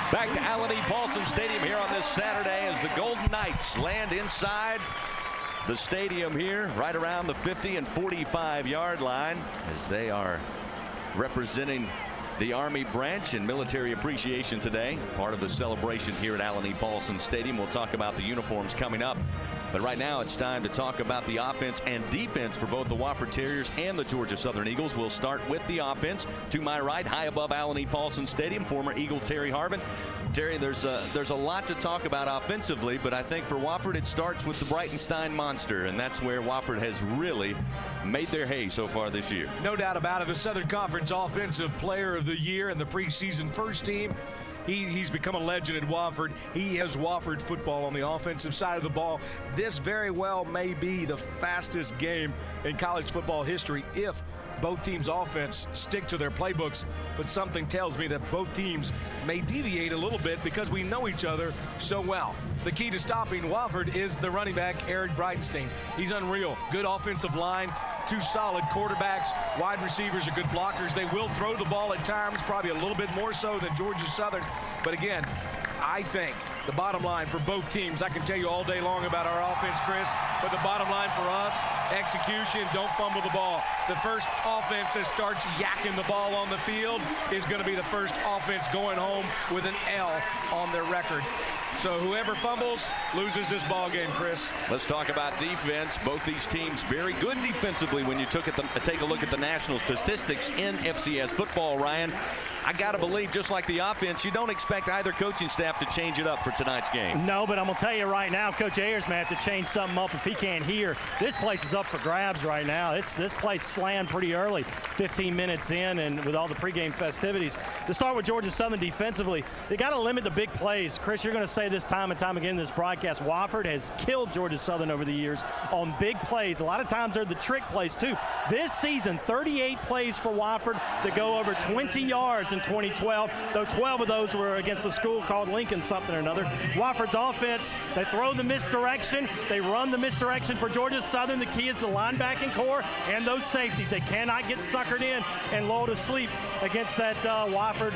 Back to Alan E. Paulson Stadium here on this Saturday as the Golden Knights land inside the stadium here right around the 50 and 45-yard line as they are representing the Army branch in military appreciation today. Part of the celebration here at Alan E. Paulson Stadium. We'll talk about the uniforms coming up. But right now it's time to talk about the offense and defense for both the Wofford Terriers and the Georgia Southern Eagles. We'll start with the offense. To my right, high above Alan E. Paulson Stadium, former Eagle Terry Harvin. Terry, there's a lot to talk about offensively, but I think for Wofford it starts with the Breitenstein Monster, and that's where Wofford has really made their hay so far this year. No doubt about it. The Southern Conference Offensive Player of the Year and the preseason first team. He's become a legend at Wofford. He has Wofford football on the offensive side of the ball. This very well may be the fastest game in college football history if both teams' offense stick to their playbooks, but something tells me that both teams may deviate a little bit because we know each other so well. The key to stopping Wofford is the running back, Eric Breitenstein. He's unreal. Good offensive line, two solid quarterbacks. Wide receivers are good blockers. They will throw the ball at times, probably a little bit more so than Georgia Southern. But again, I think the bottom line for both teams, I can tell you all day long about our offense, Chris, but the bottom line for us, execution, don't fumble the ball. The first offense that starts yakking the ball on the field is going to be the first offense going home with an L on their record. So whoever fumbles loses this ball game, Chris. Let's talk about defense. Both these teams very good defensively when you take a look at the national statistics in FCS football, Ryan. I got to believe, just like the offense, you don't expect either coaching staff to change it up for tonight's game. No, but I'm going to tell you right now, Coach Ayers may have to change something up if he can't hear. This place is up for grabs right now. This place slammed pretty early, 15 minutes in, and with all the pregame festivities. To start with Georgia Southern defensively, they got to limit the big plays. Chris, you're going to say this time and time again in this broadcast, Wofford has killed Georgia Southern over the years on big plays. A lot of times they're the trick plays, too. This season, 38 plays for Wofford that go over 20 yards in 2012, though 12 of those were against a school called Lincoln something or another. Wofford's offense, they throw the misdirection, they run the misdirection for Georgia Southern. The key is the linebacking core and those safeties. They cannot get suckered in and lulled to sleep against that Wofford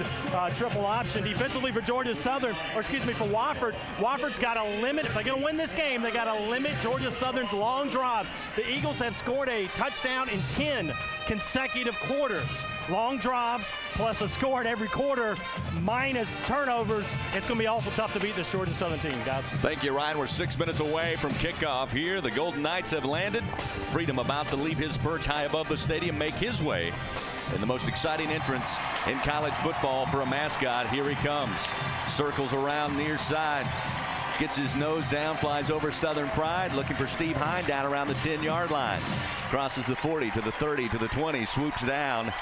triple option. Defensively for Georgia Southern, or excuse me, for Wofford, Wofford's got to limit, if they're going to win this game, they got to limit Georgia Southern's long drives. The Eagles have scored a touchdown in 10 consecutive quarters. Long drives plus a score in every quarter minus turnovers. It's going to be awful tough to beat this Georgia Southern team, guys. Thank you, Ryan. We're 6 minutes away from kickoff here. The Golden Knights have landed. Freedom about to leave his perch high above the stadium, make his way in the most exciting entrance in college football for a mascot. Here he comes. Circles around near side. Gets his nose down, flies over Southern Pride, looking for Steve Hine down around the 10-yard line. Crosses the 40 to the 30 to the 20, swoops down.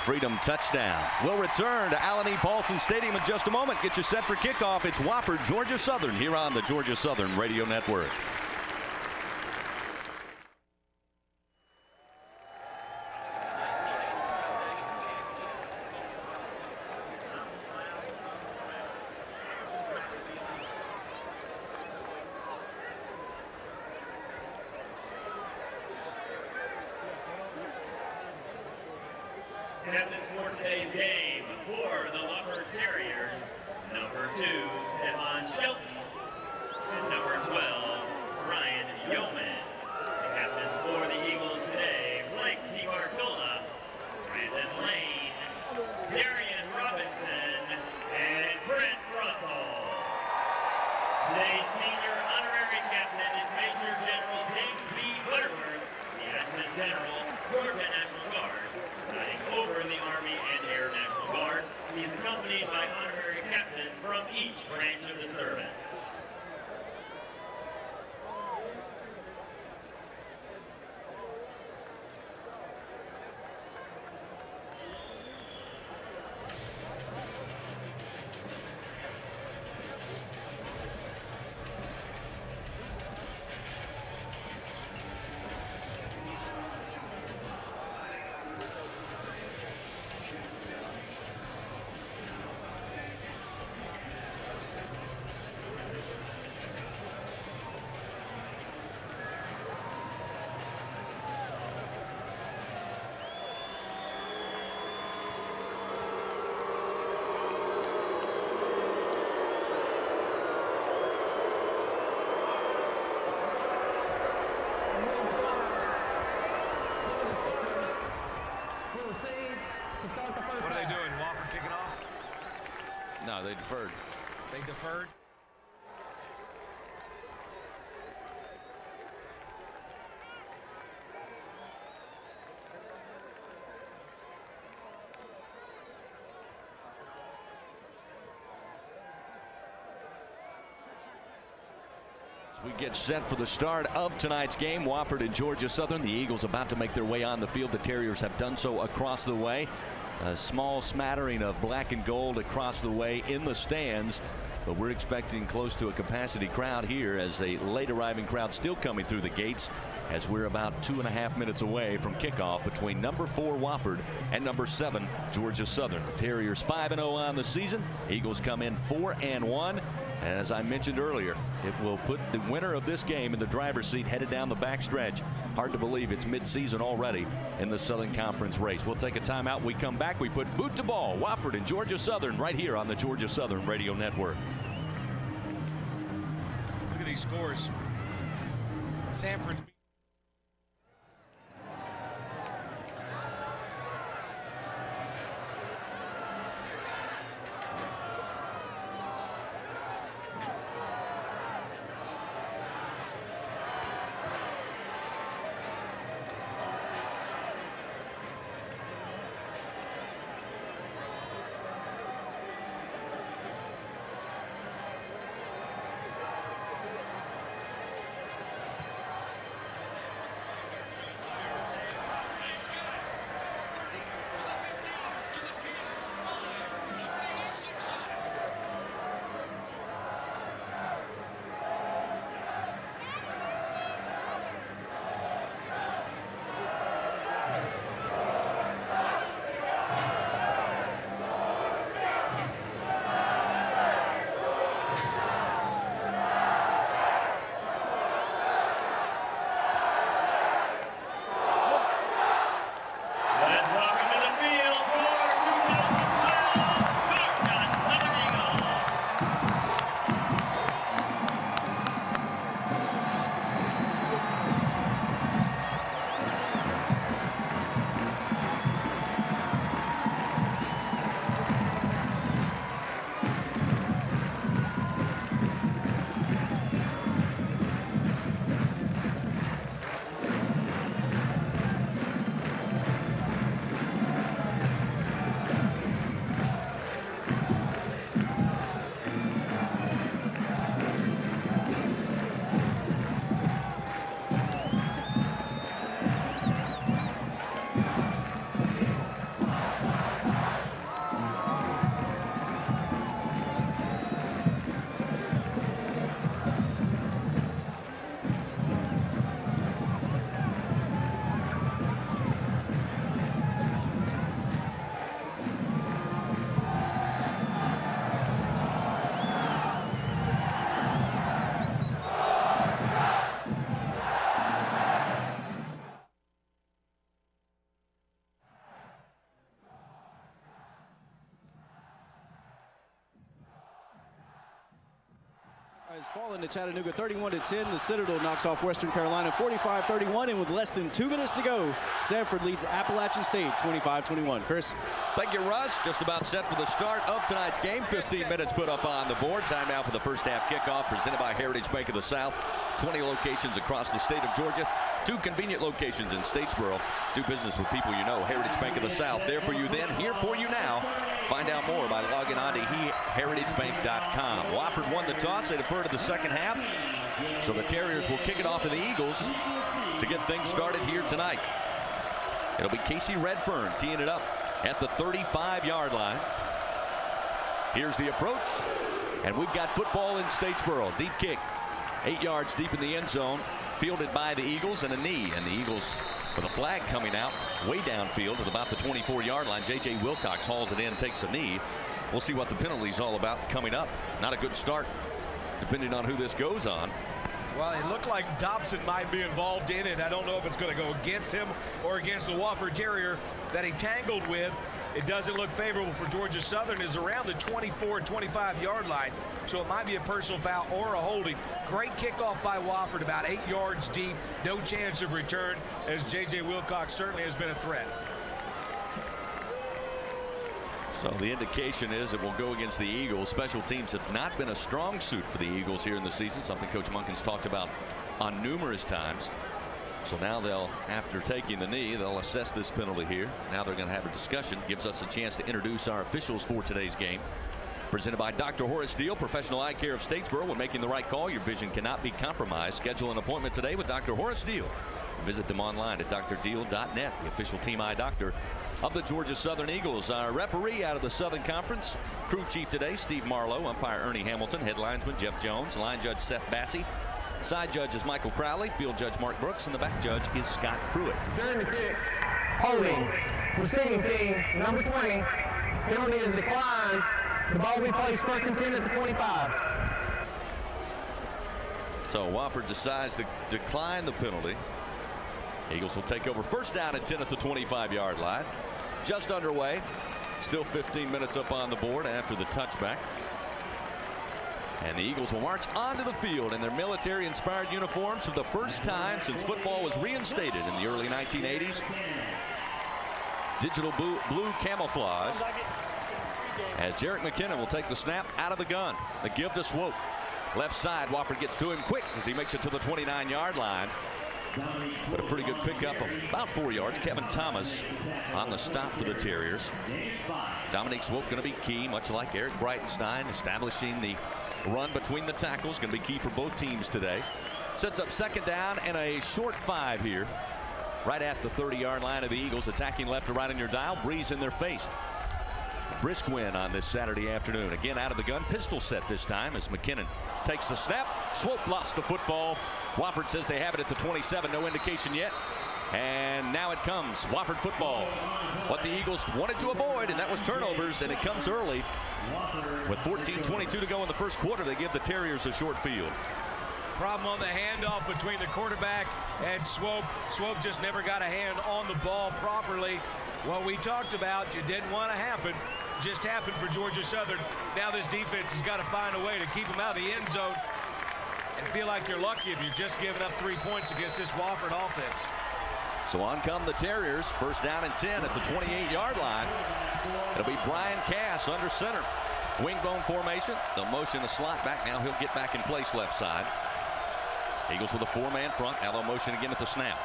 Freedom touchdown. We'll return to Alan E. Paulson Stadium in just a moment. Get you set for kickoff. It's Wofford, Georgia Southern here on the Georgia Southern Radio Network. Captains for today's game for the Wofford Terriers, number 2, Stefan Shelton, and number 12, Ryan Yeoman. The captains for the Eagles today, Blake DiBartola, Brandon Lane, Darian Robinson, and Brent Russell. Today's senior honorary captain is Major General James B. Butterworth, the Adjutant General, Georgia National Guard. Over in the Army and Air National Guards. He is accompanied by honorary captains from each branch of the service. deferred. They deferred. We get set for the start of tonight's game. Wofford and Georgia Southern. The Eagles about to make their way on the field. The Terriers have done so across the way. A small smattering of black and gold across the way in the stands. But we're expecting close to a capacity crowd here, as a late arriving crowd still coming through the gates, as we're about 2.5 minutes away from kickoff between number 4 Wofford and number 7 Georgia Southern. The Terriers 5-0 on the season. Eagles come in 4-1. And as I mentioned earlier, it will put the winner of this game in the driver's seat headed down the backstretch. Hard to believe it's midseason already in the Southern Conference race. We'll take a timeout. We come back. We put boot to ball. Wofford and Georgia Southern right here on the Georgia Southern Radio Network. Look at these scores. Sanford's has fallen to Chattanooga 31-10. The Citadel knocks off Western Carolina 45-31, and with less than 2 minutes to go, Sanford leads Appalachian State 25-21. Chris? Thank you, Russ. Just about set for the start of tonight's game. 15 minutes put up on the board. Time now for the first half kickoff, presented by Heritage Bank of the South. 20 locations across the state of Georgia. 2 convenient locations in Statesboro. Do business with people you know. Heritage Bank of the South. There for you then, here for you now. Find out more by logging on to heritagebank.com. Wofford won the toss. They defer to the second half. So the Terriers will kick it off to the Eagles to get things started here tonight. It'll be Casey Redfern teeing it up at the 35-yard line. Here's the approach. And we've got football in Statesboro. Deep kick. 8 yards deep in the end zone. Fielded by the Eagles, and a knee. And the Eagles with a flag coming out way downfield at about the 24-yard line. J.J. Wilcox hauls it in, takes the knee. We'll see what the penalty's all about coming up. Not a good start, depending on who this goes on. Well, it looked like Dobson might be involved in it. I don't know if it's going to go against him or against the Wofford Terrier that he tangled with. It doesn't look favorable for Georgia Southern. Is around the 24-25-yard line, so it might be a personal foul or a holding. Great kickoff by Wofford, about 8 yards deep. No chance of return, as J.J. Wilcox certainly has been a threat. So the indication is it will go against the Eagles. Special teams have not been a strong suit for the Eagles here in the season, something Coach Monken's talked about on numerous times. So now they'll, after taking the knee, they'll assess this penalty here. Now they're going to have a discussion. Gives us a chance to introduce our officials for today's game. Presented by Dr. Horace Deal, professional eye care of Statesboro. When making the right call, your vision cannot be compromised. Schedule an appointment today with Dr. Horace Deal. Visit them online at drdeal.net, the official team eye doctor of the Georgia Southern Eagles. Our referee out of the Southern Conference, crew chief today, Steve Marlowe, umpire Ernie Hamilton, head linesman Jeff Jones, line judge Seth Bassey, side judge is Michael Crowley, field judge Mark Brooks, and the back judge is Scott Pruitt. During the kick, holding, receiving team, number 20, penalty is declined. The ball will be placed first and 10 at the 25. So Wofford decides to decline the penalty. Eagles will take over first down and 10 at the 25-yard line. Just underway. Still 15 minutes up on the board after the touchback. And the Eagles will march onto the field in their military-inspired uniforms for the first time since football was reinstated in the early 1980s. Digital blue camouflage. As Jarek McKinnon will take the snap out of the gun. The give to Swope. Left side, Wofford gets to him quick as he makes it to the 29-yard line. But a pretty good pickup of about 4 yards. Kevin Thomas on the stop for the Terriers. Dominique Swope going to be key, much like Eric Breitenstein, establishing the run between the tackles. Going to be key for both teams today. Sets up second down and a short 5 here. Right at the 30-yard line of the Eagles, attacking left to right on your dial. Breeze in their face. Brisk win on this Saturday afternoon. Again out of the gun, pistol set this time as McKinnon takes the snap. Swope lost the football. Wofford says they have it at the 27. No indication yet. And now it comes. Wofford football. What the Eagles wanted to avoid, and that was turnovers, and it comes early. With 14:22 to go in the first quarter, they give the Terriers a short field. Problem on the handoff between the quarterback and Swope. Swope just never got a hand on the ball properly. What we talked about, you didn't want to happen. Just happened for Georgia Southern. Now this defense has got to find a way to keep them out of the end zone and feel like you're lucky if you're just giving up 3 points against this Wofford offense. So on come the Terriers. First down and 10 at the 28-yard line. It'll be Brian Cass under center. Wingbone formation. They'll motion the slot back. Now he'll get back in place left side. Eagles with a 4-man front. Now they'll motion again at the snap.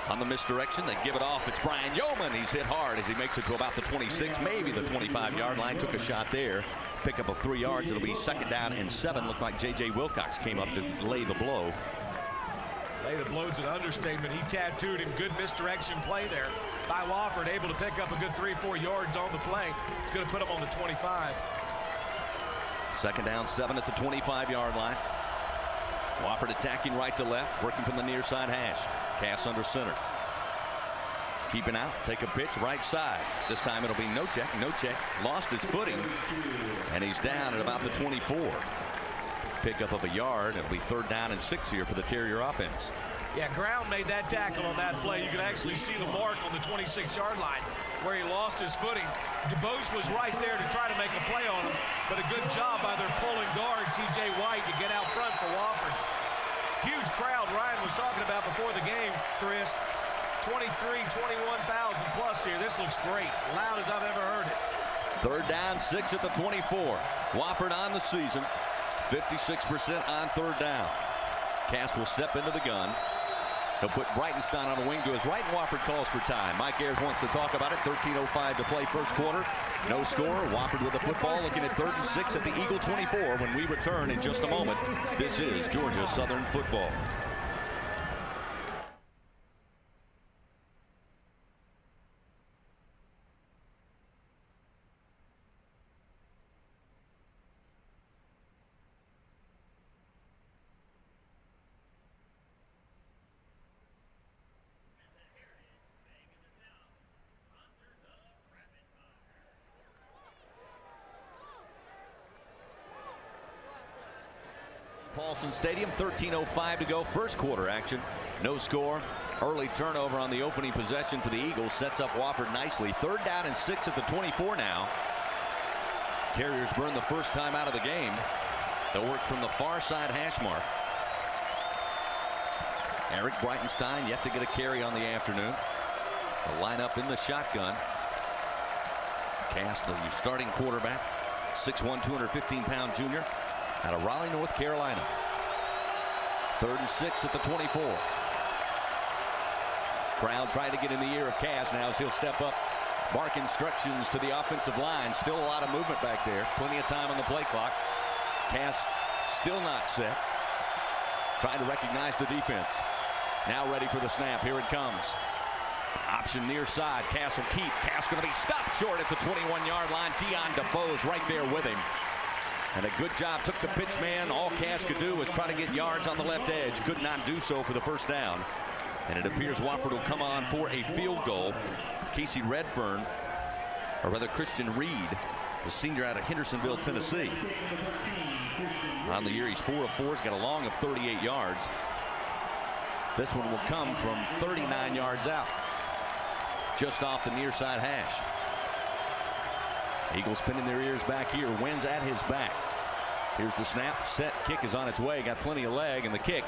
On the misdirection, they give it off. It's Brian Yeoman. He's hit hard as he makes it to about the 26, maybe the 25-yard line. Took a shot there. Pickup of 3 yards. It'll be second down and 7. Looked like J.J. Wilcox came up to lay the blow. Lay the blow's an understatement. He tattooed him. Good misdirection play there by Wofford. Able to pick up a good 3-4 yards on the play. It's going to put him on the 25. Second down, 7 at the 25-yard line. Wofford attacking right to left, working from the near side hash. Cass under center. Keeping out, take a pitch right side. This time it'll be no check, no check. Lost his footing, and he's down at about the 24. Pickup of a yard. It'll be third down and 6 here for the Terrier offense. Yeah, Ground made that tackle on that play. You can actually see the mark on the 26-yard line where he lost his footing. DuBose was right there to try to make a play on him, but a good job by their pulling guard, T.J. White, to get out front for Wofford. Huge crowd Ryan was talking about before the game, Chris. 21,000 plus here. This looks great. Loud as I've ever heard it. Third down, 6 at the 24. Wofford on the season. 56% on third down. Cass will step into the gun. He'll put Breitenstein on the wing to his right, and Wofford calls for time. Mike Ayers wants to talk about it. 13:05 to play first quarter. No score. Wofford with the football, looking at 3rd and 6 at the Eagle 24 when we return in just a moment. This is Georgia Southern football. Paulson Stadium, 13:05 to go, first quarter action. No score. Early turnover on the opening possession for the Eagles sets up Wofford nicely. Third down and 6 at the 24 now. Terriers burn the first time out of the game. They'll work from the far side hash mark. Eric Breitenstein yet to get a carry on the afternoon. They'll line up in the shotgun. Cass, the starting quarterback, 6'1", 215-pound junior out of Raleigh, North Carolina. 3rd and 6 at the 24. Crowd trying to get in the ear of Cass now as he'll step up. Bark instructions to the offensive line. Still a lot of movement back there. Plenty of time on the play clock. Cass still not set. Trying to recognize the defense. Now ready for the snap. Here it comes. Option near side. Cass will keep. Cass going to be stopped short at the 21-yard line. Dion DeBose right there with him. And a good job. Took the pitch man. All Cass could do was try to get yards on the left edge. Could not do so for the first down. And it appears Wofford will come on for a field goal. Casey Redfern, or rather Christian Reed, the senior out of Hendersonville, Tennessee. On the year, he's 4 of 4. He's got a long of 38 yards. This one will come from 39 yards out, just off the near side hash. Eagles pinning their ears back here. Wins at his back. Here's the snap. Set. Kick is on its way. Got plenty of leg, and the kick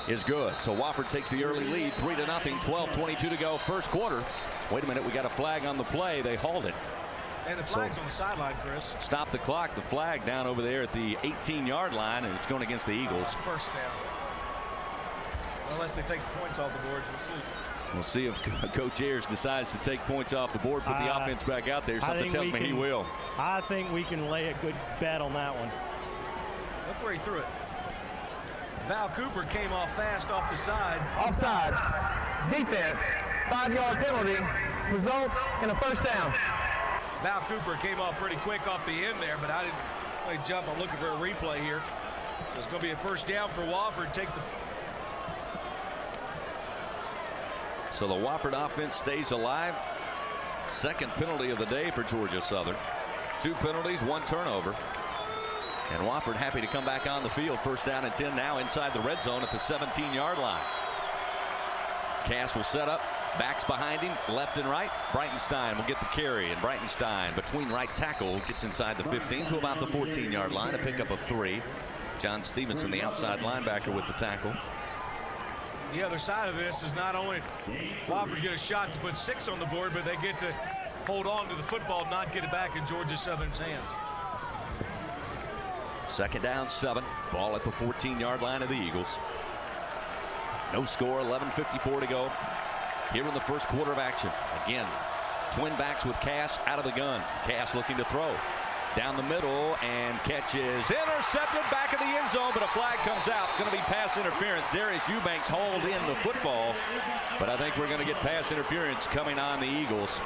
is good. So Wofford takes the early lead, 3-0, 12:22 to go, first quarter. Wait a minute, we got a flag on the play. They hauled it. And the flag's on the sideline, Chris. Stop the clock. The flag down over there at the 18-yard line, and it's going against the Eagles. First down. Unless they take some points off the board, we'll see. We'll see if Coach Ayers decides to take points off the board, put the offense back out there. Something tells me he will. I think we can lay a good bet on that one. Look where he threw it. Val Cooper came off fast off the side. Offside. Defense. 5-yard penalty. Results in a first down. Val Cooper came off pretty quick off the end there, but I didn't really jump. I'm looking for a replay here. So it's going to be a first down for Wofford. So the Wofford offense stays alive. Second penalty of the day for Georgia Southern. 2 penalties, 1 turnover. And Wofford happy to come back on the field. First down and 10 now inside the red zone at the 17-yard line. Cass will set up. Backs behind him, left and right. Breitenstein will get the carry, and Breitenstein between right tackle gets inside the 15 to about the 14-yard line. A pickup of 3. John Stevenson, the outside linebacker, with the tackle. The other side of this is not only Wofford get a shot to put 6 on the board, but they get to hold on to the football, not get it back in Georgia Southern's hands. Second down, 7. Ball at the 14-yard line of the Eagles. No score, 11:54 to go here in the first quarter of action. Again, twin backs with Cass out of the gun. Cass looking to throw. Down the middle, and catches intercepted back in the end zone, but a flag comes out. Going to be pass interference. Darius Eubanks hauled in the football, but I think we're going to get pass interference coming on the Eagles.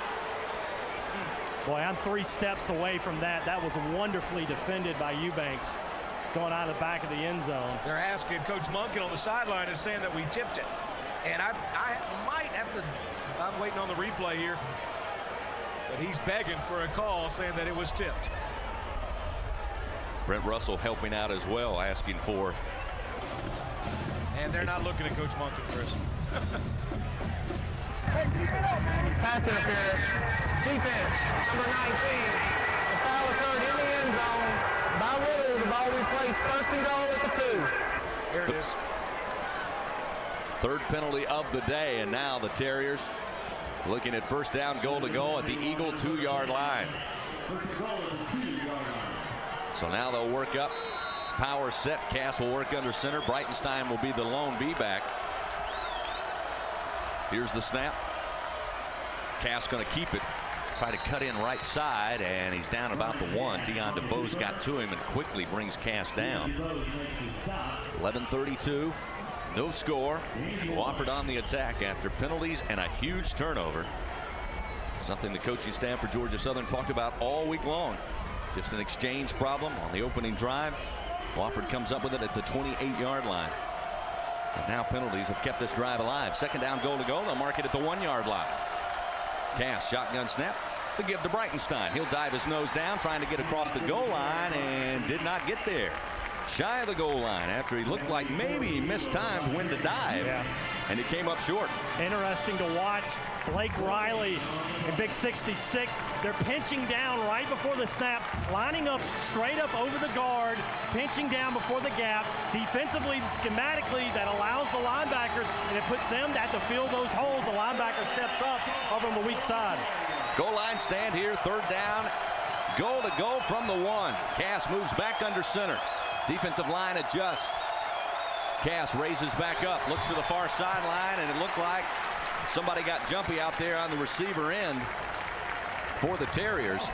Boy, I'm 3 steps away from that. That was wonderfully defended by Eubanks, going out of the back of the end zone. They're asking, Coach Munkin on the sideline is saying that we tipped it. And I might have to, I'm waiting on the replay here, but he's begging for a call saying that it was tipped. Brent Russell helping out as well, asking for. And they're not looking at Coach Munkin, Chris. Pass interference. Defense. Number 19. The foul occurred in the end zone. By rule, the ball will be placed first and goal at the 2. Here it is. Third penalty of the day, and now the Terriers looking at first down, goal to go at the Eagle 2-yard line. So now they'll work up. Power set. Cass will work under center. Breitenstein will be the lone B-back. Here's the snap. Cass going to keep it. Try to cut in right side, and he's down about the 1. Dion DeBose got to him and quickly brings Cass down. 11:32. No score. Wofford on the attack after penalties and a huge turnover. Something the coaching staff for Georgia Southern talked about all week long. Just an exchange problem on the opening drive. Wofford comes up with it at the 28-yard line. And now penalties have kept this drive alive. Second down, goal to go. They'll mark it at the 1-yard line. Cass, shotgun snap. The give to Breitenstein. He'll dive his nose down, trying to get across the goal line, and did not get there. Shy of the goal line after he looked like maybe he missed time when to dive, and he came up short. Interesting to watch. Blake Riley and Big 66, they're pinching down right before the snap, lining up straight up over the guard, pinching down before the gap. Defensively, schematically, that allows the linebackers, and it puts them at to fill those holes. The linebacker steps up over on the weak side. Goal line stand here, third down. Goal to go from the 1. Cass moves back under center. Defensive line adjusts. Cass raises back up, looks to the far sideline, and it looked like somebody got jumpy out there on the receiver end for the Terriers.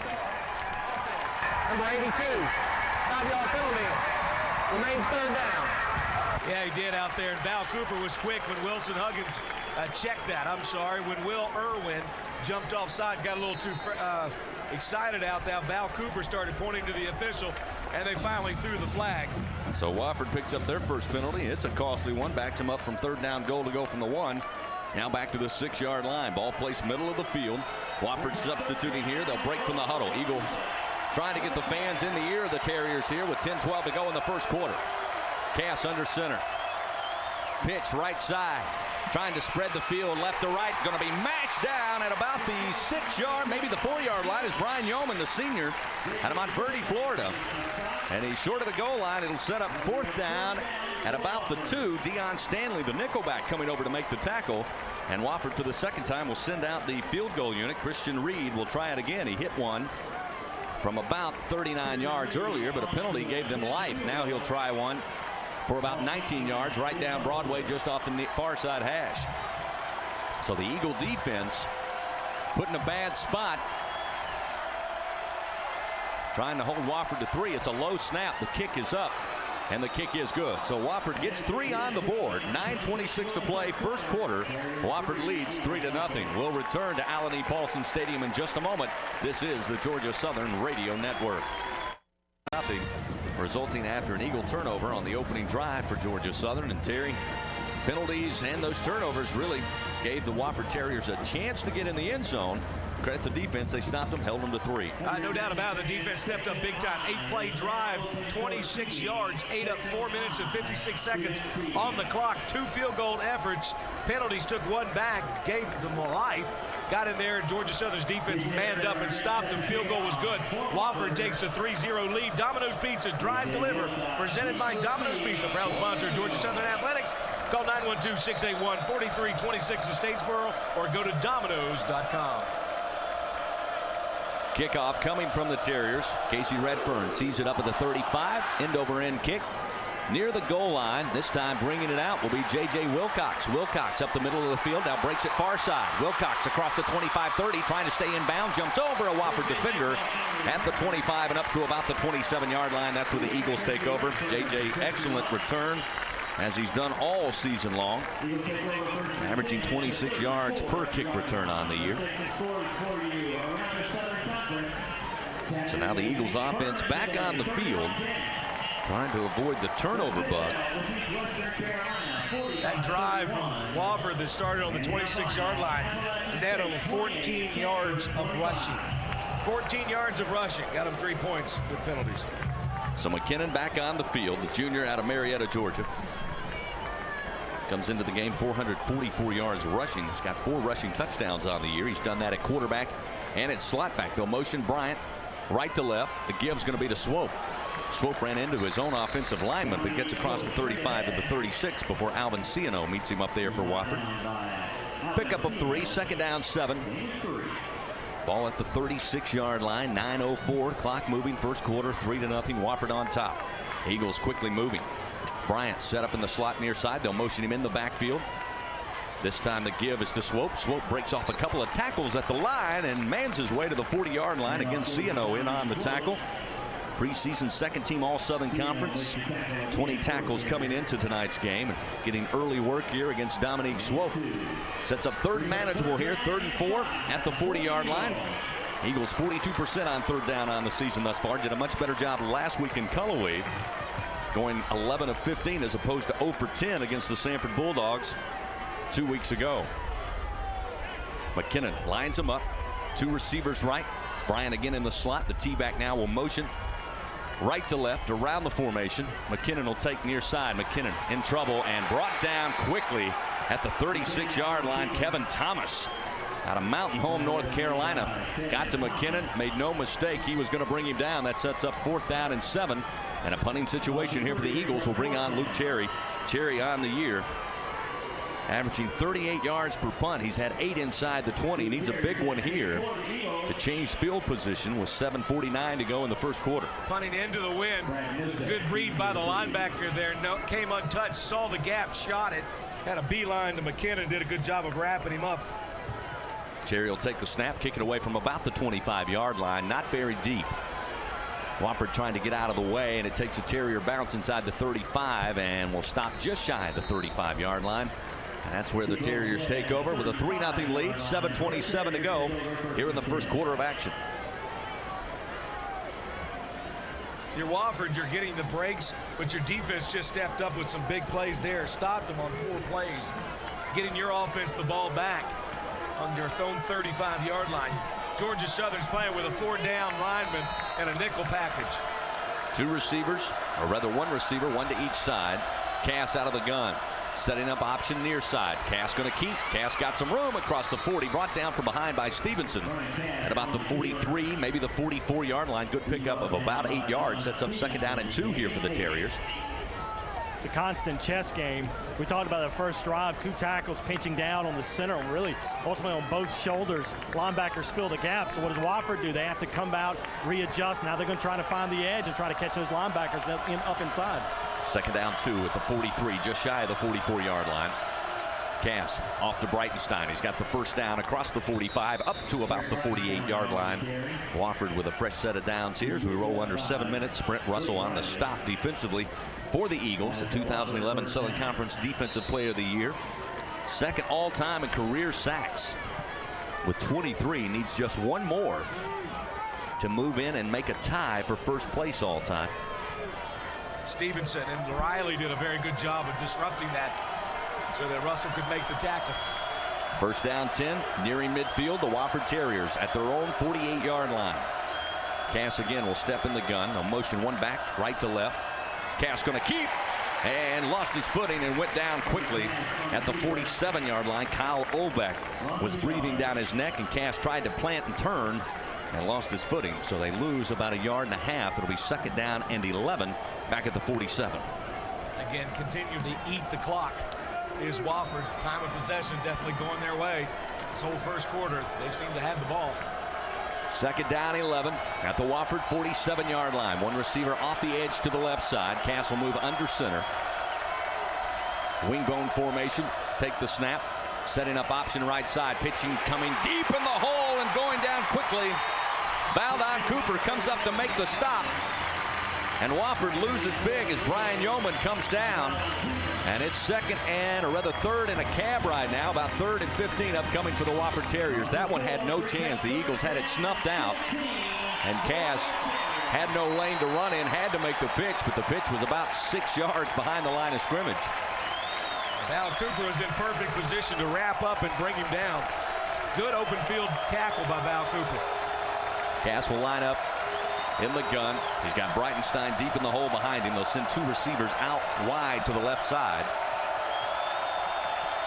Number 82, 5-yard penalty. Remains third down. Yeah, he did out there, and Val Cooper was quick when Wilson Huggins checked that. I'm sorry, when Will Irwin jumped offside, got a little too excited out there. Val Cooper started pointing to the official, and they finally threw the flag. So Wofford picks up their first penalty. It's a costly one. Backs him up from third down, goal to go from the 1. Now back to the 6-yard line. Ball placed middle of the field. Wofford substituting here. They'll break from the huddle. Eagles trying to get the fans in the ear of the Terriers here with 10-12 to go in the first quarter. Cass under center. Pitch right side. Trying to spread the field left to right. Going to be mashed down at about the 6-yard, maybe the 4-yard line is Brian Yeoman, the senior, out of Montverde, Florida. And he's short of the goal line. It'll set up fourth down at about the 2. Deion Stanley, the nickelback, coming over to make the tackle. And Wofford, for the second time, will send out the field goal unit. Christian Reed will try it again. He hit one from about 39 yards earlier, but a penalty gave them life. Now he'll try one for about 19 yards right down Broadway, just off the far side hash. So the Eagle defense put in a bad spot, trying to hold Wofford to 3. It's a low snap. The kick is up, and the kick is good. So Wofford gets 3 on the board. 9:26 to play, first quarter. Wofford leads 3-0. We'll return to Allen E. Paulson Stadium in just a moment. This is the Georgia Southern Radio Network. Nothing, resulting after an Eagle turnover on the opening drive for Georgia Southern. And Terry, penalties and those turnovers really gave the Wofford Terriers a chance to get in the end zone. Credit the defense, they stopped them, held them to 3. No doubt about it, the defense stepped up big time. 8-play drive, 26 yards, 8 up 4 minutes and 56 seconds on the clock. 2 field goal efforts. Penalties took 1 back, gave them a life. Got in there, and Georgia Southern's defense manned up and stopped them. Field goal was good. Wofford takes a 3-0 lead. Domino's Pizza, drive, deliver. Presented by Domino's Pizza, proud sponsor of Georgia Southern Athletics. Call 912-681-4326 in Statesboro or go to Domino's.com. Kickoff coming from the Terriers. Casey Redfern tees it up at the 35. End-over-end kick near the goal line. This time bringing it out will be J.J. Wilcox. Wilcox up the middle of the field. Now breaks it far side. Wilcox across the 25-30. Trying to stay in bounds. Jumps over a Wofford defender at the 25 and up to about the 27-yard line. That's where the Eagles take over. J.J. excellent return, as he's done all season long, averaging 26 yards per kick return on the year. So now the Eagles offense back on the field, trying to avoid the turnover bug. That drive from Wofford that started on the 26-yard line, net on 14 yards of rushing. 14 yards of rushing, got him 3 points with penalties. So McKinnon back on the field, the junior out of Marietta, Georgia. Comes into the game 444 yards rushing. He's got 4 rushing touchdowns on the year. He's done that at quarterback and at slot back. They'll motion Bryant right to left. The give's going to be to Swope. Swope ran into his own offensive lineman, but gets across the 35 to the 36 before Alvin Ciano meets him up there for Wofford. Pickup of 3, second down 7. Ball at the 36-yard line. 9:04, clock moving, first quarter, 3-0. Wofford on top. Eagles quickly moving. Bryant set up in the slot near side. They'll motion him in the backfield. This time the give is to Swope. Swope breaks off a couple of tackles at the line and mans his way to the 40-yard line against Ciano in on the tackle. Preseason second-team All-Southern Conference. 20 tackles coming into tonight's game. Getting early work here against Dominique Swope. Sets up third and manageable here. 3rd and 4 at the 40-yard line. Eagles 42% on third down on the season thus far. Did a much better job last week in Cullowhee, going 11 of 15 as opposed to 0 for 10 against the Sanford Bulldogs 2 weeks ago. McKinnon lines him up. 2 receivers right. Bryant again in the slot. The T-back now will motion right to left around the formation. McKinnon will take near side. McKinnon in trouble and brought down quickly at the 36-yard line. Kevin Thomas out of Mountain Home, North Carolina, got to McKinnon, made no mistake. He was going to bring him down. That sets up 4th down and 7. And a punting situation here for the Eagles will bring on Luke Cherry. Cherry on the year averaging 38 yards per punt. He's had 8 inside the 20. He needs a big one here to change field position with 7:49 to go in the first quarter. Punting into the wind. Good read by the linebacker there. No, came untouched, saw the gap, shot it. Had a beeline to McKinnon, did a good job of wrapping him up. Terry will take the snap, kick it away from about the 25-yard line, not very deep. Wofford trying to get out of the way, and it takes a Terrier bounce inside the 35 and will stop just shy of the 35-yard line. And that's where the Terriers take over with a 3-0 lead, 7:27 to go here in the first quarter of action. Your Wofford, you're getting the breaks, but your defense just stepped up with some big plays there, stopped them on 4 plays, getting your offense the ball back on your own 35-yard line. Georgia Southern's playing with a 4-down lineman and a nickel package. 2 receivers, or rather 1 receiver, 1 to each side. Cass out of the gun, setting up option near side. Cass going to keep. Cass got some room across the 40, brought down from behind by Stevenson at about the 43, maybe the 44-yard line. Good pickup of about 8 yards. Sets up 2nd down and 2 here for the Terriers. It's a constant chess game. We talked about the first drive, 2 tackles pinching down on the center, really ultimately on both shoulders. Linebackers fill the gap. So what does Wofford do? They have to come out, readjust. Now they're going to try to find the edge and try to catch those linebackers up inside. 2nd down 2 at the 43, just shy of the 44-yard line. Cass off to Breitenstein. He's got the first down across the 45 up to about the 48-yard line. Wofford with a fresh set of downs here as we roll under 7 minutes. Brent Russell on the stop defensively for the Eagles, the 2011 Southern Conference Defensive Player of the Year. 2nd all-time in career sacks with 23. Needs just 1 more to move in and make a tie for first place all-time. Stevenson and Riley did a very good job of disrupting that so that Russell could make the tackle. First down 10, nearing midfield. The Wofford Terriers at their own 48-yard line. Cass again will step in the gun. They'll motion 1 back, right to left. Cass going to keep and lost his footing and went down quickly at the 47-yard line. Kyle Olbeck was breathing down his neck, and Cass tried to plant and turn and lost his footing. So they lose about 1.5 yards. It'll be 2nd down and 11 back at the 47. Again, continue to eat the clock is Wofford. Time of possession definitely going their way. This whole first quarter, they seem to have the ball. 2nd down 11 at the Wofford 47-yard line. 1 receiver off the edge to the left side. Cass will move under center. Wingbone formation. Take the snap. Setting up option right side. Pitching coming deep in the hole and going down quickly. Baldon Cooper comes up to make the stop. And Wofford loses big as Brian Yeoman comes down. And it's 2nd and, or rather 3rd and a cab right now. About 3rd and 15 upcoming for the Wofford Terriers. That one had no chance. The Eagles had it snuffed out. And Cass had no lane to run in, had to make the pitch, but the pitch was about 6 yards behind the line of scrimmage. Val Cooper was in perfect position to wrap up and bring him down. Good open field tackle by Val Cooper. Cass will line up in the gun. He's got Breitenstein deep in the hole behind him. They'll send 2 receivers out wide to the left side.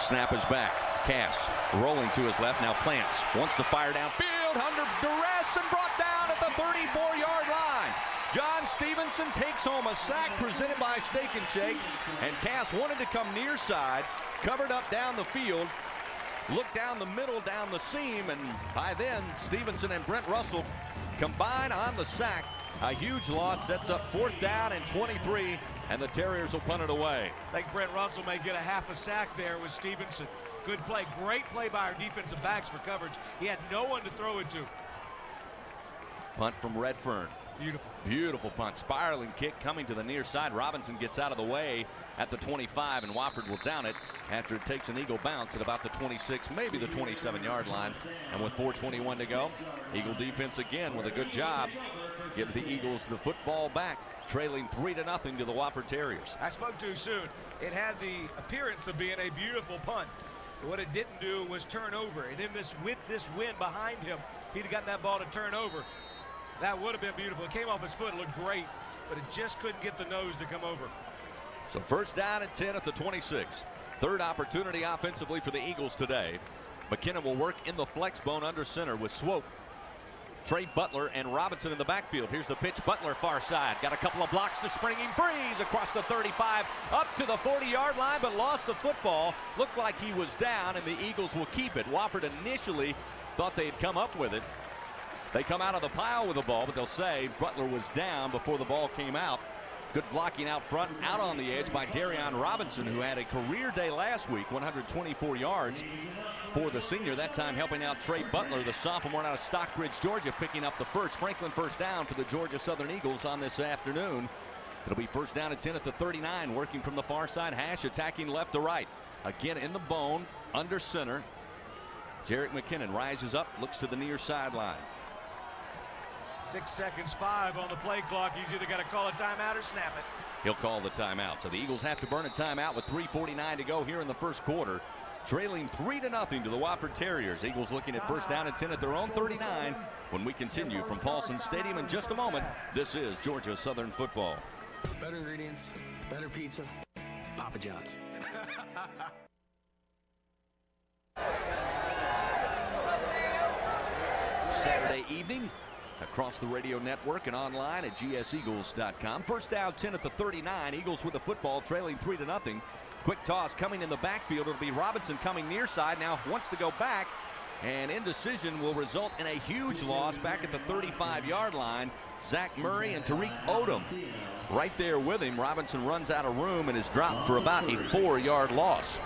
Snap is back. Cass rolling to his left. Now plants. Wants to fire downfield under duress and brought down at the 34-yard line. John Stevenson takes home a sack presented by Steak and Shake. And Cass wanted to come near side. Covered up down the field. Looked down the middle, down the seam. And by then, Stevenson and Brent Russell combine on the sack. A huge loss. Sets up 4th down and 23. And the Terriers will punt it away. I think Brent Russell may get a half a sack there with Stevenson. Good play. Great play by our defensive backs for coverage. He had no one to throw it to. Punt from Redfern. Beautiful. Beautiful punt. Spiraling kick coming to the near side. Robinson gets out of the way at the 25, and Wofford will down it after it takes an Eagle bounce at about the 26, maybe the 27-yard line. And with 4:21 to go, Eagle defense again with a good job. Give the Eagles the football back, trailing 3-0 to the Wofford Terriers. I spoke too soon. It had the appearance of being a beautiful punt. What it didn't do was turn over. And with this wind behind him, if he'd have gotten that ball to turn over, that would have been beautiful. It came off his foot, looked great, but it just couldn't get the nose to come over. So 1st down and 10 at the 26. 3rd opportunity offensively for the Eagles today. McKinnon will work in the flex bone under center with Swope. Trey Butler and Robinson in the backfield. Here's the pitch. Butler far side. Got a couple of blocks to spring him. Freeze across the 35 up to the 40-yard line, but lost the football. Looked like he was down, and the Eagles will keep it. Wofford initially thought they'd come up with it. They come out of the pile with the ball, but they'll say Butler was down before the ball came out. Good blocking out front, out on the edge by Darian Robinson, who had a career day last week, 124 yards for the senior. That time helping out Trey Butler, the sophomore out of Stockbridge, Georgia, picking up the first. Franklin first down for the Georgia Southern Eagles on this afternoon. It'll be first down at 10 at the 39, working from the far side hash, attacking left to right. Again in the bone, under center. Jarek McKinnon rises up, looks to the near sideline. 6 seconds, 5 on the play clock. He's either got to call a timeout or snap it. He'll call the timeout. So the Eagles have to burn a timeout with 3:49 to go here in the first quarter. Trailing 3-0 to the Wofford Terriers. Eagles looking at first down and 10 at their own 39 when we continue from Paulson Stadium in just a moment. This is Georgia Southern football. Better ingredients, better pizza, Papa John's. Saturday evening across the radio network and online at gseagles.com. First down, 10 at the 39. Eagles with the football, trailing 3-0. Quick toss coming in the backfield. It'll be Robinson coming near side. Now wants to go back, and indecision will result in a huge loss back at the 35-yard line. Zach Murray and Tariq Odom right there with him. Robinson runs out of room and is dropped for about a 4-yard loss.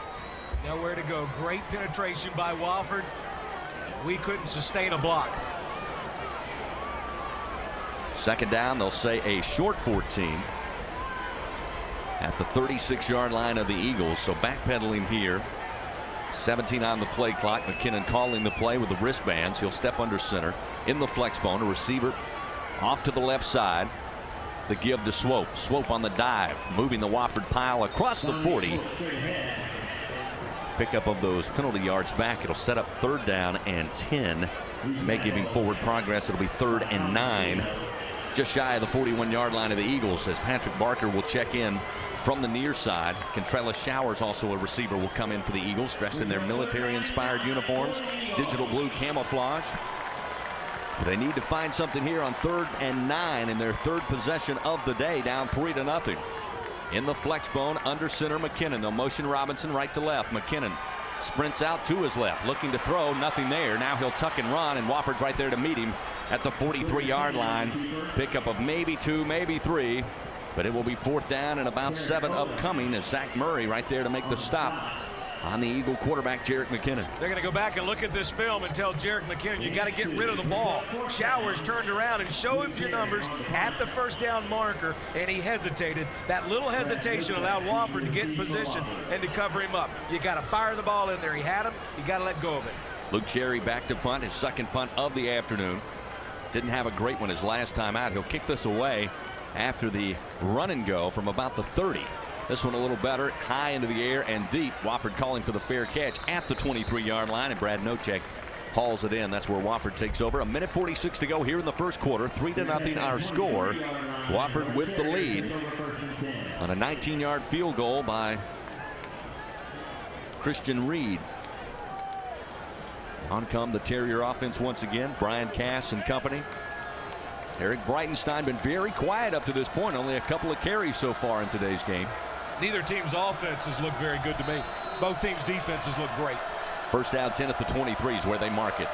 Nowhere to go. Great penetration by Wofford. We couldn't sustain a block. Second down, they'll say a short 14 at the 36-yard line of the Eagles. So backpedaling here. 17 on the play clock. McKinnon calling the play with the wristbands. He'll step under center in the flex bone. A receiver off to the left side. The give to Swope. Swope on the dive, moving the Wofford pile across the 40. Pickup of those penalty yards back. It'll set up third down and 10. May give him forward progress. It'll be 3rd and 9. Just shy of the 41-yard line of the Eagles as Patrick Barker will check in from the near side. Contrella Showers, also a receiver, will come in for the Eagles, dressed in their military-inspired uniforms, digital blue camouflage. But they need to find something here on 3rd and 9 in their third possession of the day, down 3-0. In the flex bone, under center, McKinnon. They'll motion Robinson right to left. McKinnon sprints out to his left, looking to throw, nothing there. Now he'll tuck and run, and Wofford's right there to meet him at the 43-yard line. Pickup of maybe 2, maybe 3, but it will be 4th down and about 7 upcoming as Zach Murray right there to make the stop on the Eagle quarterback, Jarek McKinnon. They're going to go back and look at this film and tell Jarek McKinnon, you got to get rid of the ball. Showers turned around and showed him your numbers at the first down marker, and he hesitated. That little hesitation allowed Wofford to get in position and to cover him up. You got to fire the ball in there. He had him. You got to let go of it. Luke Cherry back to punt, his second punt of the afternoon. Didn't have a great one his last time out. He'll kick this away after the run and go from about the 30. This one a little better, high into the air and deep. Wofford calling for the fair catch at the 23-yard line, and Brad Nocek hauls it in. That's where Wofford takes over. 1:46 to go here in the first quarter. 3-0 our score. Wofford with the lead on a 19-yard field goal by Christian Reed. On come the Terrier offense once again. Brian Cass and company. Eric Breitenstein been very quiet up to this point. Only a couple of carries so far in today's game. Neither team's offenses look very good to me. Both teams' defenses look great. First down 10 at the 23 is where they mark it.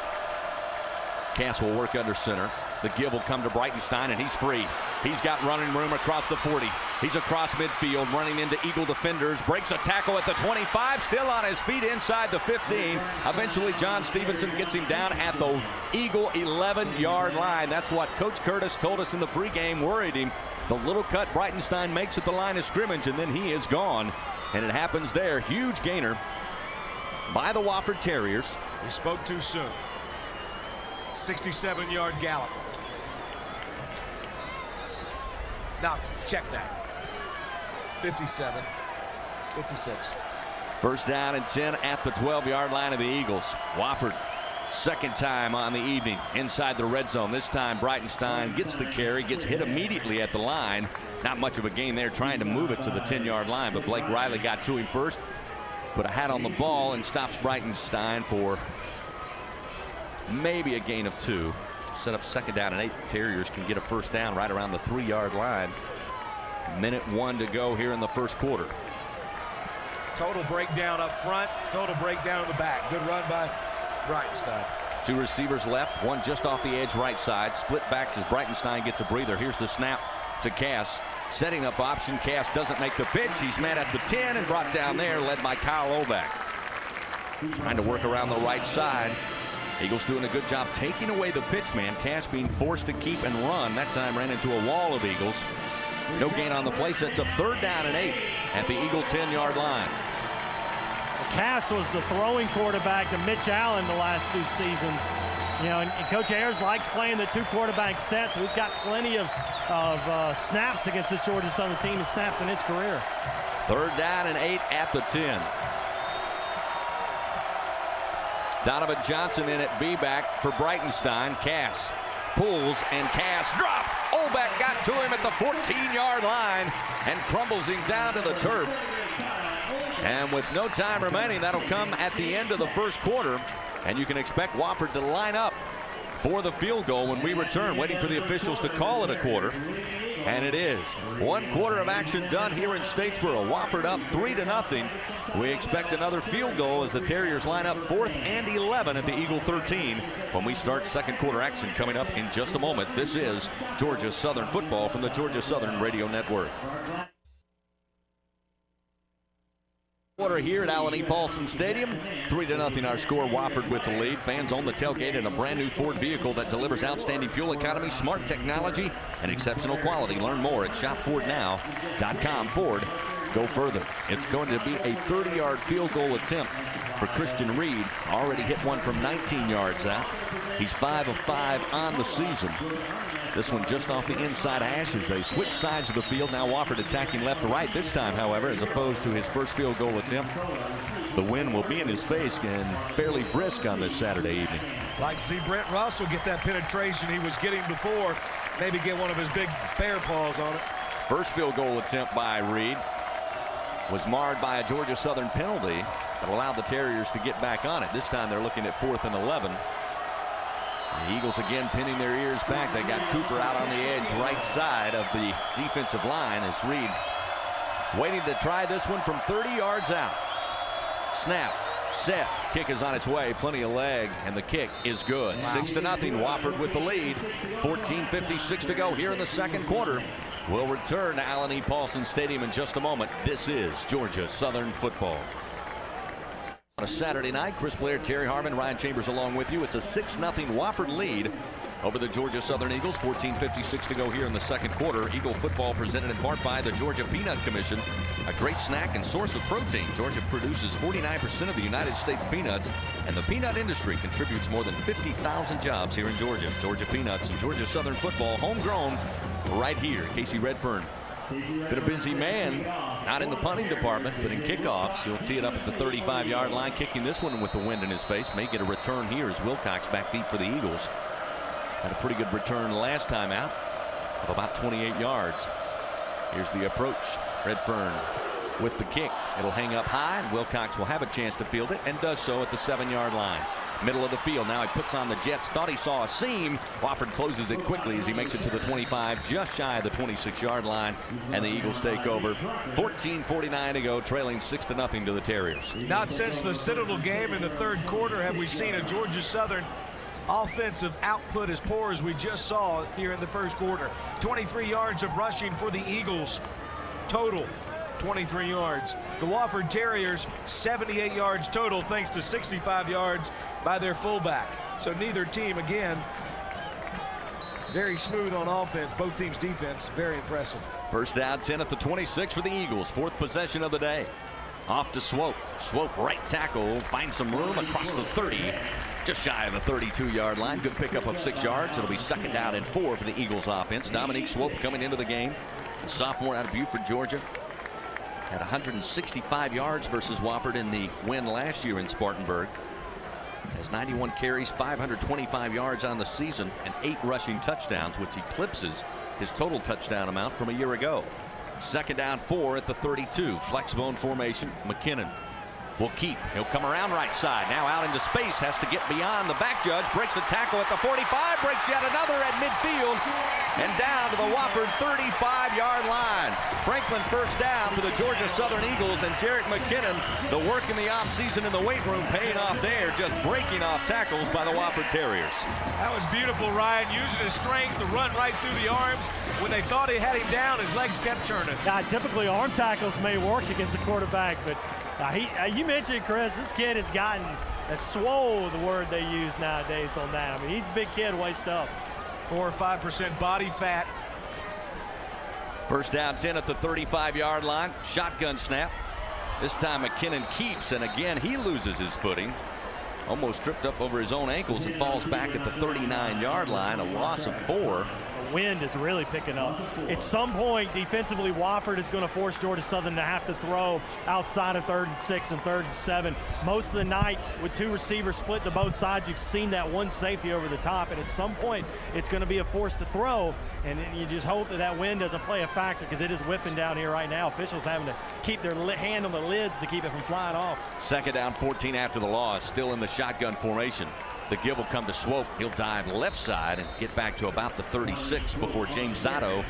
Cass will work under center. The give will come to Breitenstein, and he's free. He's got running room across the 40. He's across midfield, running into Eagle defenders. Breaks a tackle at the 25, still on his feet inside the 15. Eventually, John Stevenson gets him down at the Eagle 11-yard line. That's what Coach Curtis told us in the pregame worried him. The little cut Breitenstein makes at the line of scrimmage, and then he is gone. And it happens there. Huge gainer by the Wofford Terriers. He spoke too soon. 67-yard gallop. Now, check that. 57, 56. First down and 10 at the 12-yard line of the Eagles. Wofford, second time on the evening inside the red zone. This time Breitenstein gets the carry, gets hit immediately at the line. Not much of a gain there, trying to move it to the 10-yard line, but Blake Riley got to him first. Put a hat on the ball and stops Breitenstein for maybe a gain of 2. set up second down and 8. Terriers can get a first down right around the 3-yard line. Minute 1 to go here in the first quarter. Total breakdown up front, total breakdown in the back. Good run by Breitenstein. 2 receivers left, one just off the edge right side. Split backs as Breitenstein gets a breather. Here's the snap to Cass. Setting up option. Cass doesn't make the pitch. He's met at the 10 and brought down there, led by Kyle Oback. Trying to work around the right side. Eagles doing a good job taking away the pitch man. Cass being forced to keep and run. That time ran into a wall of Eagles. No gain on the play. Sets up 3rd down and 8 at the Eagle 10-yard line. Cass was the throwing quarterback to Mitch Allen the last 2 seasons. You know, and Coach Ayers likes playing the 2 quarterback set, so he's got plenty of snaps against this Georgia Southern team and snaps in his career. 3rd down and 8 at the 10. Donovan Johnson in at B-back for Breitenstein. Cass pulls and Cass dropped. Oback got to him at the 14-yard line and crumbles him down to the turf. And with no time remaining, that'll come at the end of the first quarter. And you can expect Wofford to line up for the field goal when we return, waiting for the officials to call it a quarter. And it is. 1 quarter of action done here in Statesboro. Wofford up 3-0. We expect another field goal as the Terriers line up 4th and 11 at the Eagle 13 when we start second quarter action coming up in just a moment. This is Georgia Southern football from the Georgia Southern Radio Network. Quarter here at Allen E. Paulson Stadium. 3-0 our score. Wofford with the lead. Fans on the tailgate in a brand new Ford vehicle that delivers outstanding fuel economy, smart technology, and exceptional quality. Learn more at shopfordnow.com. Ford, go further. It's going to be a 30-yard field goal attempt for Christian Reed. Already hit one from 19 yards out. He's 5 of 5 on the season. This one just off the inside hash as they switch sides of the field. Now Wofford attacking left to right this time, however, as opposed to his first field goal attempt. The wind will be in his face and fairly brisk on this Saturday evening. Like to see Brent Russell get that penetration he was getting before. Maybe get one of his big bear paws on it. First field goal attempt by Reed was marred by a Georgia Southern penalty that allowed the Terriers to get back on it. This time they're looking at 4th and 11. The Eagles again pinning their ears back. They got Cooper out on the edge right side of the defensive line as Reed waiting to try this one from 30 yards out. Snap, set, kick is on its way. Plenty of leg, and the kick is good. 6-0. Wofford with the lead. 14:56 to go here in the second quarter. We'll return to Allen E. Paulson Stadium in just a moment. This is Georgia Southern football. On a Saturday night, Chris Blair, Terry Harmon, Ryan Chambers along with you. It's a 6-0 Wofford lead over the Georgia Southern Eagles. 14:56 to go here in the second quarter. Eagle football presented in part by the Georgia Peanut Commission, a great snack and source of protein. Georgia produces 49% of the United States peanuts, and the peanut industry contributes more than 50,000 jobs here in Georgia. Georgia Peanuts and Georgia Southern football, homegrown right here. Casey Redfern, been a busy man, not in the punting department, but in kickoffs. He'll tee it up at the 35-yard line, kicking this one with the wind in his face. May get a return here as Wilcox back deep for the Eagles. Had a pretty good return last time out of about 28 yards. Here's the approach. Redfern with the kick. It'll hang up high, and Wilcox will have a chance to field it, and does so at the 7-yard line. Middle of the field. Now he puts on the jets. Thought he saw a seam. Wofford closes it quickly as he makes it to the 25, just shy of the 26-yard line, and the Eagles take over. 14:49 to go, trailing 6-0 to the Terriers. Not since the Citadel game in the third quarter have we seen a Georgia Southern offensive output as poor as we just saw here in the first quarter. 23 yards of rushing for the Eagles total. 23 yards. The Wofford Terriers 78 yards total, thanks to 65 yards by their fullback. So neither team, again, very smooth on offense. Both teams' defense very impressive. First down, 10 at the 26 for the Eagles. 4th possession of the day. Off to Swope. Swope right tackle, finds some room across the 30, just shy of the 32-yard line. Good pickup of 6 yards. It'll be 2nd down and 4 for the Eagles offense. Dominique Swope coming into the game, a sophomore out of Beaufort, Georgia. Had 165 yards versus Wofford in the win last year in Spartanburg. Has 91 carries, 525 yards on the season, and 8 rushing touchdowns, which eclipses his total touchdown amount from a year ago. 2nd down 4 at the 32. Flexbone formation. McKinnon will keep. He'll come around right side. Now out into space. Has to get beyond the back judge. Breaks a tackle at the 45. Breaks yet another at midfield. And down to the Wofford 35-yard line. Franklin first down for the Georgia Southern Eagles. And Jarek McKinnon, the work in the offseason in the weight room paying off there. Just breaking off tackles by the Wofford Terriers. That was beautiful, Ryan, using his strength to run right through the arms. When they thought he had him down, his legs kept churning. Typically arm tackles may work against a quarterback, but you mentioned, Chris, this kid has gotten a swole, the word they use nowadays on that. I mean, he's a big kid, waist up. 4 or 5% body fat. First down 10 at the 35-yard line. Shotgun snap. This time McKinnon keeps, and again he loses his footing. Almost tripped up over his own ankles and falls back at the 39-yard line. A loss of 4. The wind is really picking up. At some point, defensively, Wofford is going to force Georgia Southern to have to throw outside of 3rd and 6 and 3rd and 7. Most of the night, with 2 receivers split to both sides, you've seen that one safety over the top, and at some point, it's going to be a force to throw, and you just hope that that wind doesn't play a factor, because it is whipping down here right now. Officials having to keep their hand on the lids to keep it from flying off. Second down, 14 after the loss, still in the shotgun formation. The give will come to Swope. He'll dive left side and get back to about the 36 before James Zotto,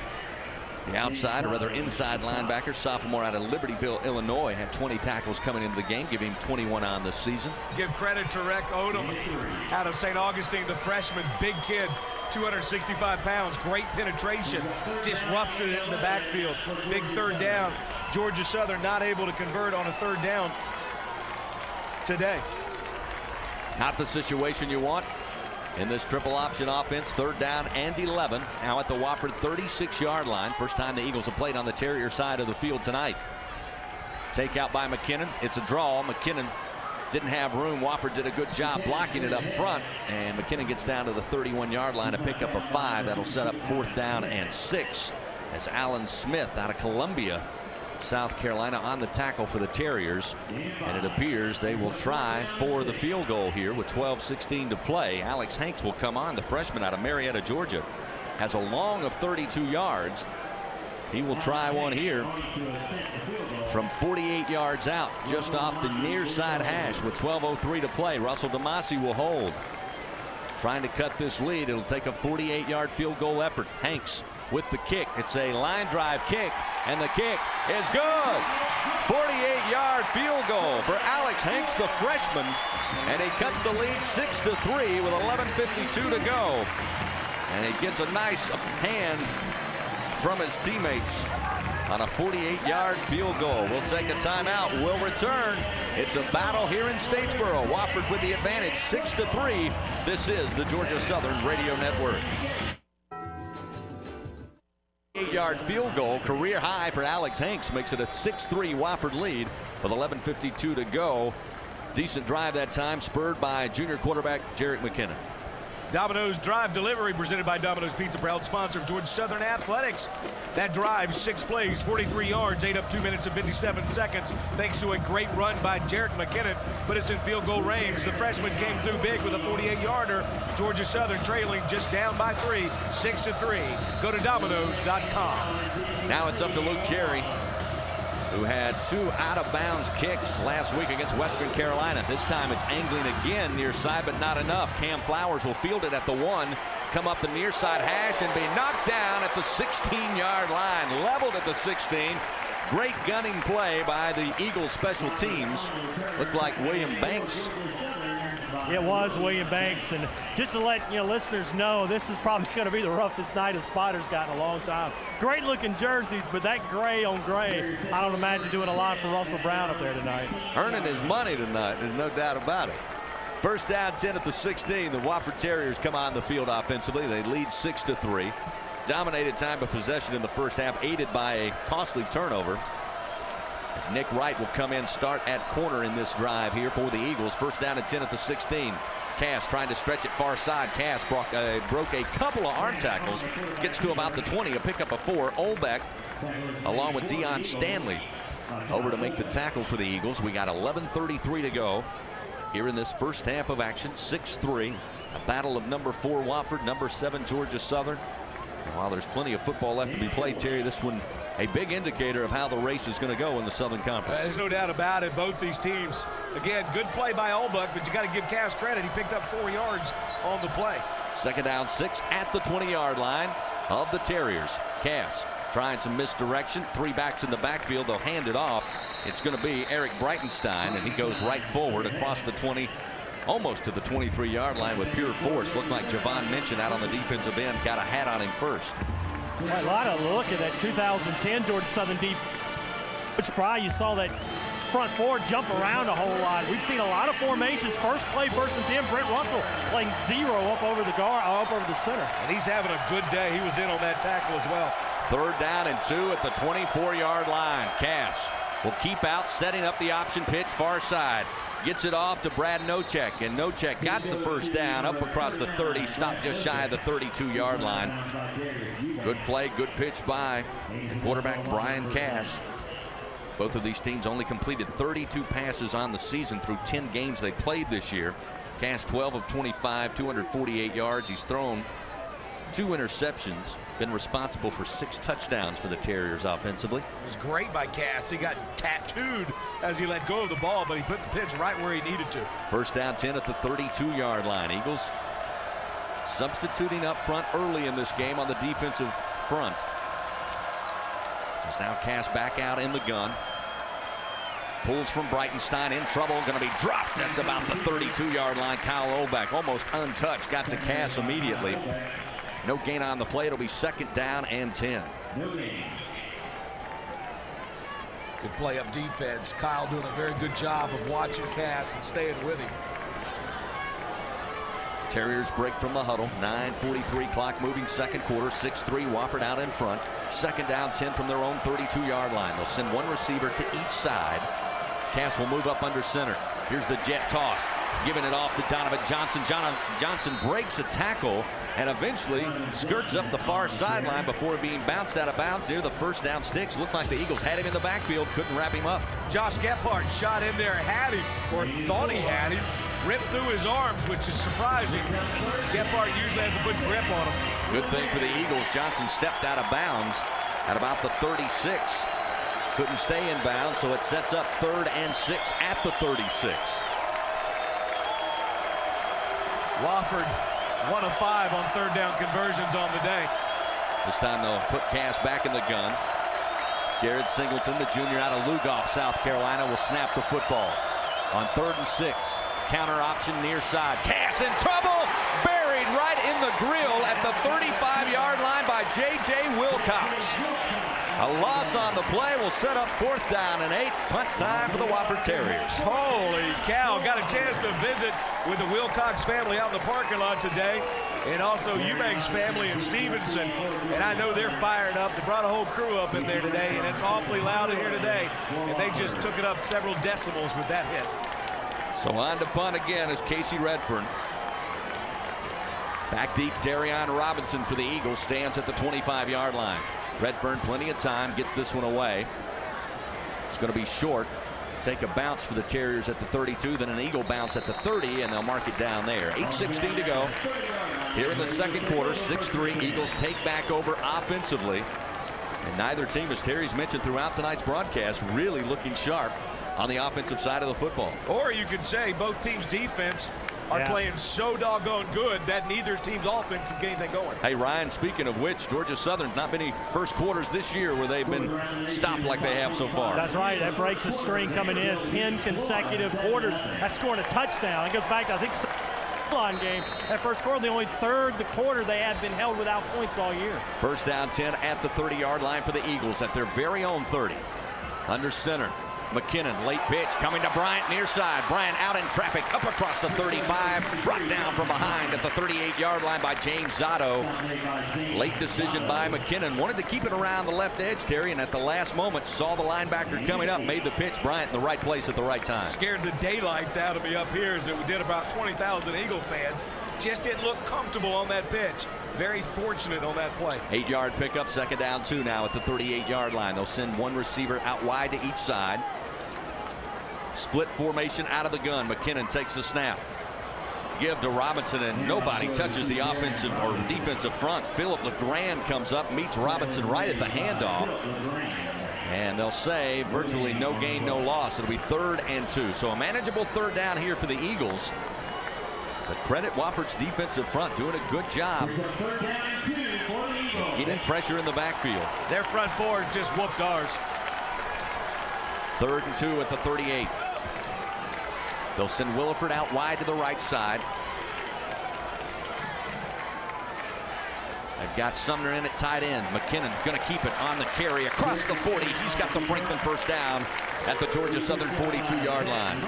the outside, or rather inside linebacker, sophomore out of Libertyville, Illinois, had 20 tackles coming into the game, giving him 21 on this season. Give credit to Rick Odom out of St. Augustine, the freshman, big kid, 265 pounds, great penetration, disrupted it in the backfield. Big third down. Georgia Southern not able to convert on a third down today. Not the situation you want in this triple option offense. Third down and 11. Now at the Wofford 36-yard line. First time the Eagles have played on the Terrier side of the field tonight. Takeout by McKinnon. It's a draw. McKinnon didn't have room. Wofford did a good job blocking it up front. And McKinnon gets down to the 31-yard line to pick up a 5. That'll set up 4th down and 6 as Alan Smith out of Columbia, South Carolina, on the tackle for the Terriers, and it appears they will try for the field goal here with 12:16 to play. Alex Hanks will come on, the freshman out of Marietta, Georgia, has a long of 32 yards. He will try one here from 48 yards out, just off the near side hash with 12:03 to play. Russell DeMasi will hold, trying to cut this lead. It'll take a 48-yard field goal effort. Hanks with the kick. It's a line drive kick, and the kick is good. 48-yard field goal for Alex Hanks, the freshman, and he cuts the lead 6-3 with 11:52 to go. And he gets a nice hand from his teammates on a 48-yard field goal. We'll take a timeout. We'll return. It's a battle here in Statesboro. Wofford with the advantage, 6-3. This is the Georgia Southern Radio Network. 8-yard field goal, career high for Alex Hanks, makes it a 6-3 Wofford lead with 11:52 to go. Decent drive that time, spurred by junior quarterback Jarek McKinnon. Domino's Drive Delivery presented by Domino's Pizza, proud sponsor of Georgia Southern Athletics. That drive, 6 plays, 43 yards, ate up 2 minutes and 57 seconds, thanks to a great run by Jarek McKinnon, but it's in field goal range. The freshman came through big with a 48-yarder. Georgia Southern trailing just down by 3, 6-3. Go to Domino's.com. Now it's up to Luke Cherry, who had 2 out-of-bounds kicks last week against Western Carolina. This time it's angling again near side, but not enough. Cam Flowers will field it at the 1, come up the near side hash, and be knocked down at the 16-yard line. Leveled at the 16. Great gunning play by the Eagles special teams. Looked like William Banks. It was William Banks, and just to let listeners know, this is probably going to be the roughest night a Spiders got in a long time. Great looking jerseys, but that gray on gray, I don't imagine doing a lot for Russell Brown up there tonight. Earning his money tonight, there's no doubt about it. First down 10 at the 16. The Wofford Terriers come on the field offensively. They lead 6-3. Dominated time of possession in the first half, aided by a costly turnover. Nick Wright will come in, start at corner in this drive here for the Eagles. First down and 10 at the 16. Cass trying to stretch it far side. Cass broke a couple of arm tackles. Gets to about the 20, a pickup of 4. Olbeck, along with Deion Stanley, over to make the tackle for the Eagles. We got 11:33 to go here in this first half of action. 6-3. A battle of number 4 Wofford, number 7 Georgia Southern. And while there's plenty of football left to be played, Terry, this one a big indicator of how the race is going to go in the Southern Conference. There's no doubt about it. Both these teams, again, good play by Olbuck, but you got to give Cass credit. He picked up 4 yards on the play. Second down 6 at the 20-yard line of the Terriers. Cass trying some misdirection. 3 backs in the backfield. They'll hand it off. It's going to be Eric Breitenstein, and he goes right forward across the 20, almost to the 23-yard line with pure force. Looked like Javon Minchin out on the defensive end got a hat on him first. A lot of look at that 2010 Georgia Southern deep. Which probably you saw that front four jump around a whole lot. We've seen a lot of formations. First play, 1st and 10. Brent Russell playing 0 up over the guard, up over the center. And he's having a good day. He was in on that tackle as well. 3rd down and 2 at the 24-yard line. Cass will keep out, setting up the option pitch far side. Gets it off to Brad Nocek, and Nocek got the 1st down up across the 30, stopped just shy of the 32-yard line. Good play, good pitch by quarterback Brian Cass. Both of these teams only completed 32 passes on the season through 10 games they played this year. Cass 12 of 25, 248 yards. He's thrown 2 interceptions, been responsible for 6 touchdowns for the Terriers offensively. It was great by Cass. He got tattooed as he let go of the ball, but he put the pitch right where he needed to. 1st down 10 at the 32-yard line. Eagles substituting up front early in this game on the defensive front. As now Cass back out in the gun. Pulls from Breitenstein, in trouble, going to be dropped at about the 32-yard line. Kyle Olbeck almost untouched, got to Cass immediately. No gain on the play. It'll be 2nd down and 10. Good play up defense. Kyle doing a very good job of watching Cass and staying with him. Terriers break from the huddle. 9:43 clock moving 2nd quarter. 6-3 Wofford out in front. 2nd down 10 from their own 32-yard line. They'll send 1 receiver to each side. Cass will move up under center. Here's the jet toss. Giving it off to Donovan Johnson. Johnson breaks a tackle and eventually skirts up the far sideline before being bounced out of bounds near the 1st down sticks. Looked like the Eagles had him in the backfield, couldn't wrap him up. Josh Gephardt shot in there, had him, or thought he had him, ripped through his arms, which is surprising. Gephardt usually has a good grip on him. Good thing for the Eagles. Johnson stepped out of bounds at about the 36. Couldn't stay in bounds, so it sets up 3rd and 6 at the 36. Wofford 1 of 5 on 3rd down conversions on the day. This time they'll put Cass back in the gun. Jared Singleton, the junior out of Lugoff, South Carolina, will snap the football. On 3rd and 6, counter option near side. Cass in trouble, buried right in the grill at the 35-yard line by J.J. Wilcox. A loss on the play will set up 4th down and 8. Punt time for the Wofford Terriers. Holy cow, got a chance to visit with the Wilcox family out in the parking lot today, and also Eubanks family in Stevenson, and I know they're fired up. They brought a whole crew up in there today, and it's awfully loud in here today, and they just took it up several decibels with that hit. So on to punt again is Casey Redfern. Back deep, Darion Robinson for the Eagles stands at the 25-yard line. Redfern, plenty of time, gets this one away. It's going to be short. Take a bounce for the Terriers at the 32, then an Eagle bounce at the 30, and they'll mark it down there. 8:16 to go here in the 2nd quarter. 6-3 Eagles take back over offensively, and neither team, as Terry's mentioned throughout tonight's broadcast, really looking sharp on the offensive side of the football. Or you could say both teams' defense are playing so doggone good that neither team's offense can get anything going. Hey, Ryan, speaking of which, Georgia Southern's not many first quarters this year where they've been stopped like they have so far. That's right. That breaks a string coming in. 10 consecutive quarters. That's scoring a touchdown. It goes back to, I think, line game. That first quarter, the only third the quarter they had been held without points all year. 1st down 10 at the 30-yard line for the Eagles at their very own 30. Under center. McKinnon, late pitch, coming to Bryant near side. Bryant out in traffic, up across the 35, brought down from behind at the 38-yard line by James Zotto. Late decision by McKinnon. Wanted to keep it around the left edge, Terry, and at the last moment saw the linebacker coming up, made the pitch. Bryant in the right place at the right time. Scared the daylights out of me up here, as it did about 20,000 Eagle fans. Just didn't look comfortable on that pitch. Very fortunate on that play. 8-yard pickup, 2nd down 2 now at the 38-yard line. They'll send 1 receiver out wide to each side. Split formation out of the gun. McKinnon takes the snap. give to Robinson, and nobody touches the offensive or defensive front. Philip LeGrand comes up, meets Robinson right at the handoff. And they'll say virtually no gain, no loss. It'll be 3rd and 2. So a manageable 3rd down here for the Eagles. But credit Wofford's defensive front, doing a good job getting pressure in the backfield. Their front four just whooped ours. 3rd and 2 at the 38. They'll send Williford out wide to the right side. They've got Sumner in at tight end. McKinnon going to keep it on the carry across the 40. He's got the Franklin first down at the Georgia Southern 42-yard line.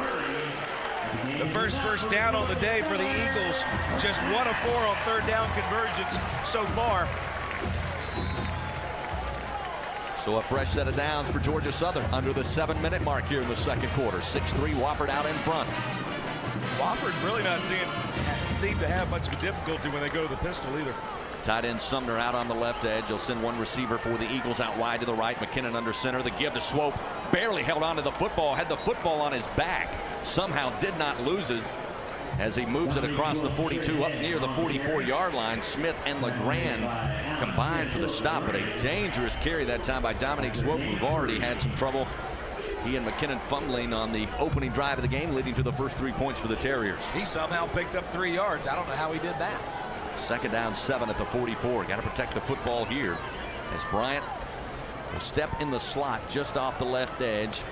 The first down on the day for the Eagles. Just 1 of 4 on 3rd down conversions so far. So a fresh set of downs for Georgia Southern under the 7-minute mark here in the second quarter. 6-3 Wofford out in front. Wofford really not seem to have much of a difficulty when they go to the pistol either. Tight end Sumner out on the left edge. They'll send one receiver for the Eagles out wide to the right. McKinnon under center. The give to Swope. Barely held on to the football. Had the football on his back. Somehow did not lose it as he moves it across the 42 up near the 44-yard line. Smith and LeGrand combined for the stop, but a dangerous carry that time by Dominique Swope, who've already had some trouble. He and McKinnon fumbling on the opening drive of the game, leading to the first 3 points for the Terriers. He somehow picked up 3 yards. I don't know how he did that. 2nd down 7 at the 44. Got to protect the football here as Bryant will step in the slot just off the left edge.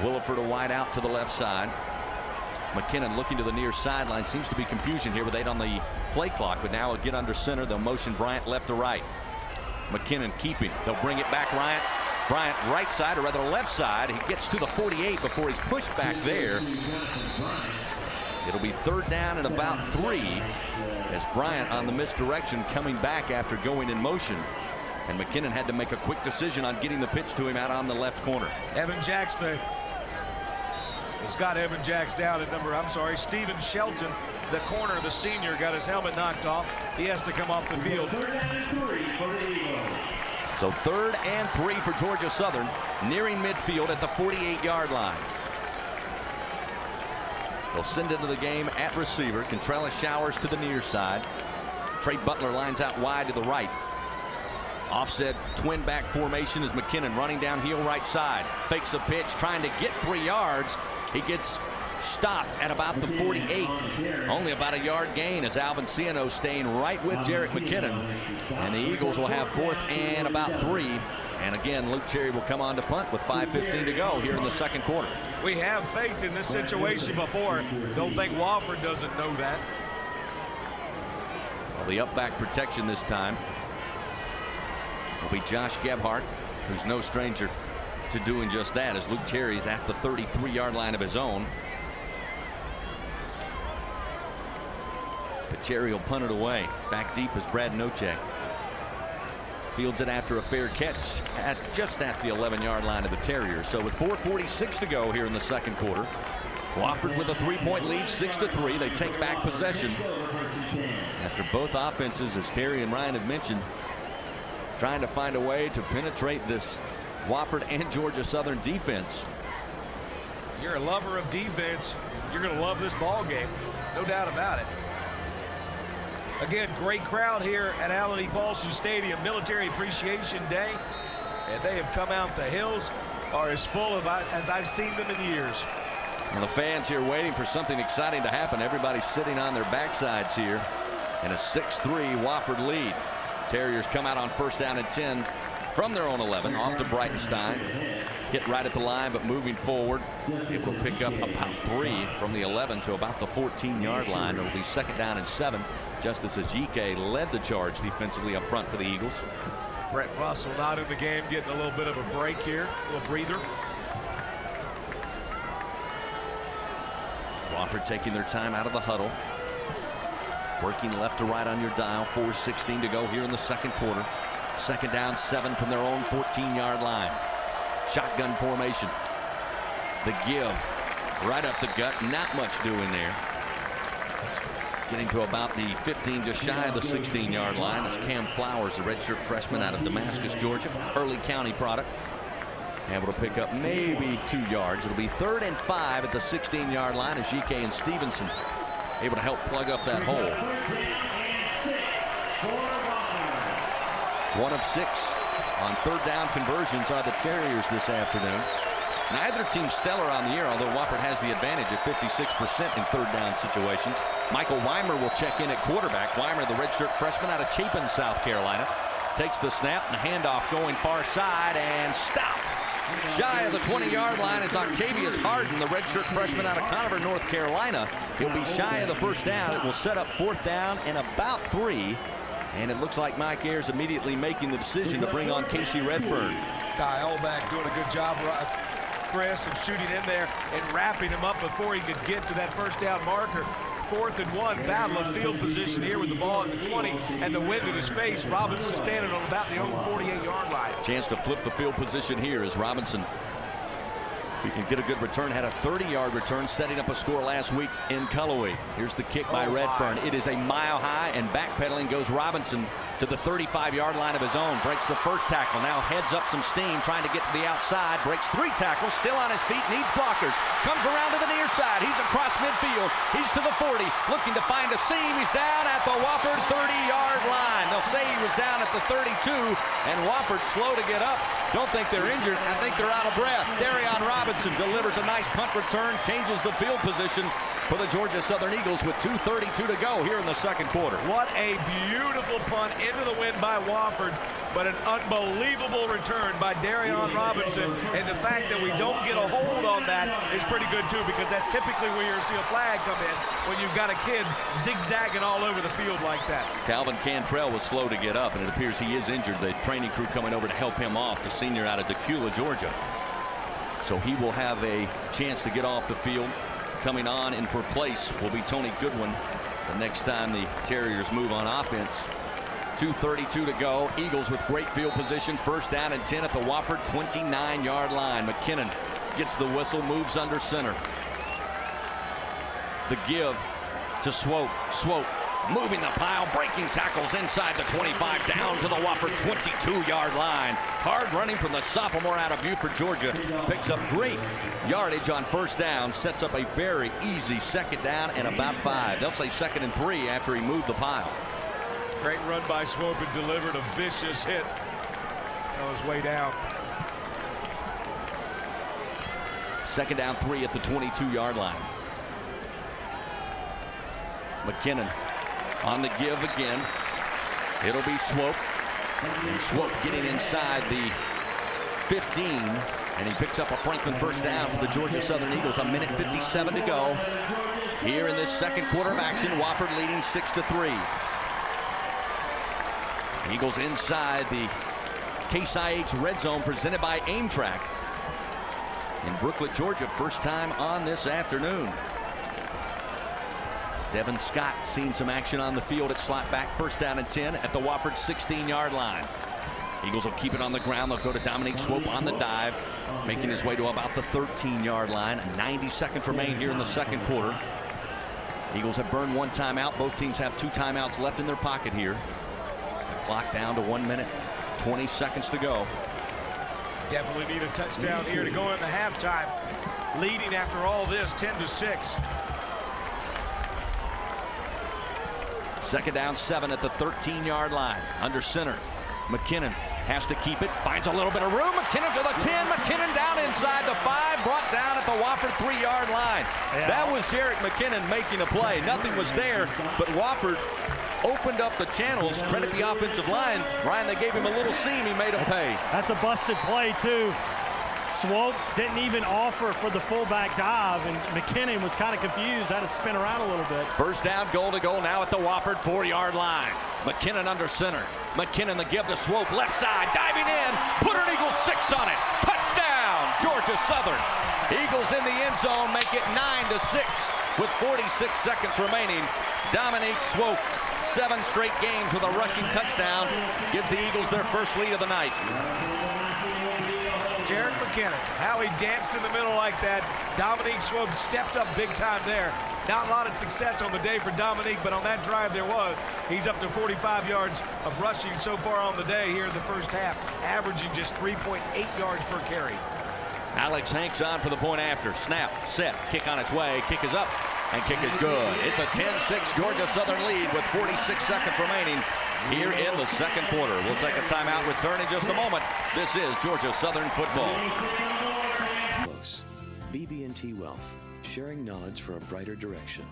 Williford a wide out to the left side. McKinnon looking to the near sideline. Seems to be confusion here with 8 on the play clock, but now he'll get under center. They'll motion Bryant left to right. McKinnon keeping. They'll bring it back. Bryant right side, or rather left side. He gets to the 48 before he's pushed back there. It'll be 3rd down and about 3 as Bryant on the misdirection coming back after going in motion. And McKinnon had to make a quick decision on getting the pitch to him out on the left corner. Evan Jackson has got Evan Jacks down at Stephen Shelton, the corner, the senior, got his helmet knocked off. He has to come off the field. So 3rd and 3 for Georgia Southern, nearing midfield at the 48-yard line. They'll send into the game at receiver. Contrella Showers to the near side. Trey Butler lines out wide to the right. Offset twin back formation is McKinnon running down heel right side. Fakes a pitch, trying to get 3 yards. He gets stopped at about the 48. Only about a yard gain as Alvin Ciano staying right with Jarrett McKinnon. And the Eagles will have 4th and about 3. And again, Luke Cherry will come on to punt with 5:15 to go here in the second quarter. We have faked in this situation before. Don't think Wofford doesn't know that. Well, the up back protection this time will be Josh Gebhardt, who's no stranger to doing just that, as Luke Cherry's at the 33-yard line of his own. But Cherry will punt it away. Back deep is Brad Nocek. Fields it after a fair catch just at the 11-yard line of the Terriers. So with 4:46 to go here in the second quarter, Wofford with a 3-point lead, 6-3. They take back possession after both offenses, as Terry and Ryan have mentioned, trying to find a way to penetrate this Wofford and Georgia Southern defense. You're a lover of defense, you're going to love this ball game, no doubt about it. Again, great crowd here at Allen E. Paulson Stadium, Military Appreciation Day, and they have come out. The hills are as full as I've seen them in years. And the fans here waiting for something exciting to happen. Everybody's sitting on their backsides here in a 6-3 Wofford lead. Terriers come out on 1st down and 10 from their own 11, off to Breitenstein. Hit right at the line, but moving forward, able to pick up about 3 from the 11 to about the 14-yard line. It'll be 2nd down and 7. Justice Ajike led the charge defensively up front for the Eagles. Brett Russell not in the game, getting a little bit of a break here, a little breather. Wofford taking their time out of the huddle. Working left to right on your dial. 4:16 to go here in the second quarter. 2nd down, 7 from their own 14-yard line. Shotgun formation. The give right up the gut. Not much doing there. Getting to about the 15, just shy of the 16-yard line. That's Cam Flowers, the redshirt freshman out of Damascus, Georgia. Early County product. Able to pick up maybe 2 yards. It'll be 3rd and 5 at the 16-yard line as GK and Stevenson able to help plug up that hole. 1 of 6 on third down conversions are the Terriers this afternoon. Neither team stellar on the year, although Wofford has the advantage of 56% in third down situations. Michael Weimer will check in at quarterback. Weimer, the redshirt freshman out of Chapin, South Carolina, takes the snap and the handoff going far side and stopped. Shy of the 20-yard line is Octavius Harden, the redshirt freshman out of Conover, North Carolina. He'll be shy of the first down. It will set up fourth down and about 3. And it looks like Mike Ayers immediately making the decision to bring on Casey Redfern. Guy Olbeck doing a good job, Chris, of shooting in there and wrapping him up before he could get to that first down marker. 4th and 1, battle of field position here with the ball at the 20 and the wind in his face. Robinson standing on about the own 48-yard line. Chance to flip the field position here as Robinson, if he can get a good return, had a 30-yard return, setting up a score last week in Cullowhee. Here's the kick by Redfern. It is a mile high, and backpedaling goes Robinson to the 35-yard line of his own. Breaks the first tackle, now heads up some steam, trying to get to the outside. Breaks 3 tackles, still on his feet, needs blockers. Comes around to the near side. He's across midfield. He's to the 40, looking to find a seam. He's down at the Wofford 30-yard line. They'll say he was down at the 32, and Wofford slow to get up. Don't think they're injured. I think they're out of breath. Darion Robinson delivers a nice punt return, changes the field position for the Georgia Southern Eagles with 2:32 to go here in the second quarter. What a beautiful punt into the wind by Wofford, but an unbelievable return by Darion Robinson. And the fact that we don't get a hold on that is pretty good too, because that's typically where you'll see a flag come in when you've got a kid zigzagging all over the field like that. Calvin Cantrell was slow to get up, and it appears he is injured. The training crew coming over to help him off, the senior out of Decula, Georgia. So he will have a chance to get off the field. Coming on in for place will be Tony Goodwin the next time the Terriers move on offense. 2:32 to go. Eagles with great field position. First down and 10 at the Wofford 29-yard line. McKinnon gets the whistle, moves under center. The give to Swope. Swope moving the pile, breaking tackles inside the 25, down to the Wofford 22-yard line. Hard running from the sophomore out of Buford, Georgia. Picks up great yardage on first down, sets up a very easy second down and about 5. They'll say 2nd and 3 after he moved the pile. Great run by Swope and delivered a vicious hit on his way down. 2nd down 3 at the 22-yard line. McKinnon on the give again. It'll be Swope. And Swope getting inside the 15. And he picks up a Franklin first down for the Georgia Southern Eagles. 1:57 to go. Here in this second quarter of action, Wofford leading 6-3. Eagles inside the Case IH red zone presented by Amtrak in Brooklet, Georgia. First time on this afternoon. Devin Scott seen some action on the field at slot back. First down and 10 at the Wofford 16-yard line. Eagles will keep it on the ground. They'll go to Dominique Swope on the dive, making his way to about the 13-yard line. 90 seconds remain here in the second quarter. Eagles have burned 1 timeout. Both teams have 2 timeouts left in their pocket here. It's the clock down to 1 minute, 20 seconds to go. Definitely need a touchdown here to go into halftime. Leading after all this, 10-6. Second down 7 at the 13-yard line. Under center. McKinnon has to keep it. Finds a little bit of room. McKinnon to the 10. McKinnon down inside the 5. Brought down at the Wofford 3-yard line. Yeah. That was Jarek McKinnon making a play. Nothing was there, but Wofford opened up the channels. Credit the offensive line. Ryan, they gave him a little seam. He made him pay. That's a busted play, too. Swope didn't even offer for the fullback dive, and McKinnon was kind of confused, had to spin around a little bit. First down, goal to go now at the Wofford 4-yard line. McKinnon under center. McKinnon the give to Swope, left side, diving in, put an Eagle 6 on it. Touchdown, Georgia Southern. Eagles in the end zone make it 9-6 with 46 seconds remaining. Dominique Swope, 7 straight games with a rushing touchdown, gives the Eagles their first lead of the night. Jarek McKinnon, how he danced in the middle like that. Dominique Swope stepped up big time there. Not a lot of success on the day for Dominique, but on that drive there was. He's up to 45 yards of rushing so far on the day here in the first half, averaging just 3.8 yards per carry. Alex Hanks on for the point after. Snap, set, kick on its way. Kick is up, And kick is good. It's a 10-6 Georgia Southern lead with 46 seconds remaining here in the second quarter. We'll take a timeout, return in just a moment. This is Georgia Southern football. Close. BB&T Wealth, sharing knowledge for a brighter direction.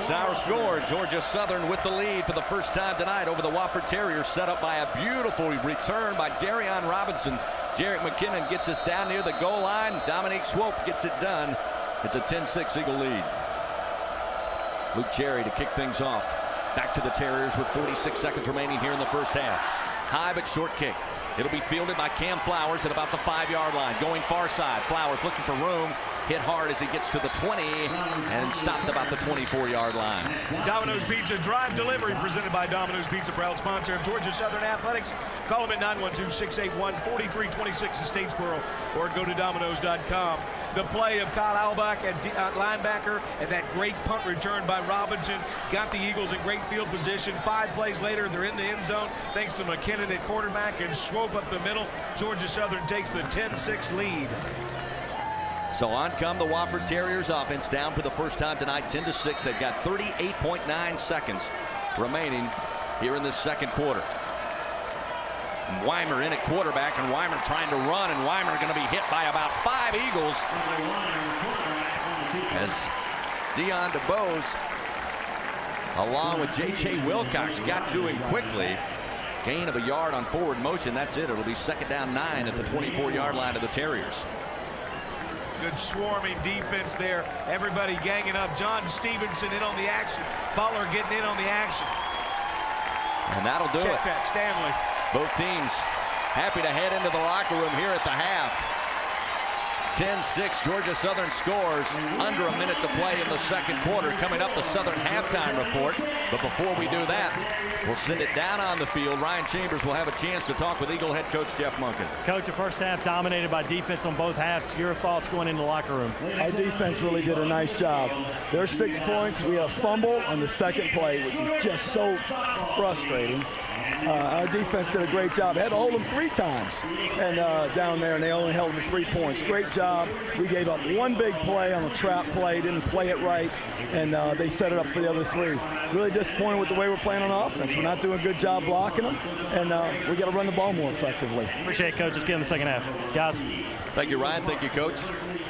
Our score, Georgia Southern with the lead for the first time tonight over the Wofford Terriers, set up by a beautiful return by Darion Robinson. Jarek McKinnon gets us down near the goal line. Dominique Swope gets it done. It's a 10-6 Eagle lead. Luke Cherry to kick things off. Back to the Terriers with 46 seconds remaining here in the first half. High but short kick. It'll be fielded by Cam Flowers at about the 5-yard line. Going far side. Flowers looking for room. Hit hard as he gets to the 20 and stopped about the 24-yard line. Domino's Pizza Drive Delivery presented by Domino's Pizza, proud sponsor of Georgia Southern Athletics. Call them at 912-681-4326 in Statesboro or go to Domino's.com. The play of Kyle Albach at linebacker and that great punt return by Robinson got the Eagles in great field position. 5 plays later, they're in the end zone thanks to McKinnon at quarterback and Swope up the middle. Georgia Southern takes the 10-6 lead. So on come the Wofford Terriers offense, down for the first time tonight, 10-6. They've got 38.9 seconds remaining here in this second quarter. Weimer in at quarterback, and Weimer trying to run, and Weimer going to be hit by about 5 Eagles as Dion DeBose, along with J.J. Wilcox, got to him quickly. Gain of a yard on forward motion. That's it. It'll be second down 9 at the 24-yard line of the Terriers. Good swarming defense there. Everybody ganging up. John Stevenson in on the action. Butler getting in on the action. And that'll do it. Check that, Stanley. Both teams happy to head into the locker room here at the half. 10-6 Georgia Southern scores. Under a minute to play in the second quarter. Coming up, the Southern halftime report. But before we do that, we'll send it down on the field. Ryan Chambers will have a chance to talk with Eagle head coach Jeff Monken. Coach, the first half dominated by defense on both halves. Your thoughts going into the locker room? Our defense really did a nice job. There's 6 points. We had a fumble on the second play, which is just so frustrating. Our defense did a great job. They had to hold them 3 times and down there, and they only held them to 3 points. Great job. We gave up 1 big play on a trap play, didn't play it right, and they set it up for the other 3. Really disappointed with the way we're playing on offense. We're not doing a good job blocking them, and we got to run the ball more effectively. Appreciate it, Coach. Let's get in the second half. Guys. Thank you, Ryan. Thank you, Coach.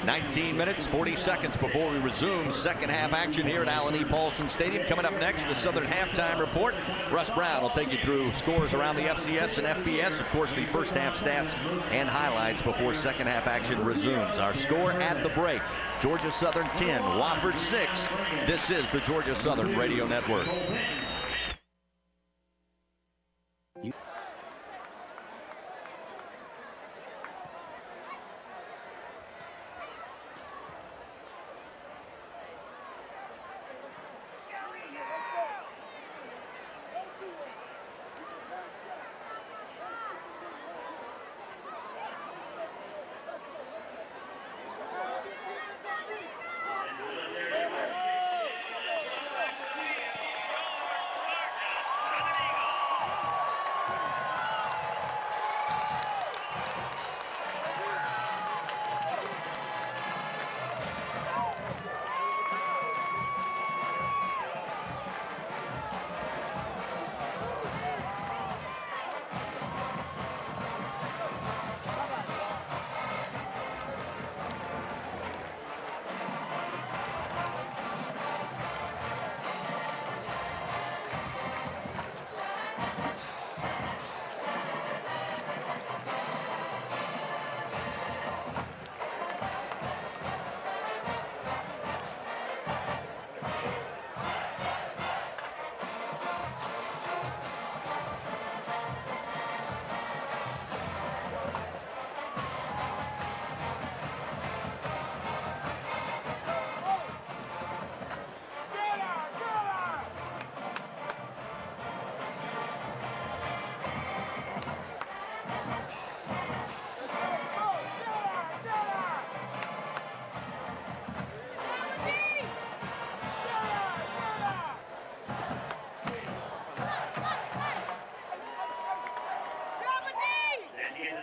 19 minutes, 40 seconds before we resume second half action here at Allen E. Paulson Stadium. Coming up next, the Southern halftime report. Russ Brown will take you through scores around the FCS and FBS. Of course, the first half stats and highlights before second half action resumes. Our score at the break, Georgia Southern 10, Wofford 6. This is the Georgia Southern Radio Network.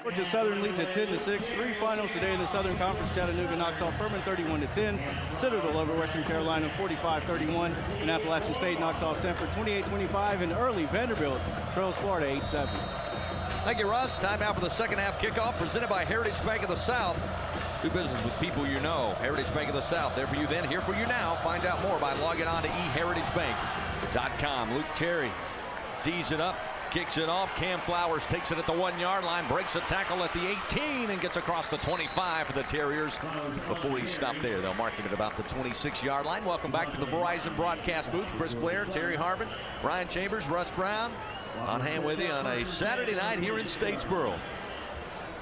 Georgia Southern leads at 10-6. 3 finals today in the Southern Conference. Chattanooga knocks off Furman 31-10. Citadel over Western Carolina 45-31. And Appalachian State knocks off Sanford 28-25. And early Vanderbilt trails Florida 8-7. Thank you, Russ. Time now for the second half kickoff presented by Heritage Bank of the South. Do business with people you know. Heritage Bank of the South. There for you then, here for you now. Find out more by logging on to eheritagebank.com. Luke Terry tees it up, kicks it off. Cam Flowers takes it at the 1-yard line, breaks a tackle at the 18 and gets across the 25 for the Terriers. Before he stopped there, they'll mark him at about the 26-yard line. Welcome back to the Verizon broadcast booth. Chris Blair, Terry Harvin, Ryan Chambers, Russ Brown on hand with you on a Saturday night here in Statesboro.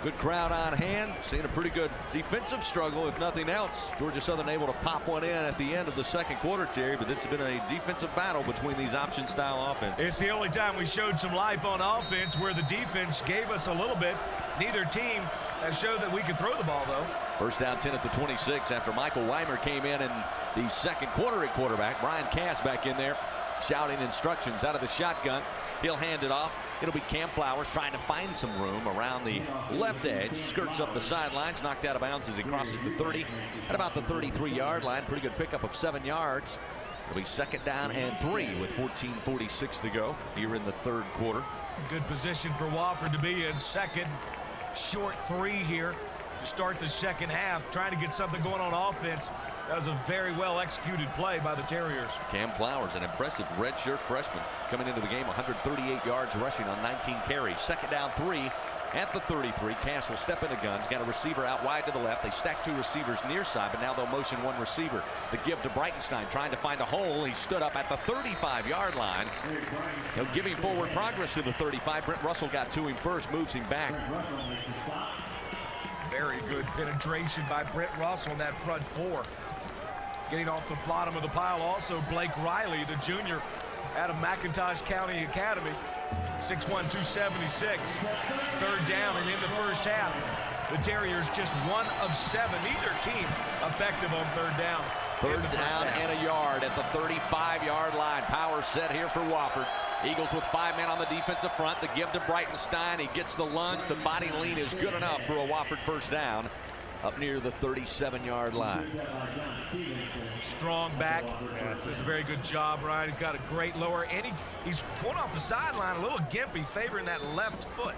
Good crowd on hand. Seeing a pretty good defensive struggle, if nothing else. Georgia Southern able to pop one in at the end of the second quarter, Terry, but it's been a defensive battle between these option-style offenses. It's the only time we showed some life on offense where the defense gave us a little bit. Neither team has showed that we can throw the ball, though. First down 10 at the 26 after Michael Weimer came in the second quarter at quarterback. Brian Cass back in there shouting instructions out of the shotgun. He'll hand it off. It'll be Cam Flowers trying to find some room around the left edge. Skirts up the sidelines, knocked out of bounds as he crosses the 30 at about the 33-yard line. Pretty good pickup of 7 yards. It'll be second down and 3 with 14:46 to go here in the third quarter. Good position for Wofford to be in. Second, short 3 here to start the second half. Trying to get something going on offense. That was a very well executed play by the Terriers. Cam Flowers, an impressive redshirt freshman, coming into the game 138 yards rushing on 19 carries. Second down 3 at the 33. Cass will step into guns. Got a receiver out wide to the left. They stack 2 receivers near side, but now they'll motion 1 receiver. The give to Breitenstein, trying to find a hole. He stood up at the 35-yard line. He'll give him forward progress to the 35. Brent Russell got to him first, moves him back. Very good penetration by Brent Russell in that front 4. Getting off the bottom of the pile also Blake Riley, the junior out of McIntosh County Academy. 6'1", 276. Third down and in the first half. The Terriers just 1 of 7. Neither team effective on third down. Third down and a yard at the 35-yard line. Power set here for Wofford. Eagles with 5 men on the defensive front. The give to Breitenstein. He gets the lunge. The body lean is good enough for a Wofford first down up near the 37-yard line. Strong back. Does a very good job, Ryan. He's got a great lower, and he's going off the sideline a little gimpy, favoring that left foot.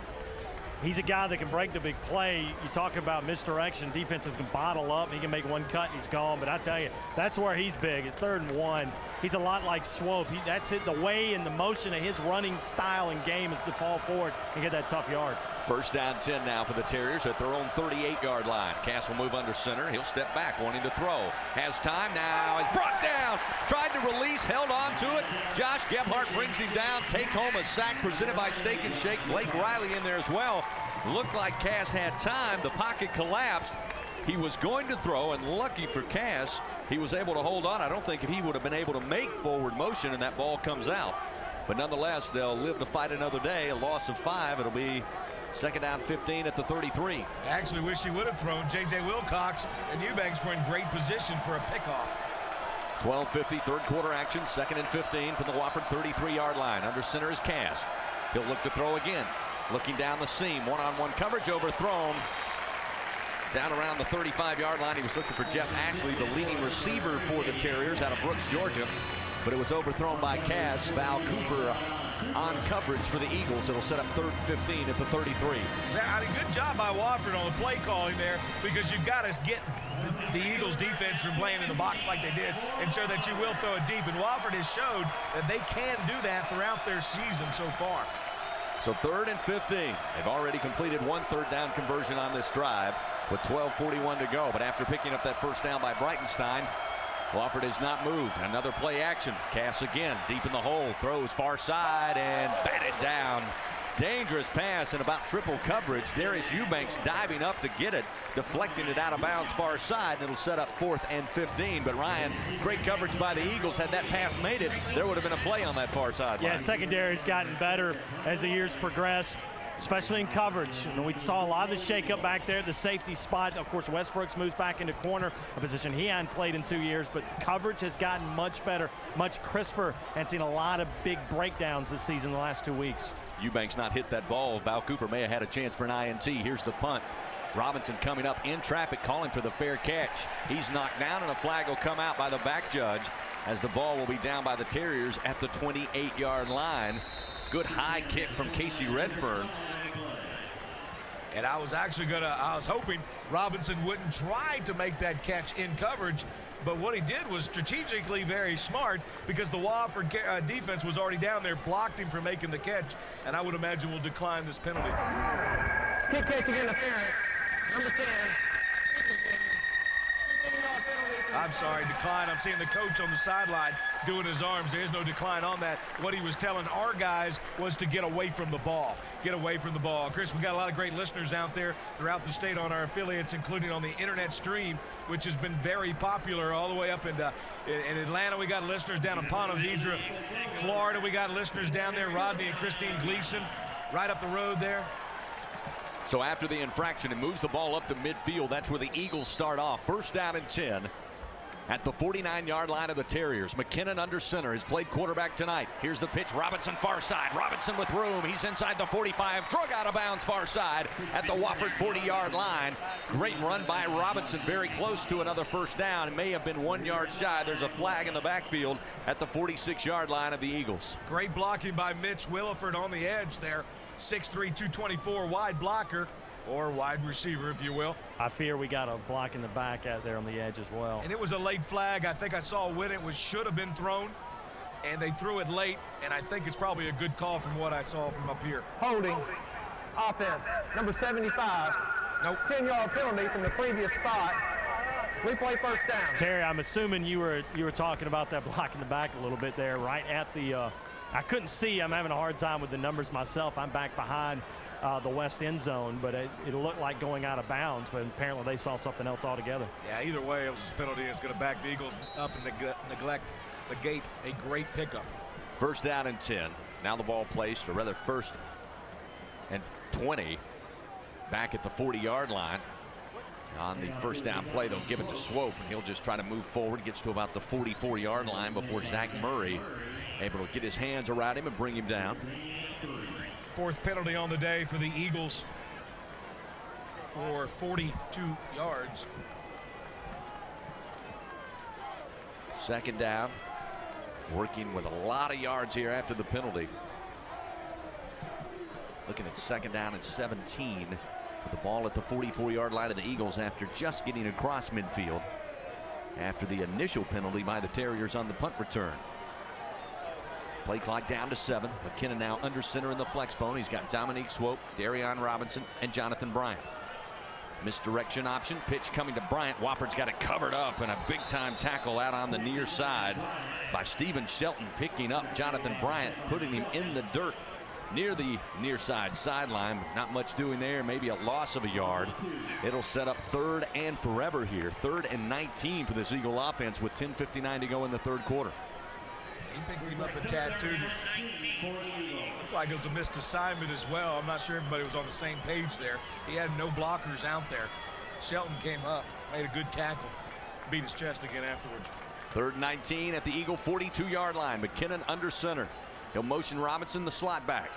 He's a guy that can break the big play. You talk about misdirection. Defenses can bottle up. He can make 1 cut and he's gone. But I tell you, that's where he's big. It's 3rd and 1. He's a lot like Swope. That's it. The way and the motion of his running style and game is to fall forward and get that tough yard. First down 10 now for the Terriers at their own 38-yard line. Cass will move under center. He'll step back, wanting to throw. Has time now. Is brought down. Tried to release, held on to it. Josh Gebhardt brings him down. Take home a sack presented by Steak and Shake. Blake Riley in there as well. Looked like Cass had time. The pocket collapsed. He was going to throw, and lucky for Cass, he was able to hold on. I don't think if he would have been able to make forward motion and that ball comes out. But nonetheless, they'll live to fight another day. A loss of 5. It'll be second down 15 at the 33. I actually wish he would have thrown. J.J. Wilcox and Eubanks were in great position for a pickoff. 12:50, third quarter action, 2nd and 15 from the Wofford 33-yard line. Under center is Cass. He'll look to throw again. Looking down the seam, one-on-one coverage overthrown. Down around the 35-yard line, he was looking for Jeff Ashley, the leading receiver for the Terriers out of Brooks, Georgia. But it was overthrown by Cass. Val Cooper on coverage for the Eagles. It'll set up 3rd and 15 at the 33. Yeah, I mean, good job by Wofford on the play calling there, because you've got to get the Eagles defense from playing in the box like they did, ensure that you will throw it deep. And Wofford has showed that they can do that throughout their season so far. So 3rd and 15. They've already completed 1 third down conversion on this drive with 12:41 to go. But after picking up that first down by Breitenstein, Wofford has not moved. Another play action. Cass again, deep in the hole, throws far side and batted down. Dangerous pass and about triple coverage. Darius Eubanks diving up to get it, deflecting it out of bounds far side, and it'll set up 4th and 15. But Ryan, great coverage by the Eagles. Had that pass made it, there would have been a play on that far sideline. Yeah, secondary's gotten better as the years progressed. especially in coverage. And we saw a lot of the shakeup back there at the safety spot. Of course, Westbrooks moves back into corner, a position he hadn't played in 2 years, but coverage has gotten much better, much crisper, and seen a lot of big breakdowns this season the last 2 weeks. Eubanks not hit that ball. Val Cooper may have had a chance for an INT. Here's the punt. Robinson coming up in traffic, calling for the fair catch. He's knocked down, and a flag will come out by the back judge as the ball will be down by the Terriers at the 28-yard line. Good high kick from Casey Redfern. And I was hoping Robinson wouldn't try to make that catch in coverage, but what he did was strategically very smart, because the Wofford defense was already down there, blocked him from making the catch, and I would imagine will decline this penalty. Kick catching interference. Number 10. I'm sorry, decline. I'm seeing the coach on the sideline doing his arms. There's no decline on that. What he was telling our guys was to get away from the ball. Get away from the ball. Chris, we got a lot of great listeners out there throughout the state on our affiliates, including on the internet stream, which has been very popular all the way up in Atlanta. We got listeners down in Ponte Vedra. Florida, we got listeners down there. Rodney and Christine Gleason right up the road there. So after the infraction, it moves the ball up to midfield. That's where the Eagles start off. First down and 10 at the 49-yard line of the Terriers. McKinnon under center, has played quarterback tonight. Here's the pitch. Robinson far side. Robinson with room. He's inside the 45. Drug out of bounds far side at the Wofford 40-yard line. Great run by Robinson. Very close to another first down. It may have been 1 yard shy. There's a flag in the backfield at the 46-yard line of the Eagles. Great blocking by Mitch Williford on the edge there. 6'3", 224 wide blocker, or wide receiver, if you will. I fear we got a block in the back out there on the edge as well. And it was a late flag. I think I saw when it should have been thrown, and they threw it late, and I think it's probably a good call from what I saw from up here. Holding. Offense. Number 75. Nope. 10-yard penalty from the previous spot. Replay first down. Terry, I'm assuming you were talking about that block in the back a little bit there, right at the I couldn't see. I'm having a hard time with the numbers myself. I'm back behind the west end zone, but it looked like going out of bounds, but apparently they saw something else altogether. Yeah, either way, it was a penalty. It's going to back the Eagles up and negate a great pickup. First down and 10. Now the ball placed, or rather first and 20, back at the 40-yard line. On the first down play, they'll give it to Swope, and he'll just try to move forward. Gets to about the 44-yard line before Zach Murray able to get his hands around him and bring him down. Fourth penalty on the day for the Eagles for 42 yards. Second down, working with a lot of yards here after the penalty. Looking at second down and 17. With the ball at the 44-yard line of the Eagles after just getting across midfield after the initial penalty by the Terriers on the punt return. Play clock down to 7. McKinnon now under center in the flex bone. He's got Dominique Swope, Darion Robinson, and Jonathan Bryant. Misdirection option. Pitch coming to Bryant. Wofford's got it covered up, and a big-time tackle out on the near side by Steven Shelton, picking up Jonathan Bryant, putting him in the dirt near the near side sideline. Not much doing there, maybe a loss of a yard. It'll set up 3rd and forever here. 3rd and 19 for this Eagle offense with 10:59 to go in the third quarter. He picked him up a tad too. Looked like it was a missed assignment as well. I'm not sure everybody was on the same page there. He had no blockers out there. Shelton came up, made a good tackle, beat his chest again afterwards. 3rd and 19 at the Eagle 42-yard line. McKinnon under center. He'll motion Robinson the slot back.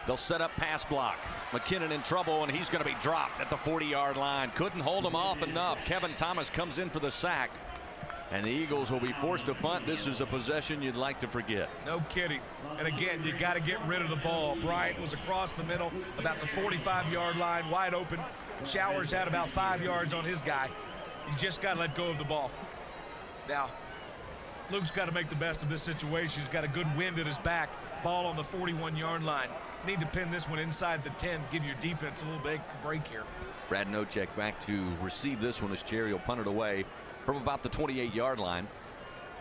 They'll set up pass block. McKinnon in trouble, and he's going to be dropped at the 40-yard line. Couldn't hold him off enough. Kevin Thomas comes in for the sack, and the Eagles will be forced to punt. This is a possession you'd like to forget. No kidding. And again, you got to get rid of the ball. Bryant was across the middle, about the 45-yard line, wide open. Showers had about 5 yards on his guy. You just got to let go of the ball. Now, Luke's got to make the best of this situation. He's got a good wind at his back. Ball on the 41-yard line. Need to pin this one inside the 10. Give your defense a little big break here. Brad Nocek back to receive this one as Cherry will punt it away from about the 28-yard line.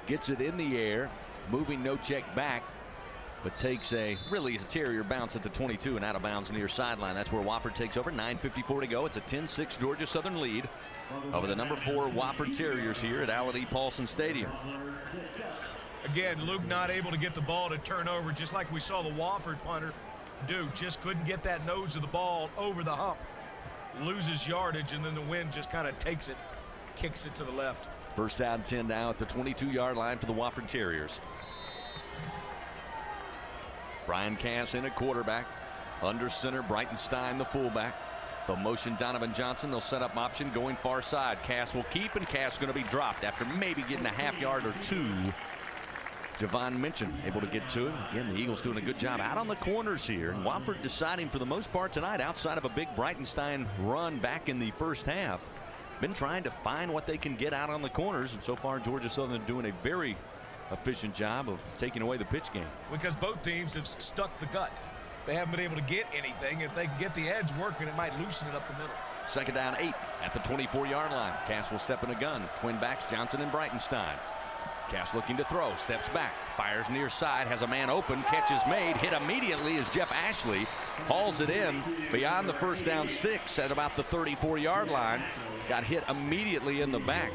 Gets it in the air, moving Nocek back, but takes a Terrier bounce at the 22 and out of bounds near sideline. That's where Wofford takes over. 9:54 to go. It's a 10-6 Georgia Southern lead over the number 4 Wofford Terriers here at Allen E. Paulson Stadium. Again, Luke not able to get the ball to turn over, just like we saw the Wofford punter do. Just couldn't get that nose of the ball over the hump. Loses yardage, and then the wind just kind of takes it, kicks it to the left. First down 10 now at the 22-yard line for the Wofford Terriers. Brian Cass in at quarterback. Under center, Breitenstein the fullback. The motion, Donovan Johnson. They'll set up option going far side. Cass will keep, and Cass going to be dropped after maybe getting a half yard or two. Javon Minchin able to get to him. Again, the Eagles doing a good job out on the corners here. And Wofford deciding for the most part tonight, outside of a big Breitenstein run back in the first half, been trying to find what they can get out on the corners. And so far, Georgia Southern doing a very efficient job of taking away the pitch game. Because both teams have stuck the gut. They haven't been able to get anything. If they can get the edge working, it might loosen it up the middle. Second down 8 at the 24-yard line. Cass will step in a gun. Twin backs Johnson and Breitenstein. Cass looking to throw, steps back, fires near side, has a man open, catch is made, hit immediately as Jeff Ashley hauls it in beyond the first down 6 at about the 34-yard line. Got hit immediately in the back,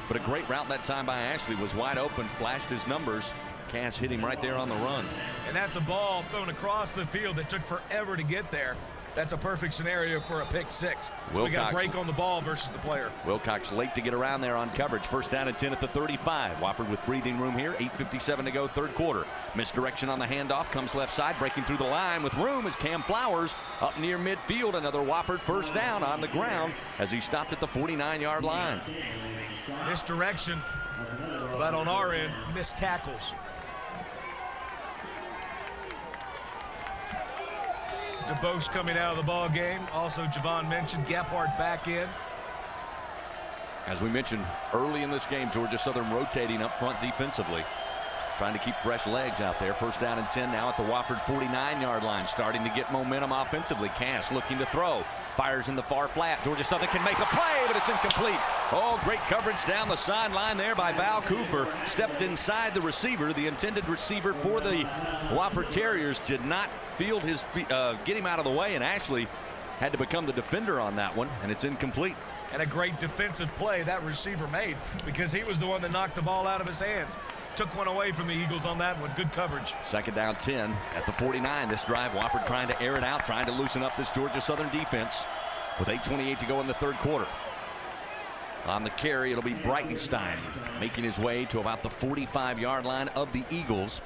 but a great route that time by Ashley. Was wide open, flashed his numbers. Cass hit him right there on the run. And that's a ball thrown across the field that took forever to get there. That's a perfect scenario for a pick 6. So we got a break on the ball versus the player. Wilcox late to get around there on coverage. First down and 10 at the 35. Wofford with breathing room here. 8:57 to go, third quarter. Misdirection on the handoff. Comes left side, breaking through the line with room is Cam Flowers up near midfield. Another Wofford first down on the ground as he stopped at the 49-yard line. Misdirection, but on our end, missed tackles. DeBose coming out of the ball game. Also, Javon mentioned Gephardt back in. As we mentioned early in this game, Georgia Southern rotating up front defensively, trying to keep fresh legs out there. First down and 10 now at the Wofford 49-yard line, starting to get momentum offensively. Cass looking to throw, fires in the far flat. Georgia Southern can make a play, but it's incomplete. Oh, great coverage down the sideline there by Val Cooper. Stepped inside the receiver. The intended receiver for the Wofford Terriers did not field his feet, get him out of the way, and Ashley had to become the defender on that one, and it's incomplete. And a great defensive play that receiver made, because he was the one that knocked the ball out of his hands. Took one away from the Eagles on that one. Good coverage. Second down 10 at the 49. This drive, Wofford trying to air it out, trying to loosen up this Georgia Southern defense with 8:28 to go in the third quarter. On the carry, it'll be Breitenstein making his way to about the 45-yard line of the Eagles.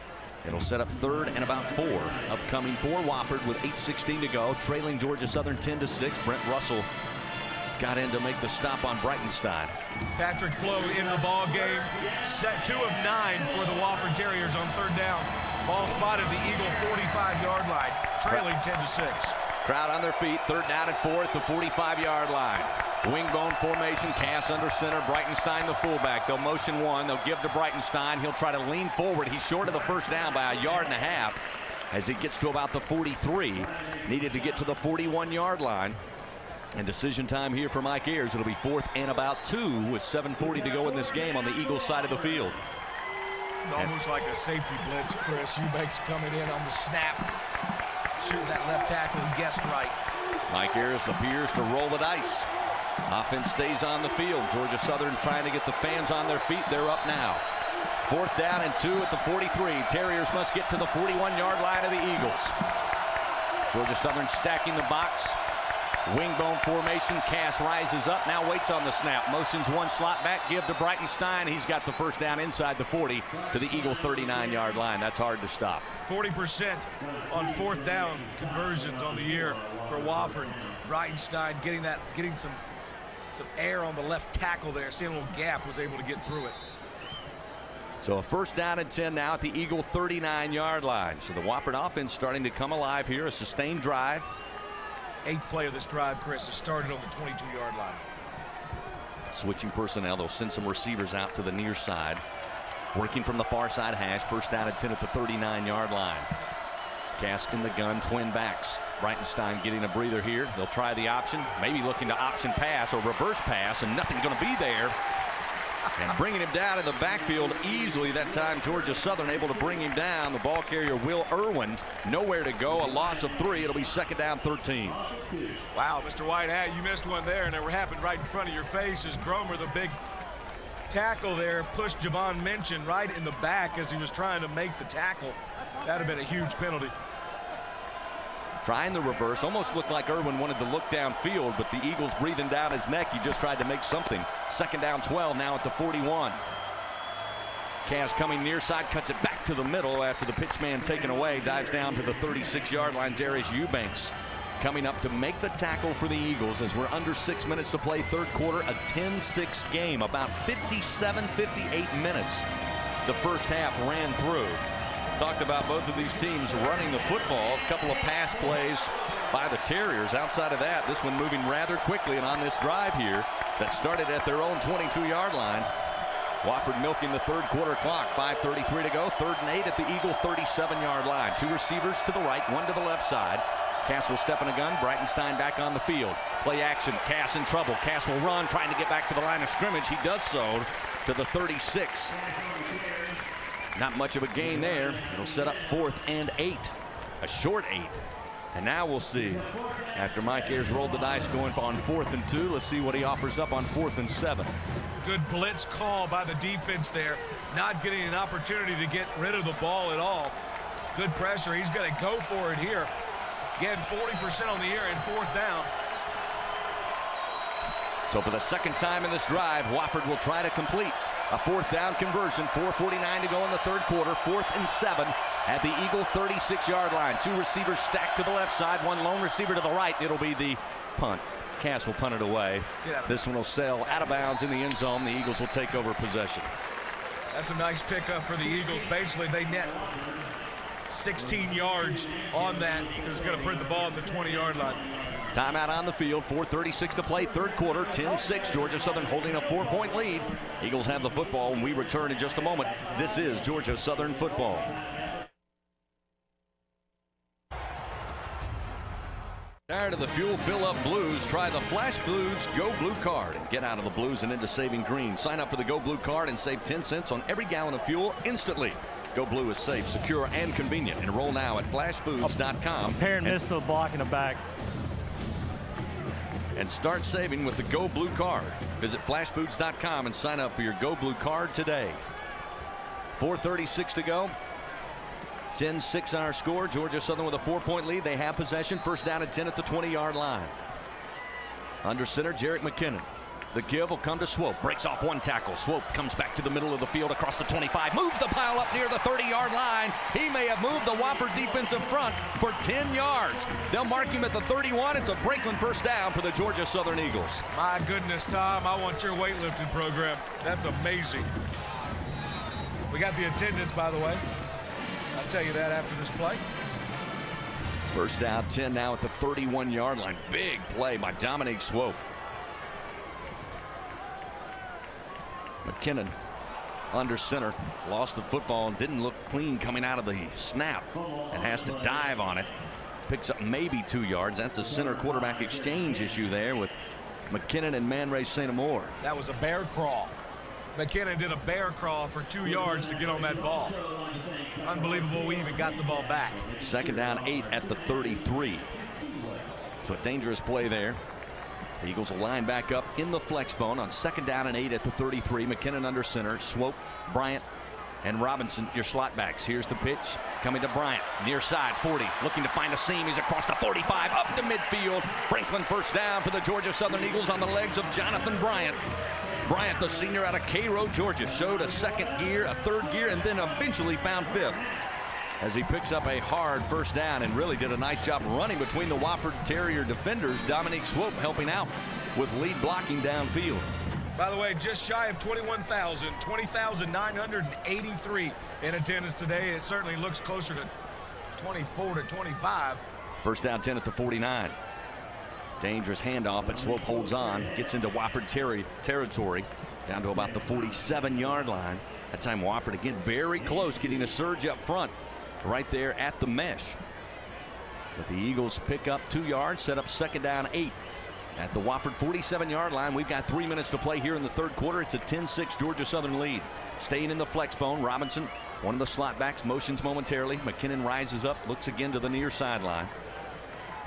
It'll set up third and about 4 upcoming for Wofford with 8:16 to go, trailing Georgia Southern 10-6. Brent Russell got in to make the stop on Breitenstein. Patrick Flo in the ball game. Set 2 of 9 for the Wofford Terriers on third down. Ball spotted the Eagle 45-yard line, trailing 10-6. Crowd on their feet. Third down and 4 at the 45-yard line. Wingbone formation. Cass under center. Breitenstein the fullback. They'll motion one. They'll give to Breitenstein. He'll try to lean forward. He's short of the first down by a yard and a half as he gets to about the 43. Needed to get to the 41-yard line. And decision time here for Mike Ayers. It'll be 4th and about 2 with 7:40 to go in this game on the Eagles side of the field. It's almost like a safety blitz, Chris. Eubanks coming in on the snap. Shooting that left tackle, he guessed right. Mike Ayers appears to roll the dice. Offense stays on the field. Georgia Southern trying to get the fans on their feet. They're up now. 4th down and 2 at the 43. Terriers must get to the 41-yard line of the Eagles. Georgia Southern stacking the box. Wingbone formation. Cass rises up, now waits on the snap. Motions one slot back, give to Breitenstein. He's got the first down inside the 40 to the Eagle 39-yard line. That's hard to stop. 40% on 4th down conversions on the year for Wofford. Breitenstein getting some air on the left tackle there, seeing a little gap, was able to get through it. So a first down and 10 now at the Eagle 39-yard line. So the Wofford offense starting to come alive here. A sustained drive. 8th play of this drive, Chris, has started on the 22-yard line. Switching personnel. They'll send some receivers out to the near side. Working from the far side hash. First down and 10 at the 39-yard line. Cass in the gun, twin backs. Breitenstein getting a breather here. They'll try the option. Maybe looking to option pass or reverse pass, and nothing's going to be there. And bringing him down in the backfield easily that time. Georgia Southern able to bring him down. The ball carrier, Will Irwin, nowhere to go. A loss of 3. It'll be second down 13. Wow, Mr. Whitehat, you missed one there, and it happened right in front of your face as Gromer, the big tackle there, pushed Javon Minchin right in the back as he was trying to make the tackle. That'd have been a huge penalty. trying the reverse. Almost looked like Irwin wanted to look downfield, but the Eagles breathing down his neck. He just tried to make something. Second down 12 now at the 41. Cass coming near side, cuts it back to the middle after the pitch man taken away. Dives down to the 36-yard line. Darius Eubanks coming up to make the tackle for the Eagles as we're under 6 minutes to play. Third quarter, a 10-6 game. About 57, 58 minutes the first half ran through. Talked about both of these teams running the football. A couple of pass plays by the Terriers. Outside of that, this one moving rather quickly. And on this drive here that started at their own 22-yard line, Wofford milking the third quarter clock. 5:33 to go. 3rd and 8 at the Eagle 37-yard line. 2 receivers to the right, 1 to the left side. Cass will step in a gun. Breitenstein back on the field. Play action. Cass in trouble. Cass will run, trying to get back to the line of scrimmage. He does so to the 36. Not much of a gain there. It'll set up 4th and 8. A short 8. And now we'll see. After Mike Ayers rolled the dice going on 4th and 2, let's see what he offers up on 4th and 7. Good blitz call by the defense there. Not getting an opportunity to get rid of the ball at all. Good pressure. He's going to go for it here. Again, 40% on the year and 4th down. So for the second time in this drive, Wofford will try to complete a 4th down conversion. 4:49 to go in the third quarter. 4th and 7 at the Eagle 36-yard line. 2 receivers stacked to the left side. 1 lone receiver to the right. It'll be the punt. Cass will punt it away. This one will sail out of bounds in the end zone. The Eagles will take over possession. That's a nice pickup for the Eagles. Basically, they net 16 yards on that. He's going to put the ball at the 20-yard line. Timeout on the field. 4:36 to play. Third quarter. 10-6. Georgia Southern holding a 4-point lead. Eagles have the football when we return in just a moment. This is Georgia Southern football. Tired of the fuel fill-up blues? Try the Flash Foods Go Blue Card and get out of the blues and into saving green. Sign up for the Go Blue Card and save 10 cents on every gallon of fuel instantly. Go Blue is safe, secure, and convenient. Enroll now at flashfoods.com. Parent missed the block in the back. And start saving with the Go Blue Card. Visit flashfoods.com and sign up for your Go Blue Card today. 4:36 to go. 10-6 our score. Georgia Southern with a 4-point lead. They have possession. First down at 10 at the 20-yard line. Under center, Jarek McKinnon. The give will come to Swope. Breaks off 1 tackle. Swope comes back to the middle of the field across the 25. Moves the pile up near the 30-yard line. He may have moved the Wofford defensive front for 10 yards. They'll mark him at the 31. It's a Franklin first down for the Georgia Southern Eagles. My goodness, Tom, I want your weightlifting program. That's amazing. We got the attendance, by the way. I'll tell you that after this play. First down 10 now at the 31-yard line. Big play by Dominique Swope. McKinnon under center, lost the football and didn't look clean coming out of the snap and has to dive on it. Picks up maybe 2 yards. That's a center quarterback exchange issue there with McKinnon and Man Ray St. Amour. That was a bear crawl. McKinnon did a bear crawl for 2 yards to get on that ball. Unbelievable we even got the ball back. Second down 8 at the 33. So a dangerous play there. The Eagles will line back up in the flex bone on second down and 8 at the 33. McKinnon under center. Swope, Bryant, and Robinson, your slot backs. Here's the pitch coming to Bryant. Near side, 40. Looking to find a seam. He's across the 45, up to midfield. Franklin first down for the Georgia Southern Eagles on the legs of Jonathan Bryant. Bryant, the senior out of Cairo, Georgia, showed a second gear, a third gear, and then eventually found 5th. As he picks up a hard first down and really did a nice job running between the Wofford Terrier defenders. Dominique Swope helping out with lead blocking downfield. By the way, just shy of 21,000, 20,983 in attendance today. It certainly looks closer to 24 to 25. First down 10 at the 49. Dangerous handoff, but Swope holds on, gets into Wofford territory, down to about the 47-yard line. That time Wofford again very close, getting a surge up front right there at the mesh. But the Eagles pick up 2 yards, set up second down 8 at the Wofford 47-yard line. We've got 3 minutes to play here in the third quarter. It's a 10-6 Georgia Southern lead. Staying in the flex bone, Robinson, one of the slot backs, motions momentarily. McKinnon rises up, looks again to the near sideline.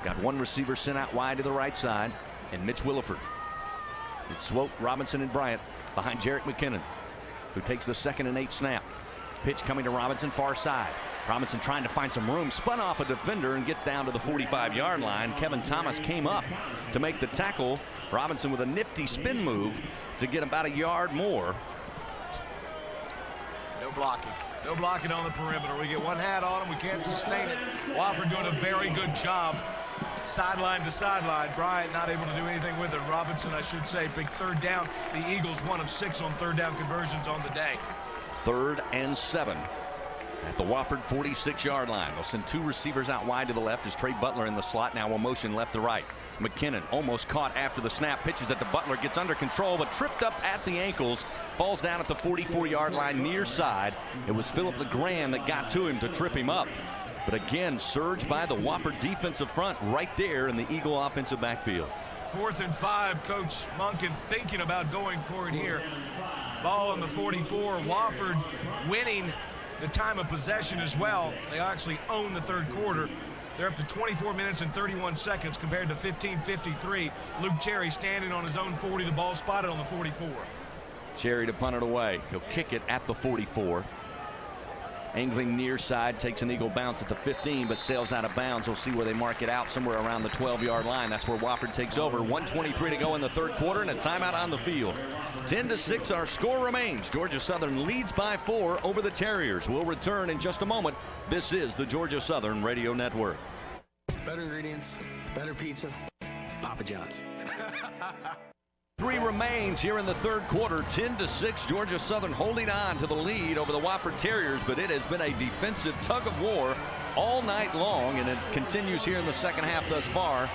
Got 1 receiver sent out wide to the right side, and Mitch Williford. It's Swope, Robinson, and Bryant behind Jarek McKinnon, who takes the second and 8 snap. Pitch coming to Robinson, far side. Robinson trying to find some room, spun off a defender and gets down to the 45-yard line. Kevin Thomas came up to make the tackle. Robinson with a nifty spin move to get about a yard more. No blocking. No blocking on the perimeter. We get one hat on him. We can't sustain it. Wofford doing a very good job. Sideline to sideline. Bryant not able to do anything with it. Robinson, I should say, big third down. The Eagles 1 of 6 on third down conversions on the day. 3rd and 7 at the Wofford 46-yard line. They'll send 2 receivers out wide to the left as Trey Butler in the slot. Now a motion left to right. McKinnon almost caught after the snap, pitches it to Butler, gets under control, but tripped up at the ankles, falls down at the 44-yard line near side. It was Philip LeGrand that got to him to trip him up. But again, surged by the Wofford defensive front right there in the Eagle offensive backfield. 4th and 5, Coach Monken thinking about going for it here. Ball on the 44. Wofford winning the time of possession as well. They actually own the third quarter. They're up to 24 minutes and 31 seconds compared to 15:53. Luke Cherry standing on his own 40. The ball spotted on the 44. Cherry to punt it away. He'll kick it at the 44. Angling near side, takes an Eagle bounce at the 15, but sails out of bounds. We'll see where they mark it out, somewhere around the 12-yard line. That's where Wofford takes over. 1:23 to go in the third quarter and a timeout on the field. 10-6 our score remains. Georgia Southern leads by 4 over the Terriers. We'll return in just a moment. This is the Georgia Southern Radio Network. Better ingredients, better pizza, Papa John's. 3 remains here in the third quarter. 10-6, Georgia Southern holding on to the lead over the Wofford Terriers, but it has been a defensive tug of war all night long, and it continues here in the second half thus far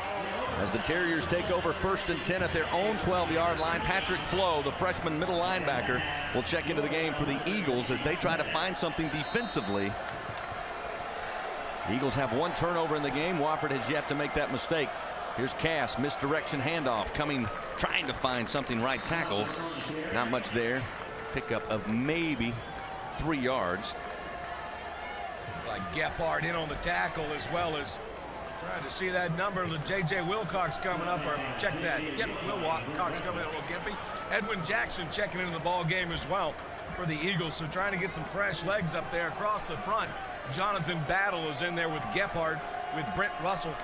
as the Terriers take over 1st and 10 at their own 12-yard line. Patrick Flo, the freshman middle linebacker, will check into the game for the Eagles as they try to find something defensively. The Eagles have 1 turnover in the game. Wofford has yet to make that mistake. Here's Cass, misdirection handoff, trying to find something right tackle. Not much there. Pickup of maybe 3 yards. Like Gephardt in on the tackle, as well as trying to see that number. J.J. Wilcox coming up, or check that. Yep, Wilcox coming in a little gimpy. Edwin Jackson checking into the ball game as well for the Eagles. So trying to get some fresh legs up there across the front. Jonathan Battle is in there with Gephardt, with Brent Russell.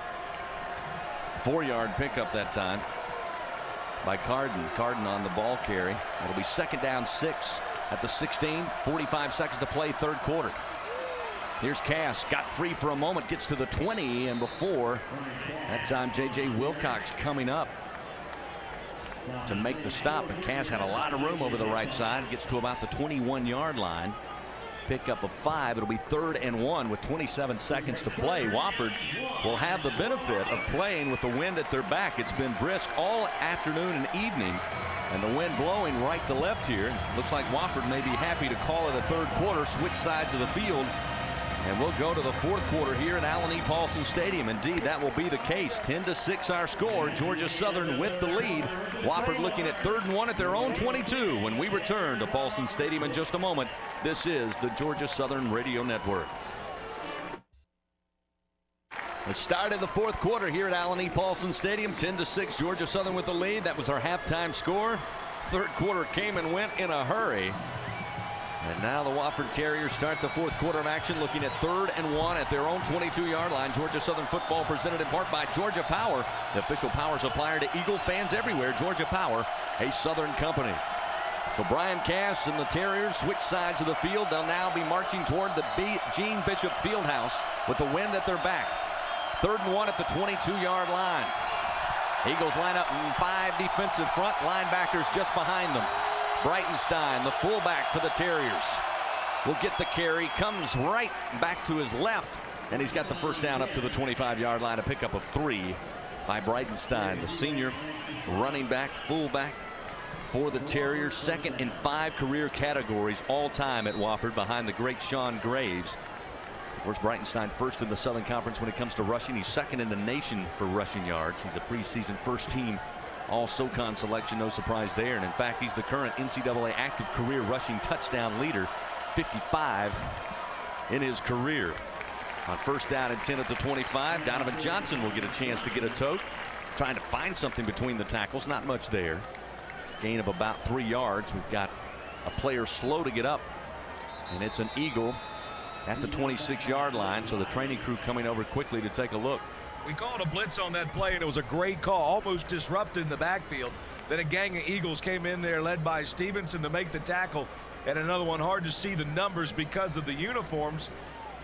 4-yard pickup that time by Carden. Carden on the ball carry. It'll be 2nd down 6 at the 16. 45 seconds to play, third quarter. Here's Cass, got free for a moment, gets to the 20, and before that time J.J. Wilcox coming up to make the stop, but Cass had a lot of room over the right side, gets to about the 21-yard line. Pickup of 5. It'll be 3rd and 1 with 27 seconds to play. Wofford will have the benefit of playing with the wind at their back. It's been brisk all afternoon and evening, and the wind blowing right to left here. Looks like Wofford may be happy to call it a third quarter, switch sides of the field, and we'll go to the fourth quarter here at Alan E. Paulson Stadium. Indeed, that will be the case. 10-6 our score. Georgia Southern with the lead. Wofford looking at 3rd and 1 at their own 22 when we return to Paulson Stadium in just a moment. This is the Georgia Southern Radio Network. The start of the fourth quarter here at Alan E. Paulson Stadium. 10-6, Georgia Southern with the lead. That was our halftime score. Third quarter came and went in a hurry. And now the Wofford Terriers start the fourth quarter of action, looking at 3rd and 1 at their own 22-yard line. Georgia Southern football presented in part by Georgia Power, the official power supplier to Eagle fans everywhere. Georgia Power, a Southern company. So Brian Cass and the Terriers switch sides of the field. They'll now be marching toward the Gene Bishop Fieldhouse with the wind at their back. 3rd and 1 at the 22-yard line. Eagles line up in 5 defensive front, linebackers just behind them. Breitenstein, the fullback for the Terriers, will get the carry, comes right back to his left, and he's got the first down up to the 25-yard line. A pickup of 3 by Breitenstein, the senior running back, fullback for the Terriers. 2nd in 5 career categories all time at Wofford, behind the great Sean Graves. Of course, Breitenstein first in the Southern Conference when it comes to rushing. He's 2nd in the nation for rushing yards. He's a preseason first team All-SoCon selection, no surprise there. And in fact, he's the current NCAA active career rushing touchdown leader, 55 in his career. On 1st down and 10 at the 25, Donovan Johnson will get a chance to get a tote, trying to find something between the tackles. Not much there. Gain of about 3 yards. We've got a player slow to get up and it's an Eagle at the 26-yard line. So the training crew coming over quickly to take a look. We called a blitz on that play, and it was a great call, almost disrupted in the backfield. Then a gang of Eagles came in there led by Stevenson to make the tackle, and another one hard to see the numbers because of the uniforms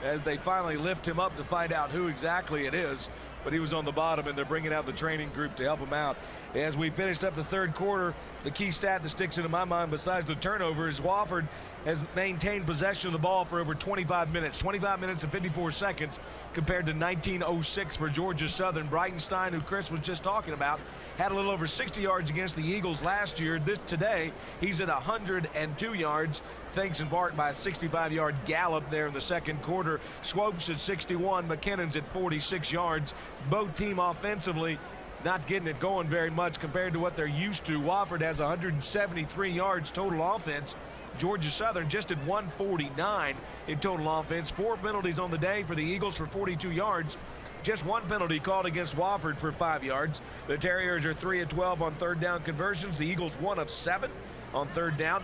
as they finally lift him up to find out who exactly it is. But he was on the bottom, and they're bringing out the training group to help him out. As we finished up the third quarter, the key stat that sticks into my mind besides the turnover is Wofford has maintained possession of the ball for over 25 minutes. 25 minutes and 54 seconds compared to 19:06 for Georgia Southern. Breitenstein, who Chris was just talking about, had a little over 60 yards against the Eagles last year. Today, he's at 102 yards, thanks in part by a 65-yard gallop there in the second quarter. Swopes at 61, McKinnon's at 46 yards. Both team offensively not getting it going very much compared to what they're used to. Wofford has 173 yards total offense. Georgia Southern just at 149 in total offense. 4 penalties on the day for the Eagles for 42 yards. Just 1 penalty called against Wofford for 5 yards. The Terriers are 3 of 12 on third down conversions. The Eagles 1 of 7 on third down.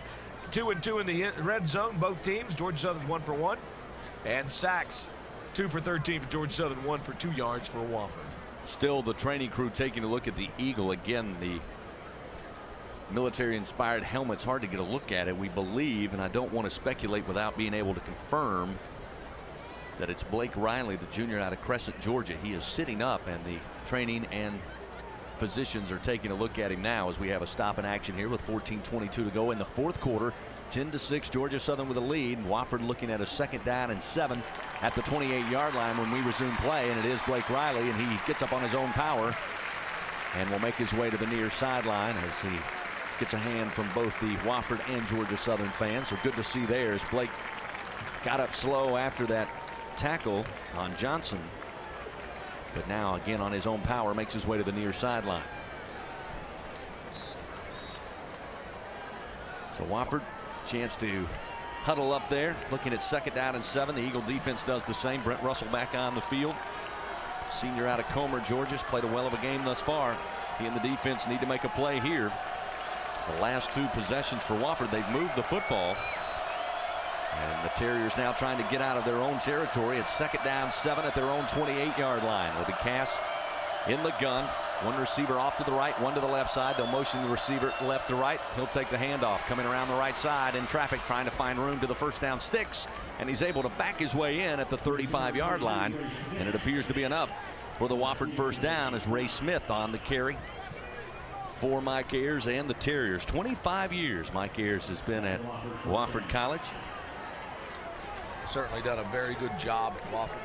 2 and 2 in the red zone, both teams. Georgia Southern 1 for 1. And sacks 2 for 13 for Georgia Southern, 1 for 2 yards for Wofford. Still the training crew taking a look at the Eagle. Again, the military-inspired helmet's hard to get a look at it. We believe, and I don't want to speculate without being able to confirm, that it's Blake Riley, the junior out of Crescent, Georgia. He is sitting up, and the training and physicians are taking a look at him now as we have a stop in action here with 14:22 to go in the fourth quarter. 10-6, Georgia Southern with a lead. Wofford looking at a 2nd down and 7 at the 28-yard line when we resume play, and it is Blake Riley, and he gets up on his own power and will make his way to the near sideline as he gets a hand from both the Wofford and Georgia Southern fans. So good to see there as Blake got up slow after that tackle on Johnson, but now again on his own power makes his way to the near sideline. So Wofford, chance to huddle up there, looking at 2nd down and 7. The Eagle defense does the same. Brent Russell back on the field. Senior out of Comer, Georgia's played a well of a game thus far. He and the defense need to make a play here. The last 2 possessions for Wofford, they've moved the football. And the Terriers now trying to get out of their own territory. It's 2nd down 7 at their own 28-yard line with the Cass in the gun. 1 receiver off to the right, 1 to the left side. They'll motion the receiver left to right. He'll take the handoff, coming around the right side in traffic, trying to find room to the first down sticks, and he's able to back his way in at the 35-yard line, and it appears to be enough for the Wofford first down as Ray Smith on the carry for Mike Ayers and the Terriers. 25 years Mike Ayers has been at Wofford College. Certainly done a very good job at Wofford.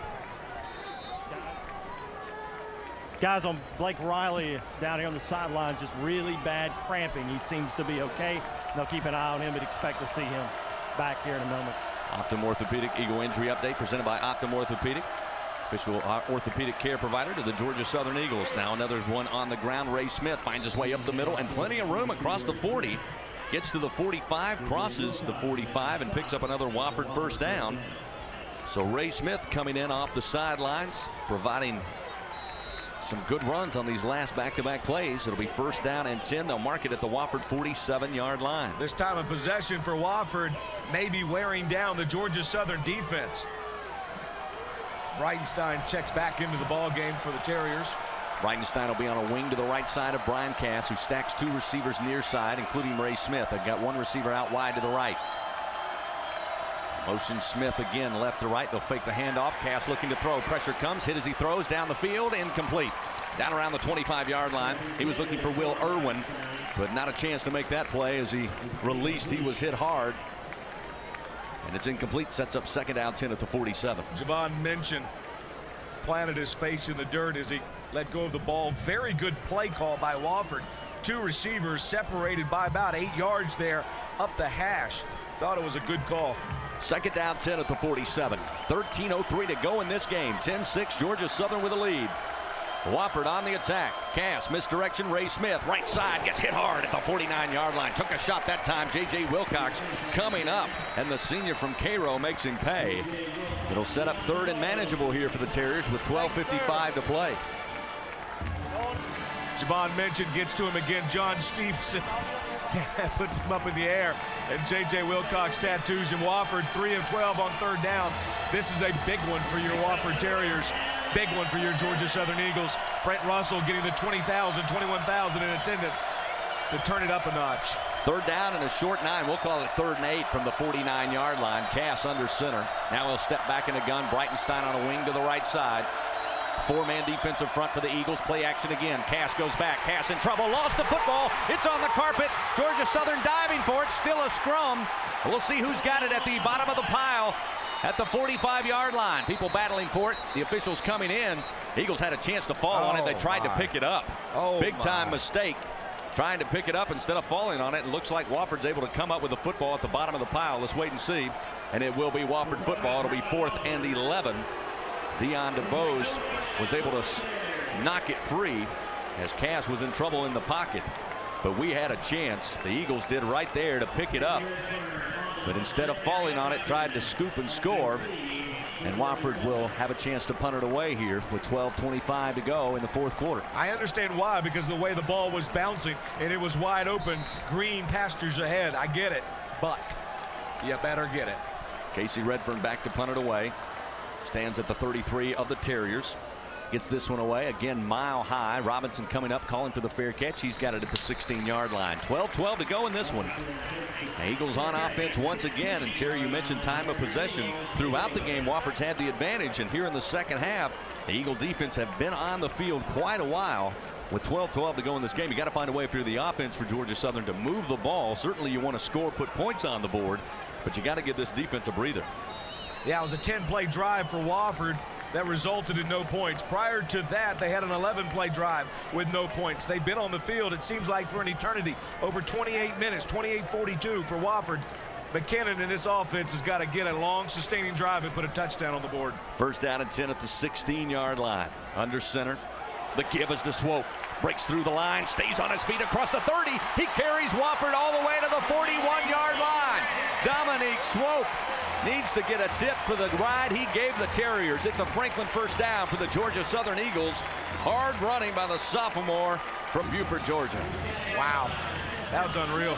Guys on Blake Riley down here on the sideline, just really bad cramping. He seems to be okay. They'll keep an eye on him, but expect to see him back here in a moment. Optum Orthopedic Eagle injury update presented by Optum Orthopedic, official orthopedic care provider to the Georgia Southern Eagles. Now another one on the ground. Ray Smith finds his way up the middle and plenty of room across the 40. Gets to the 45, crosses the 45, and picks up another Wofford first down. So Ray Smith coming in off the sidelines, providing some good runs on these last back-to-back plays. It'll be 1st down and 10. They'll mark it at the Wofford 47-yard line. This time of possession for Wofford may be wearing down the Georgia Southern defense. Breitenstein checks back into the ball game for the Terriers. Breitenstein will be on a wing to the right side of Brian Cass, who stacks 2 receivers near side, including Ray Smith. They've got 1 receiver out wide to the right. Motion Smith again left to right. They'll fake the handoff. Cass looking to throw. Pressure comes. Hit as he throws down the field. Incomplete. Down around the 25-yard line. He was looking for Will Irwin, but not a chance to make that play as he released. He was hit hard. And it's incomplete. Sets up 2nd down 10 at the 47. Javon Minchin planted his face in the dirt as he let go of the ball. Very good play call by Wofford. 2 receivers separated by about 8 yards there up the hash. Thought it was a good call. 2nd down 10 at the 47. 13:03 to go in this game. 10-6, Georgia Southern with a lead. Wofford on the attack. Cass, misdirection. Ray Smith, right side, gets hit hard at the 49-yard line. Took a shot that time. J.J. Wilcox coming up, and the senior from Cairo makes him pay. It'll set up 3rd and manageable here for the Terriers with 12:55 to play. Javon Minchin gets to him again. John Stevenson puts him up in the air, and J.J. Wilcox tattoos him. Wofford 3 of 12 on third down. This is a big one for your Wofford Terriers. Big one for your Georgia Southern Eagles. Brent Russell getting the 20,000, 21,000 in attendance to turn it up a notch. Third down and a short 9. We'll call it 3rd and 8 from the 49-yard line. Cass under center. Now he'll step back in the gun. Breitenstein on a wing to the right side. 4-man defensive front for the Eagles. Play action again. Cass goes back. Cass in trouble. Lost the football. It's on the carpet. Georgia Southern diving for it. Still a scrum. We'll see who's got it at the bottom of the pile at the 45-yard line. People battling for it. The officials coming in. Eagles had a chance to fall on it. They tried to pick it up. Big time mistake. Trying to pick it up instead of falling on it. It looks like Wofford's able to come up with the football at the bottom of the pile. Let's wait and see. And it will be Wofford football. It'll be 4th and 11. Dion DeBose was able to knock it free as Cass was in trouble in the pocket. But we had a chance. The Eagles did right there to pick it up. But instead of falling on it, tried to scoop and score. And Wofford will have a chance to punt it away here with 12:25 to go in the 4th quarter. I understand why, because of the way the ball was bouncing and it was wide open. Green pastures ahead. I get it, but you better get it. Casey Redfern back to punt it away. Stands at the 33 of the Terriers. Gets this one away. Again, mile high. Robinson coming up, calling for the fair catch. He's got it at the 16-yard line. 12-12 to go in this one. The Eagles on offense once again. And Terry, you mentioned time of possession. Throughout the game, Wofford's had the advantage. And here in the second half, the Eagle defense have been on the field quite a while. With 12-12 to go in this game, you got to find a way through the offense for Georgia Southern to move the ball. Certainly you want to score, put points on the board, but you got to give this defense a breather. Yeah, it was a 10-play drive for Wofford that resulted in no points. Prior to that, they had an 11-play drive with no points. They've been on the field, it seems like, for an eternity. Over 28 minutes, 28-42 for Wofford. McKinnon in this offense has got to get a long, sustaining drive and put a touchdown on the board. 1st down and 10 at the 16-yard line. Under center. The give is to Swope. Breaks through the line, stays on his feet across the 30. He carries Wofford all the way to the 41-yard line. Dominique Swope needs to get a tip for the ride he gave the Terriers. It's a Franklin 1st down for the Georgia Southern Eagles. Hard running by the sophomore from Buford, Georgia. Wow, that was unreal.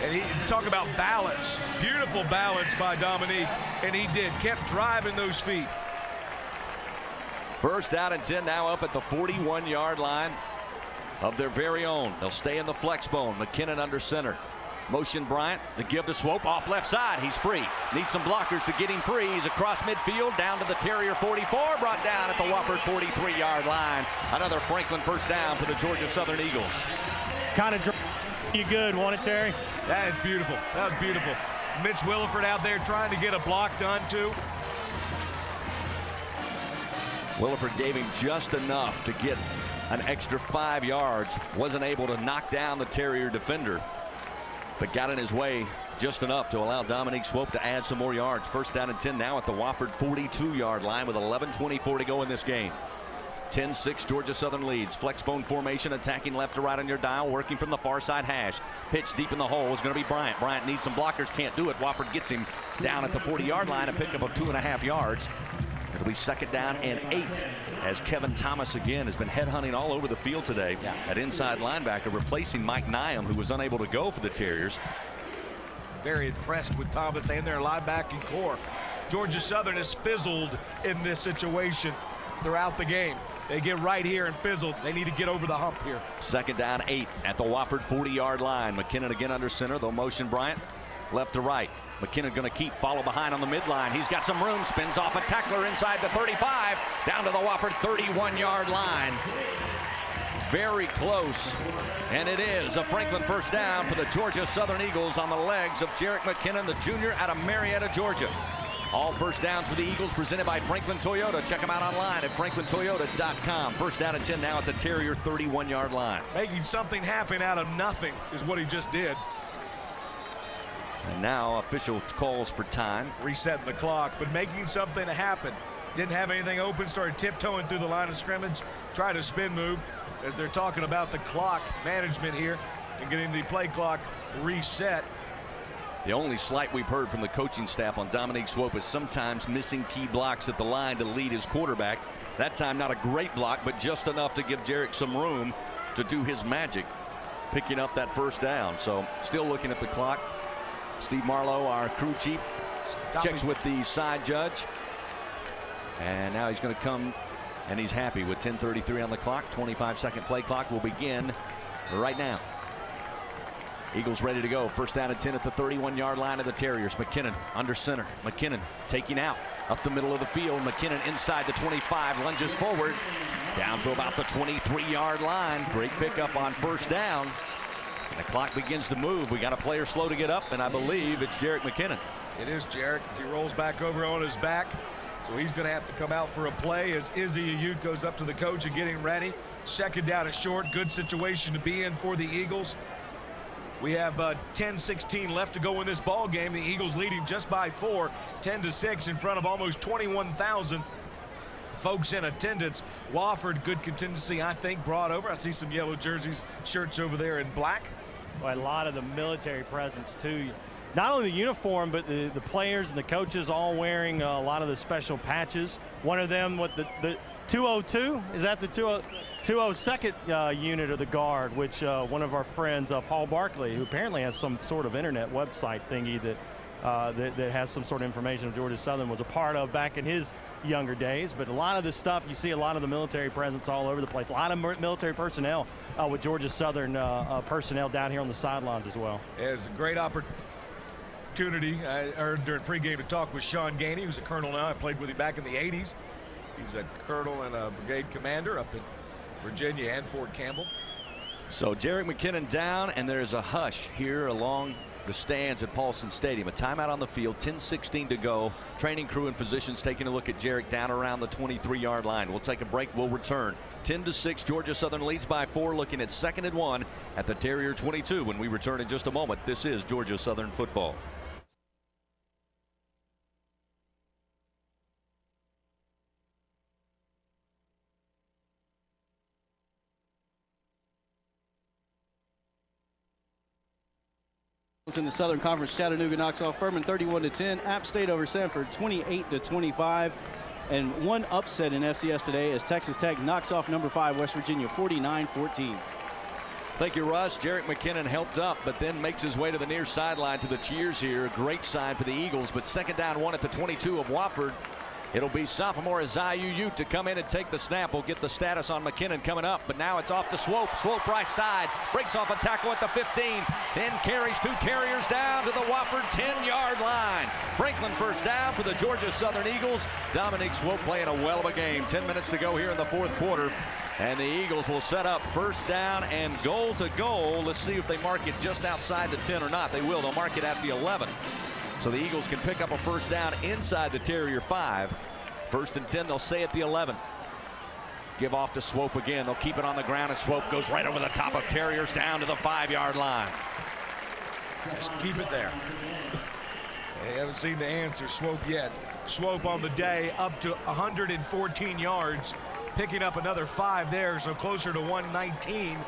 And he talk about balance. Beautiful balance by Dominique, and he did. Kept driving those feet. 1st down and 10 now up at the 41-yard line of their very own. They'll stay in the flex bone. McKinnon under center. Motion Bryant, the give to Swope off left side. He's free. Needs some blockers to get him free. He's across midfield down to the Terrier 44. Brought down at the Wofford 43-yard line. Another Franklin 1st down for the Georgia Southern Eagles. Kind of you good, won't it, Terry? That is beautiful. That was beautiful. Mitch Williford out there trying to get a block done too. Williford gave him just enough to get an extra 5 yards. Wasn't able to knock down the Terrier defender, but got in his way just enough to allow Dominique Swope to add some more yards. 1st down and 10 now at the Wofford 42-yard line with 11:24 to go in this game. 10-6 Georgia Southern leads. Flexbone formation, attacking left to right on your dial, working from the far side hash. Pitch deep in the hole is going to be Bryant. Bryant needs some blockers, can't do it. Wofford gets him down at the 40-yard line, a pickup of 2.5 yards. It'll be 2nd down and 8 as Kevin Thomas again has been headhunting all over the field today at inside linebacker, replacing Mike Nyam, who was unable to go for the Terriers. Very impressed with Thomas and their linebacking core. Georgia Southern has fizzled in this situation throughout the game. They get right here and fizzled. They need to get over the hump here. 2nd down 8 at the Wofford 40-yard line. McKinnon again under center. They'll motion Bryant left to right. McKinnon going to keep, follow behind on the midline. He's got some room, spins off a tackler inside the 35, down to the Wofford 31-yard line. Very close, and it is a Franklin 1st down for the Georgia Southern Eagles on the legs of Jarek McKinnon, the junior out of Marietta, Georgia. All 1st downs for the Eagles presented by Franklin Toyota. Check them out online at franklintoyota.com. 1st down and 10 now at the Terrier 31-yard line. Making something happen out of nothing is what he just did. And now official calls for time. Resetting the clock, but making something happen. Didn't have anything open, started tiptoeing through the line of scrimmage, tried a spin move as they're talking about the clock management here and getting the play clock reset. The only slight we've heard from the coaching staff on Dominique Swope is sometimes missing key blocks at the line to lead his quarterback. That time not a great block, but just enough to give Jarek some room to do his magic. picking up that first down. So still looking at the clock. Steve Marlowe, our crew chief, checks with the side judge. And now he's going to come, and he's happy with 10:33 on the clock. 25-second play clock will begin right now. Eagles ready to go. First down and 10 at the 31-yard line of the Terriers. McKinnon under center. McKinnon taking out up the middle of the field. McKinnon inside the 25, lunges forward down to about the 23-yard line. Great pickup on first down. And the clock begins to move. We got a player slow to get up, and I believe it's Jerick McKinnon. It is Jerick as he rolls back over on his back. So he's going to have to come out for a play as Izzy Ayute goes up to the coach and getting ready. Second down and short. Good situation to be in for the Eagles. We have 10-16 left to go in this ball game. The Eagles leading just by 4, 10-6 in front of almost 21,000 folks in attendance. Wofford, good contingency, I think, brought over. I see some yellow jerseys, shirts over there in black. Well, a lot of the military presence too. Not only the uniform, but the players and the coaches all wearing a lot of the special patches. One of them with the 202, is that the 202nd unit of the Guard, which one of our friends, Paul Barkley, who apparently has some sort of internet website thingy that has some sort of information of Georgia Southern, was a part of back in his younger days. But a lot of this stuff, you see a lot of the military presence all over the place. A lot of military personnel with Georgia Southern personnel down here on the sidelines as well. It's a great opportunity. I heard during pregame to talk with Sean Gainey, who's a colonel now. I played with him back in the 80s. He's a colonel and a brigade commander up in Virginia and Fort Campbell. So Jerick McKinnon down, and there's a hush here along the stands at Paulson Stadium. A timeout on the field, 10:16 to go. Training crew and physicians taking a look at Jerick down around the 23-yard line. We'll take a break. We'll return. 10-6, Georgia Southern leads by 4, looking at 2nd and 1 at the Terrier 22 when we return in just a moment. This is Georgia Southern football. In the Southern Conference, Chattanooga knocks off Furman 31-10. App State over Sanford 28-25. And one upset in FCS today as Texas Tech knocks off number 5 West Virginia 49-14. Thank you, Russ. Jerick McKinnon helped up, but then makes his way to the near sideline to the cheers here. A great sign for the Eagles, but 2nd down 1 at the 22 of Wofford. It'll be sophomore Isaiah Ayute to come in and take the snap. We'll get the status on McKinnon coming up, but now it's off to Swope. Swope right side, breaks off a tackle at the 15, then carries 2 Terriers down to the Wofford 10-yard line. Franklin first down for the Georgia Southern Eagles. Dominique Swope playing a well of a game. 10 minutes to go here in the 4th quarter, and the Eagles will set up first down and goal to goal. Let's see if they mark it just outside the 10 or not. They will. They'll mark it at the 11. So the Eagles can pick up a first down inside the Terrier 5. 1st and 10, they'll say at the 11. Give off to Swope again. They'll keep it on the ground, and Swope goes right over the top of Terriers down to the 5-yard line. Just keep it there. They haven't seen the answer, Swope, yet. Swope on the day up to 114 yards, picking up another 5 there, so closer to 119.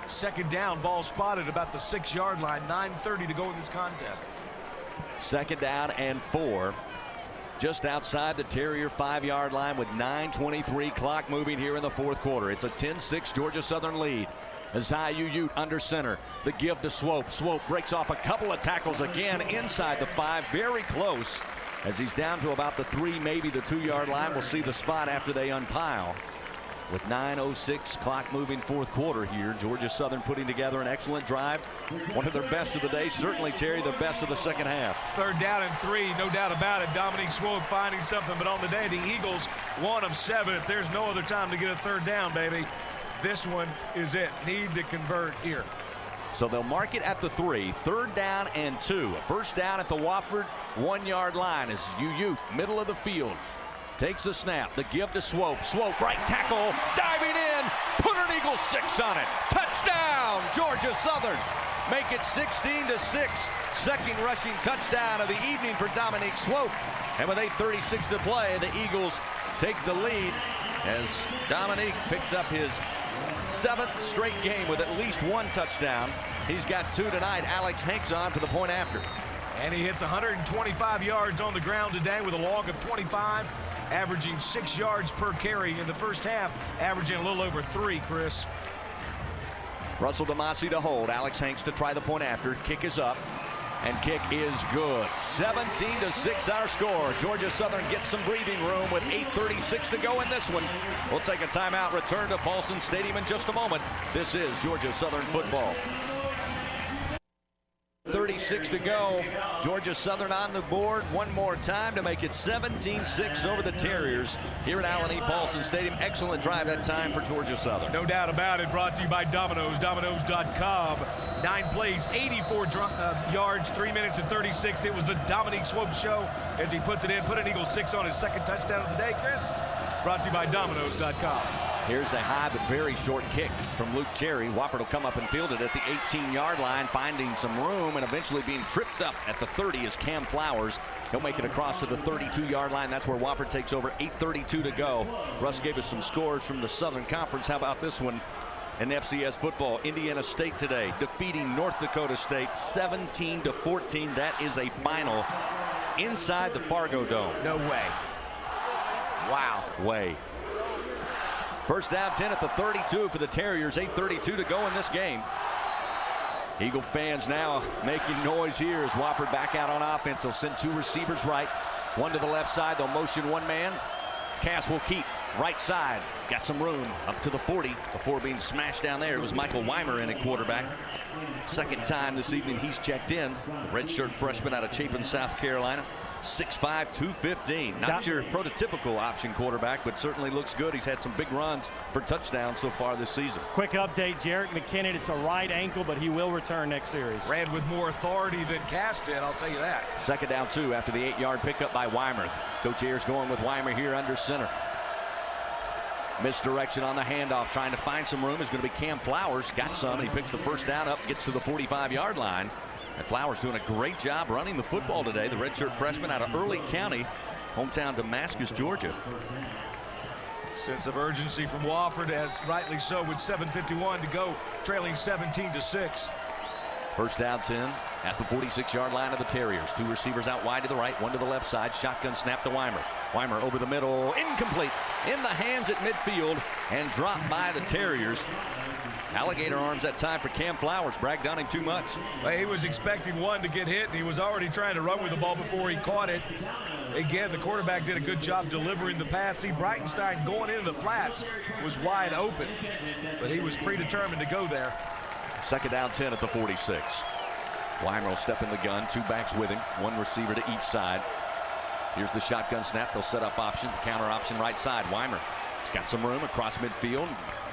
2nd down, ball spotted about the 6-yard line. 9:30 to go in this contest. 2nd down and 4. Just outside the Terrier 5-yard line with 9:23 clock moving here in the 4th quarter. It's a 10-6 Georgia Southern lead. Isaiah Ayute under center. The give to Swope. Swope breaks off a couple of tackles again inside the 5. Very close as he's down to about the 3, maybe the 2-yard line. We'll see the spot after they unpile. With 9:06 clock moving 4th quarter here, Georgia Southern putting together an excellent drive. One of their best of the day. Certainly, Terry, the best of the 2nd half. 3rd down and 3, no doubt about it. Dominique Swope finding something, but on the day, the Eagles 1 of 7. If there's no other time to get a 3rd down, baby, this one is it. Need to convert here. So they'll mark it at the 3. 3rd down and 2. A first down at the Wofford 1-yard line as Ayute, middle of the field. Takes the snap, the give to Swope. Swope, right tackle, diving in, put an Eagle 6 on it. Touchdown, Georgia Southern. Make it 16-6. 2nd rushing touchdown of the evening for Dominique Swope. And with 8:36 to play, the Eagles take the lead as Dominique picks up his 7th straight game with at least 1 touchdown. He's got 2 tonight. Alex Hanks on for the point after. And he hits 125 yards on the ground today with a log of 25. Averaging 6 yards per carry in the first half, averaging a little over 3, Chris. Russell DeMasi to hold. Alex Hanks to try the point after. Kick is up. And kick is good. 17-6 our score. Georgia Southern gets some breathing room with 8:36 to go in this one. We'll take a timeout. Return to Paulson Stadium in just a moment. This is Georgia Southern football. 36 to go. Georgia Southern on the board one more time to make it 17-6 over the Terriers here at Allen E. Paulson Stadium. Excellent drive that time for Georgia Southern. No doubt about it. Brought to you by Domino's, Domino's.com. 9 plays, 84 yards, 3 minutes and 36. It was the Dominique Swope show as he puts it in. Put an Eagle 6 on his second touchdown of the day, Chris. Brought to you by Domino's.com. Here's a high but very short kick from Luke Cherry. Wofford will come up and field it at the 18-yard line, finding some room and eventually being tripped up at the 30 is Cam Flowers. He'll make it across to the 32-yard line. That's where Wofford takes over. 8:32 to go. Russ gave us some scores from the Southern Conference. How about this one in FCS football? Indiana State today defeating North Dakota State 17-14. That is a final inside the Fargo Dome. No way. Wow. Way. First down 10 at the 32 for the Terriers. 8:32 to go in this game. Eagle fans now making noise here as Wofford back out on offense. They'll send 2 receivers right, 1 to the left side. They'll motion 1 man. Cass will keep right side. Got some room up to the 40 before being smashed down there. It was Michael Weimer in at quarterback. Second time this evening he's checked in. Redshirt freshman out of Chapin, South Carolina. 6'5", 215. Not your prototypical option quarterback, but certainly looks good. He's had some big runs for touchdowns so far this season. Quick update, Jarek McKinnon, it's a right ankle, but he will return next series. Ran with more authority than Cass did, I'll tell you that. Second down 2 after the 8-yard pickup by Weimer. Coach Ayers going with Weimer here under center. Misdirection on the handoff, trying to find some room is going to be Cam Flowers. Got some, and he picks the first down up, gets to the 45-yard line. And Flowers doing a great job running the football today. The redshirt freshman out of Early County, hometown Damascus, Georgia. Sense of urgency from Wofford, as rightly so, with 7:51 to go, trailing 17-6. First down 10 at the 46-yard line of the Terriers. 2 receivers out wide to the right, 1 to the left side. Shotgun snap to Weimer. Weimer over the middle, incomplete. In the hands at midfield and dropped by the Terriers. Alligator arms that time for Cam Flowers. bragged on him too much. Well, he was expecting one to get hit, and he was already trying to run with the ball before he caught it. Again, the quarterback did a good job delivering the pass. See, Breitenstein going into the flats was wide open, but he was predetermined to go there. Second down 10 at the 46. Weimer will step in the gun. 2 backs with him. 1 receiver to each side. Here's the shotgun snap. They'll set up option, counter option right side. Weimer has got some room across midfield.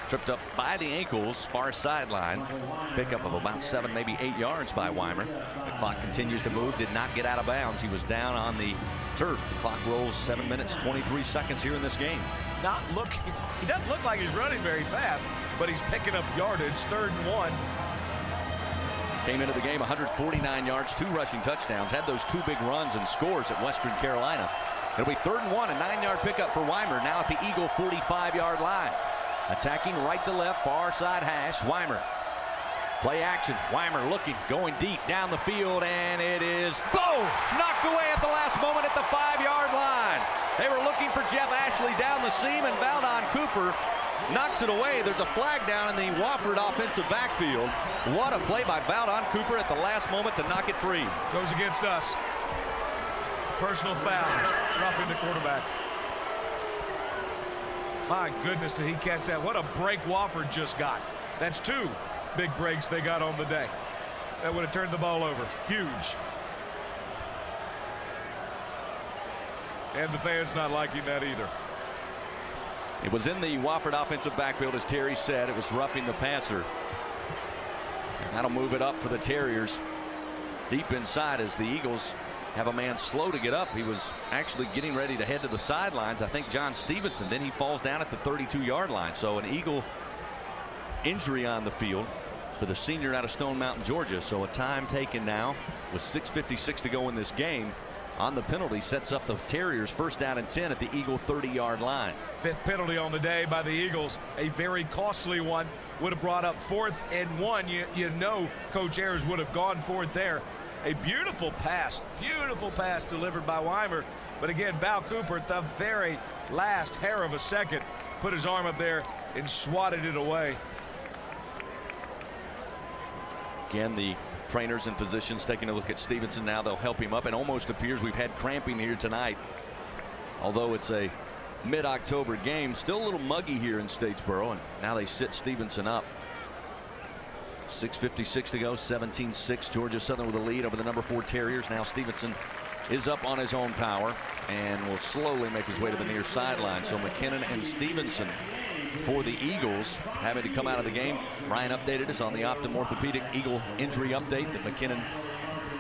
Tripped up by the ankles, far sideline. Pickup of about 7, maybe 8 yards by Weimer. The clock continues to move. Did not get out of bounds. He was down on the turf. The clock rolls 7 minutes, 23 seconds here in this game. Not looking. He doesn't look like he's running very fast, but he's picking up yardage. 3rd and 1. Came into the game 149 yards, 2 rushing touchdowns. Had those 2 big runs and scores at Western Carolina. It'll be 3rd and 1, a 9-yard pickup for Weimer. Now at the Eagle 45-yard line. Attacking right to left, far side hash. Weimer. Play action. Weimer looking, going deep down the field, and it is knocked away at the last moment at the 5-yard line. They were looking for Jeff Ashley down the seam, and Valdon Cooper knocks it away. There's a flag down in the Wofford offensive backfield. What a play by Valdon Cooper at the last moment to knock it free. Goes against us. Personal foul. Roughing the quarterback. My goodness, did he catch that? What a break Wofford just got. That's 2 big breaks they got on the day. That would have turned the ball over. Huge. And the fans not liking that either. It was in the Wofford offensive backfield, as Terry said. It was roughing the passer. And that'll move it up for the Terriers. Deep inside as the Eagles have a man slow to get up. He was actually getting ready to head to the sidelines. I think John Stevenson. Then he falls down at the 32-yard line. So an Eagle injury on the field for the senior out of Stone Mountain, Georgia. So a time taken now with 6:56 to go in this game. On the penalty sets up the Terriers 1st down and 10 at the Eagle 30-yard line. 5th penalty on the day by the Eagles. A very costly one. Would have brought up 4th and 1. You know Coach Ayers would have gone for it there. A beautiful pass delivered by Weimer. But again, Val Cooper at the very last hair of a second put his arm up there and swatted it away. Again, the trainers and physicians taking a look at Stevenson now. They'll help him up. It almost appears we've had cramping here tonight. Although it's a mid-October game, still a little muggy here in Statesboro, and now they sit Stevenson up. 6:56 to go, 17-6. Georgia Southern with a lead over the number 4 Terriers. Now Stevenson is up on his own power and will slowly make his way to the near sideline. So McKinnon and Stevenson for the Eagles having to come out of the game. Ryan updated us on the Optum Orthopedic Eagle injury update that McKinnon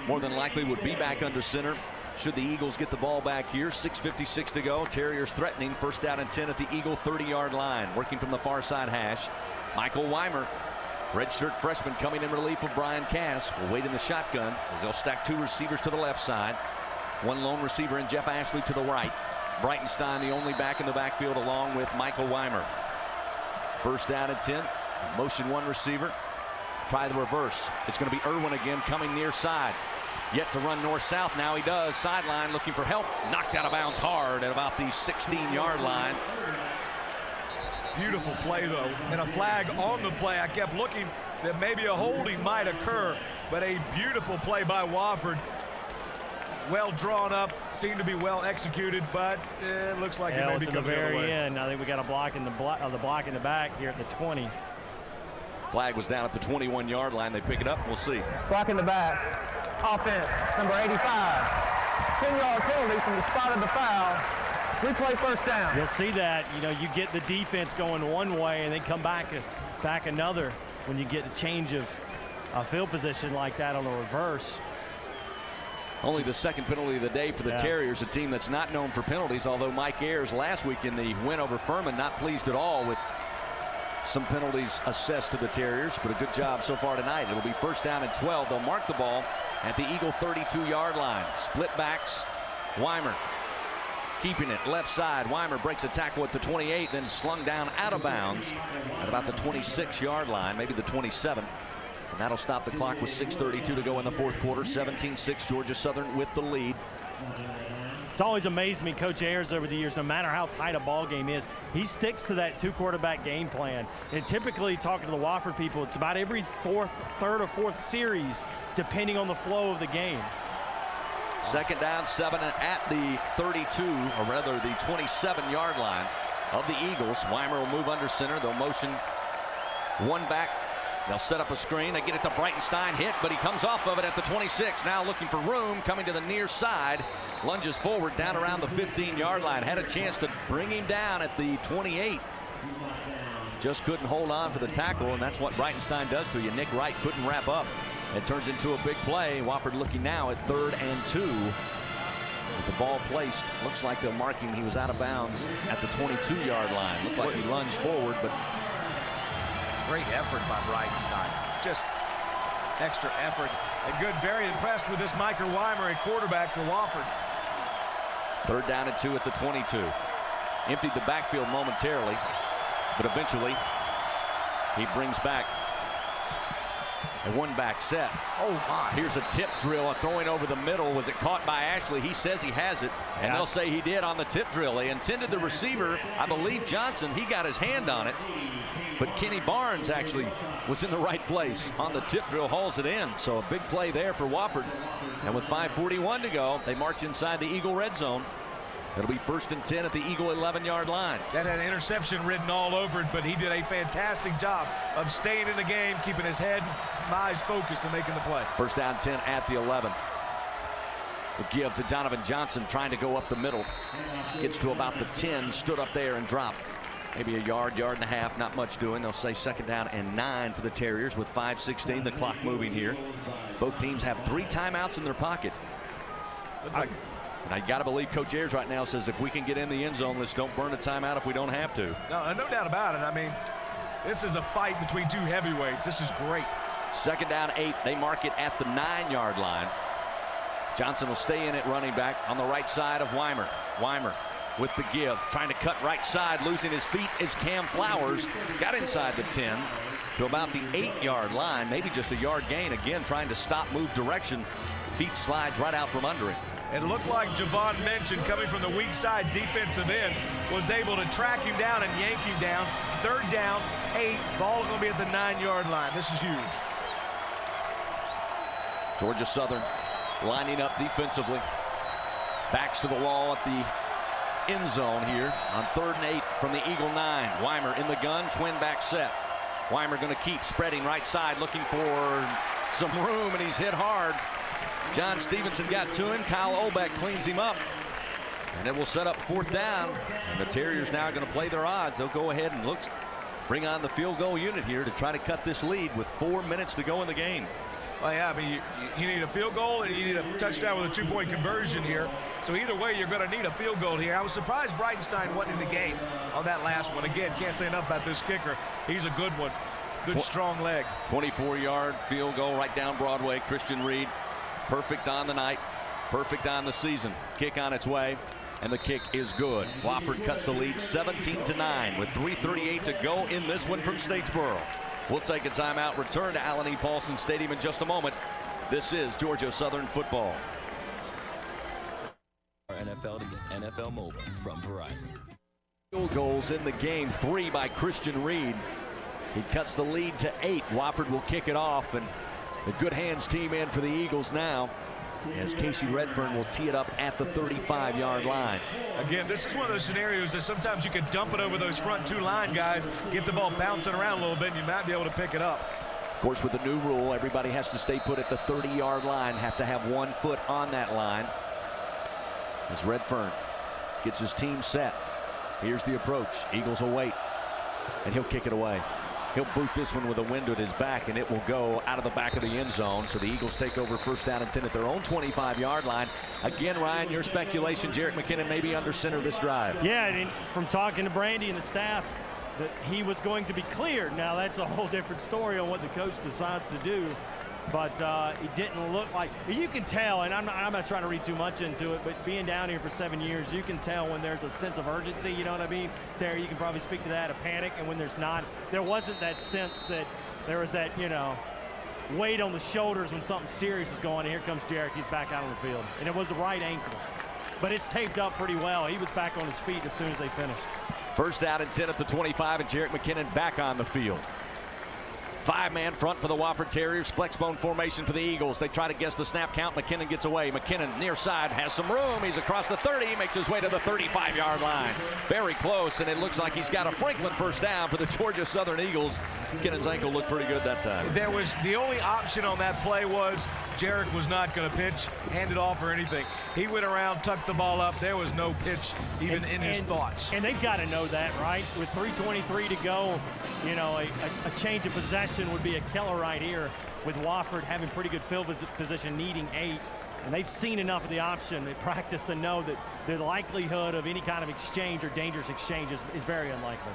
more than likely would be back under center should the Eagles get the ball back here. 6:56 to go. Terriers threatening, 1st down and 10 at the Eagle 30-yard line. Working from the far side hash, Michael Weimer, redshirt freshman, coming in relief of Brian Cass, will wait in the shotgun as they'll stack 2 receivers to the left side. 1 lone receiver in Jeff Ashley to the right. Breitenstein the only back in the backfield along with Michael Weimer. 1st down and 10. Motion 1 receiver. Try the reverse. It's going to be Irwin again coming near side. Yet to run north-south. Now he does. Sideline looking for help. Knocked out of bounds hard at about the 16-yard line. Beautiful play, though, and a flag on the play. I kept looking that maybe a holding might occur, but a beautiful play by Wofford. Well drawn up, seemed to be well executed, but it looks like it may be coming the other way. To the very end. I think we got a block in the block in the back here at the 20. Flag was down at the 21-yard line. They pick it up. We'll see. Block in the back. Offense, number 85. 10-yard penalty from the spot of the foul. Replay 1st down. You'll see that. You know, you get the defense going one way and they come back another when you get a change of field position like that on a reverse. Only the 2nd penalty of the day for the Terriers, a team that's not known for penalties, although Mike Ayers last week in the win over Furman not pleased at all with some penalties assessed to the Terriers, but a good job so far tonight. It'll be 1st down and 12. They'll mark the ball at the Eagle 32-yard line. Split backs. Weimer keeping it left side. Weimer breaks a tackle at the 28, then slung down out of bounds at about the 26-yard line, maybe the 27. And that'll stop the clock with 6:32 to go in the 4th quarter. 17-6, Georgia Southern with the lead. It's always amazed me, Coach Ayers, over the years, no matter how tight a ball game is, he sticks to that 2-quarterback game plan. And typically, talking to the Wofford people, it's about every 3rd or 4th series, depending on the flow of the game. 2nd down, 7 at the 32, or rather the 27-yard line of the Eagles. Weimer will move under center. They'll motion 1 back. They'll set up a screen. They get it to Breitenstein, hit, but he comes off of it at the 26. Now looking for room, coming to the near side. Lunges forward down around the 15-yard line. Had a chance to bring him down at the 28. Just couldn't hold on for the tackle, and that's what Breitenstein does to you. Nick Wright couldn't wrap up. It turns into a big play. Wofford looking now at 3rd and 2. With the ball placed, looks like they'll mark him. He was out of bounds at the 22-yard line. Looked like he lunged forward, but great effort by Breitenstein. Just extra effort. And good, very impressed with this Michael Weimer, a quarterback for Wofford. 3rd down and 2 at the 22. Emptied the backfield momentarily, but eventually he brings back a 1-back set. Oh my. Here's a tip drill, a throwing over the middle. Was it caught by Ashley? He says he has it, and they'll say he did on the tip drill. They intended the receiver, I believe Johnson, he got his hand on it, but Kenny Barnes actually was in the right place on the tip drill, hauls it in. So a big play there for Wofford. And with 5:41 to go, they march inside the Eagle red zone. It'll be 1st and 10 at the Eagle 11-yard line. That had interception written all over it, but he did a fantastic job of staying in the game, keeping his head and eyes focused and making the play. 1st down 10 at the 11. The give to Donovan Johnson, trying to go up the middle. Gets to about the 10, stood up there and dropped. Maybe a yard and a half, not much doing. They'll say 2nd down and 9 for the Terriers with 5:16, the clock moving here. Both teams have 3 timeouts in their pocket. And I got to believe Coach Ayers right now says if we can get in the end zone, let's don't burn a timeout if we don't have to. No doubt about it. I mean, this is a fight between 2 heavyweights. This is great. 2nd down 8. They mark it at the 9-yard line. Johnson will stay in at running back on the right side of Weimer. Weimer with the give, trying to cut right side, losing his feet is Cam Flowers. Got inside the 10 to about the 8-yard line, maybe just a yard gain. Again, trying to stop, move direction. Feet slides right out from under him. It looked like Javon mentioned, coming from the weak side defensive end, was able to track him down and yank him down. 3rd down, 8. Ball is going to be at the 9-yard line. This is huge. Georgia Southern lining up defensively. Backs to the wall at the end zone here on 3rd and 8 from the Eagle 9. Weimer in the gun, twin back set. Weimer going to keep spreading right side, looking for some room, and he's hit hard. John Stevenson got to him. Kyle Olbeck cleans him up. And it will set up 4th down. And the Terriers now are going to play their odds. They'll go ahead and bring on the field goal unit here to try to cut this lead with 4 minutes to go in the game. Well, yeah, I mean, you need a field goal and you need a touchdown with a 2-point conversion here. So either way, you're going to need a field goal here. I was surprised Breitenstein wasn't in the game on that last one. Again, can't say enough about this kicker. He's a good one. Good, strong leg. 24-yard field goal right down Broadway. Christian Reed, perfect on the night, perfect on the season. Kick on its way, and the kick is good. Wofford cuts the lead 17-9 with 3:38 to go in this one from Statesboro. We'll take a timeout, return to Allen E. Paulson Stadium in just a moment. This is Georgia Southern football. NFL to get NFL Mobile from Verizon. Field goals in the game, 3 by Christian Reed. He cuts the lead to 8. Wofford will kick it off, and the good hands team in for the Eagles now, as Casey Redfern will tee it up at the 35-yard line. Again, this is one of those scenarios that sometimes you can dump it over those front 2 line guys, get the ball bouncing around a little bit, and you might be able to pick it up. Of course, with the new rule, everybody has to stay put at the 30-yard line, have to have 1 foot on that line. As Redfern gets his team set. Here's the approach. Eagles will wait, and he'll kick it away. He'll boot this one with a wind at his back, and it will go out of the back of the end zone. So the Eagles take over 1st down and 10 at their own 25-yard line. Again, Ryan, your speculation, Jarrett McKinnon may be under center this drive. Yeah, and from talking to Brandy and the staff, that he was going to be cleared. Now, that's a whole different story on what the coach decides to do. But it didn't look like, you can tell, and I'm not trying to read too much into it, but being down here for 7 years, you can tell when there's a sense of urgency, you know what I mean? Terry, you can probably speak to that, a panic, and when there's not, there wasn't that sense that there was that, weight on the shoulders when something serious was going on. Here comes Jarek, he's back out on the field. And it was the right ankle, but it's taped up pretty well. He was back on his feet as soon as they finished. 1st down and 10 at the 25, and Jarek McKinnon back on the field. 5-man front for the Wofford Terriers. Flexbone formation for the Eagles. They try to guess the snap count. McKinnon gets away. McKinnon near side has some room. He's across the 30. Makes his way to the 35-yard line. Very close, and it looks like he's got a Franklin 1st down for the Georgia Southern Eagles. McKinnon's ankle looked pretty good that time. There was the only option on that play was Jarek was not going to pitch, hand it off or anything. He went around, tucked the ball up. There was no pitch even in his thoughts. And they've got to know that, right? With 3:23 to go, a change of possession would be a killer right here, with Wofford having pretty good field position, needing 8. And they've seen enough of the option. They practice to know that the likelihood of any kind of exchange or dangerous exchange is very unlikely.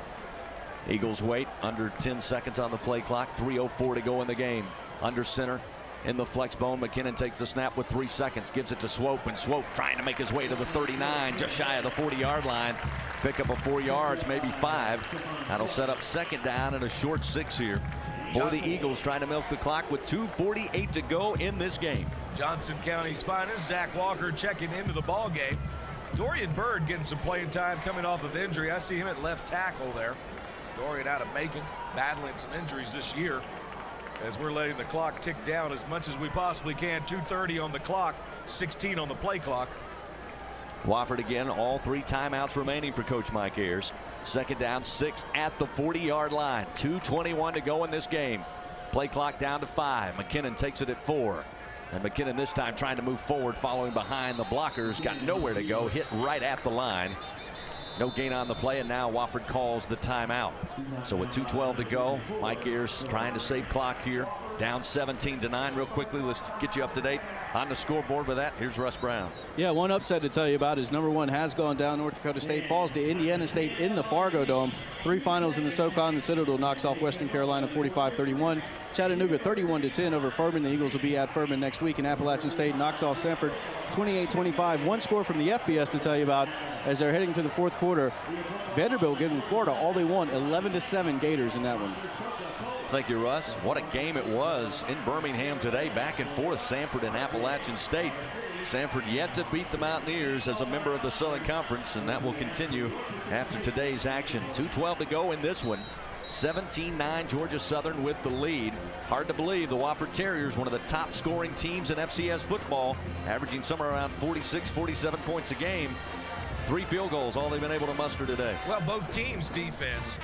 Eagles wait, under 10 seconds on the play clock. 3:04 to go in the game. Under center in the flex bone. McKinnon takes the snap with 3 seconds. Gives it to Swope, and Swope trying to make his way to the 39, just shy of the 40-yard line. Pick up a 4 yards, maybe 5. That'll set up 2nd down and a short 6 here for the Eagles, trying to milk the clock with 2:48 to go in this game. Johnson County's finest, Zach Walker, checking into the ball game. Dorian Bird getting some playing time coming off of injury. I see him at left tackle there. Dorian out of Macon, battling some injuries this year, as we're letting the clock tick down as much as we possibly can. 2:30 on the clock, 16 on the play clock. Wofford again, all 3 timeouts remaining for Coach Mike Ayers. 2nd down, 6 at the 40-yard line. 2:21 to go in this game. Play clock down to 5. McKinnon takes it at 4. And McKinnon this time trying to move forward, following behind the blockers. Got nowhere to go, hit right at the line. No gain on the play, and now Wofford calls the timeout. So with 2:12 to go, Mike Ayers trying to save clock here. Down 17-9. Real quickly, let's get you up to date on the scoreboard with that. Here's Russ Brown. Yeah, one upset to tell you about is number 1 has gone down. North Dakota State falls to Indiana State in the Fargo Dome. 3 finals in the SoCon. The Citadel knocks off Western Carolina 45-31. Chattanooga 31-10 over Furman. The Eagles will be at Furman next week, and Appalachian State knocks off Sanford 28-25. One score from the FBS to tell you about as they're heading to the 4th quarter. Vanderbilt giving Florida all they want, 11-7 Gators in that one. Thank you, Russ. What a game it was in Birmingham today. Back and forth, Sanford and Appalachian State. Sanford yet to beat the Mountaineers as a member of the Southern Conference, and that will continue after today's action. 2:12 to go in this one. 17-9, Georgia Southern with the lead. Hard to believe the Wofford Terriers, one of the top scoring teams in FCS football, averaging somewhere around 46, 47 points a game. 3 field goals, all they've been able to muster today. Well, both teams' defense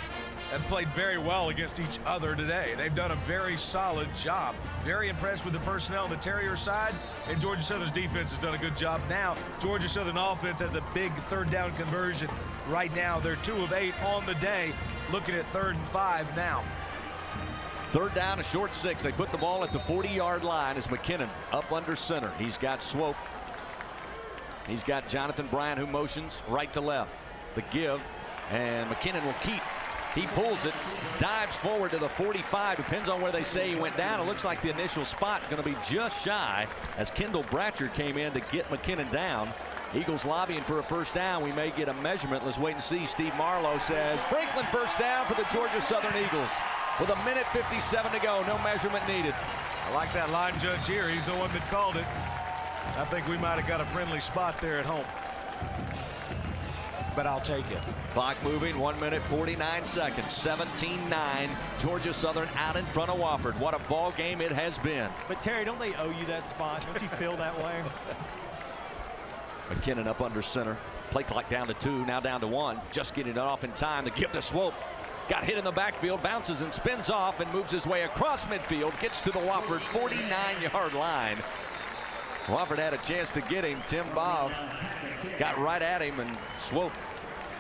have played very well against each other today. They've done a very solid job. Very impressed with the personnel on the Terrier side, and Georgia Southern's defense has done a good job. Now, Georgia Southern offense has a big 3rd down conversion right now. They're 2 of 8 on the day, looking at 3rd and 5 now. 3rd down, a short 6. They put the ball at the 40-yard line as McKinnon up under center. He's got Swope. He's got Jonathan Bryant, who motions right to left. The give, and McKinnon will keep. He pulls it, dives forward to the 45. Depends on where they say he went down. It looks like the initial spot going to be just shy as Kendall Bratcher came in to get McKinnon down. Eagles lobbying for a 1st down. We may get a measurement. Let's wait and see. Steve Marlowe says Franklin 1st down for the Georgia Southern Eagles. With a minute 57 to go, no measurement needed. I like that line judge here. He's the one that called it. I think we might have got a friendly spot there at home, but I'll take it. Clock moving, 1 minute 49 seconds. 17-9, Georgia Southern out in front of Wofford. What a ball game it has been. But Terry, don't they owe you that spot? Don't you feel that way? McKinnon up under center. Play clock down to 2, now down to 1. Just getting it off in time. The give to Swope. Got hit in the backfield, bounces and spins off and moves his way across midfield. Gets to the Wofford 49-yard line. Wofford had a chance to get him. Tim Bob got right at him, and Swope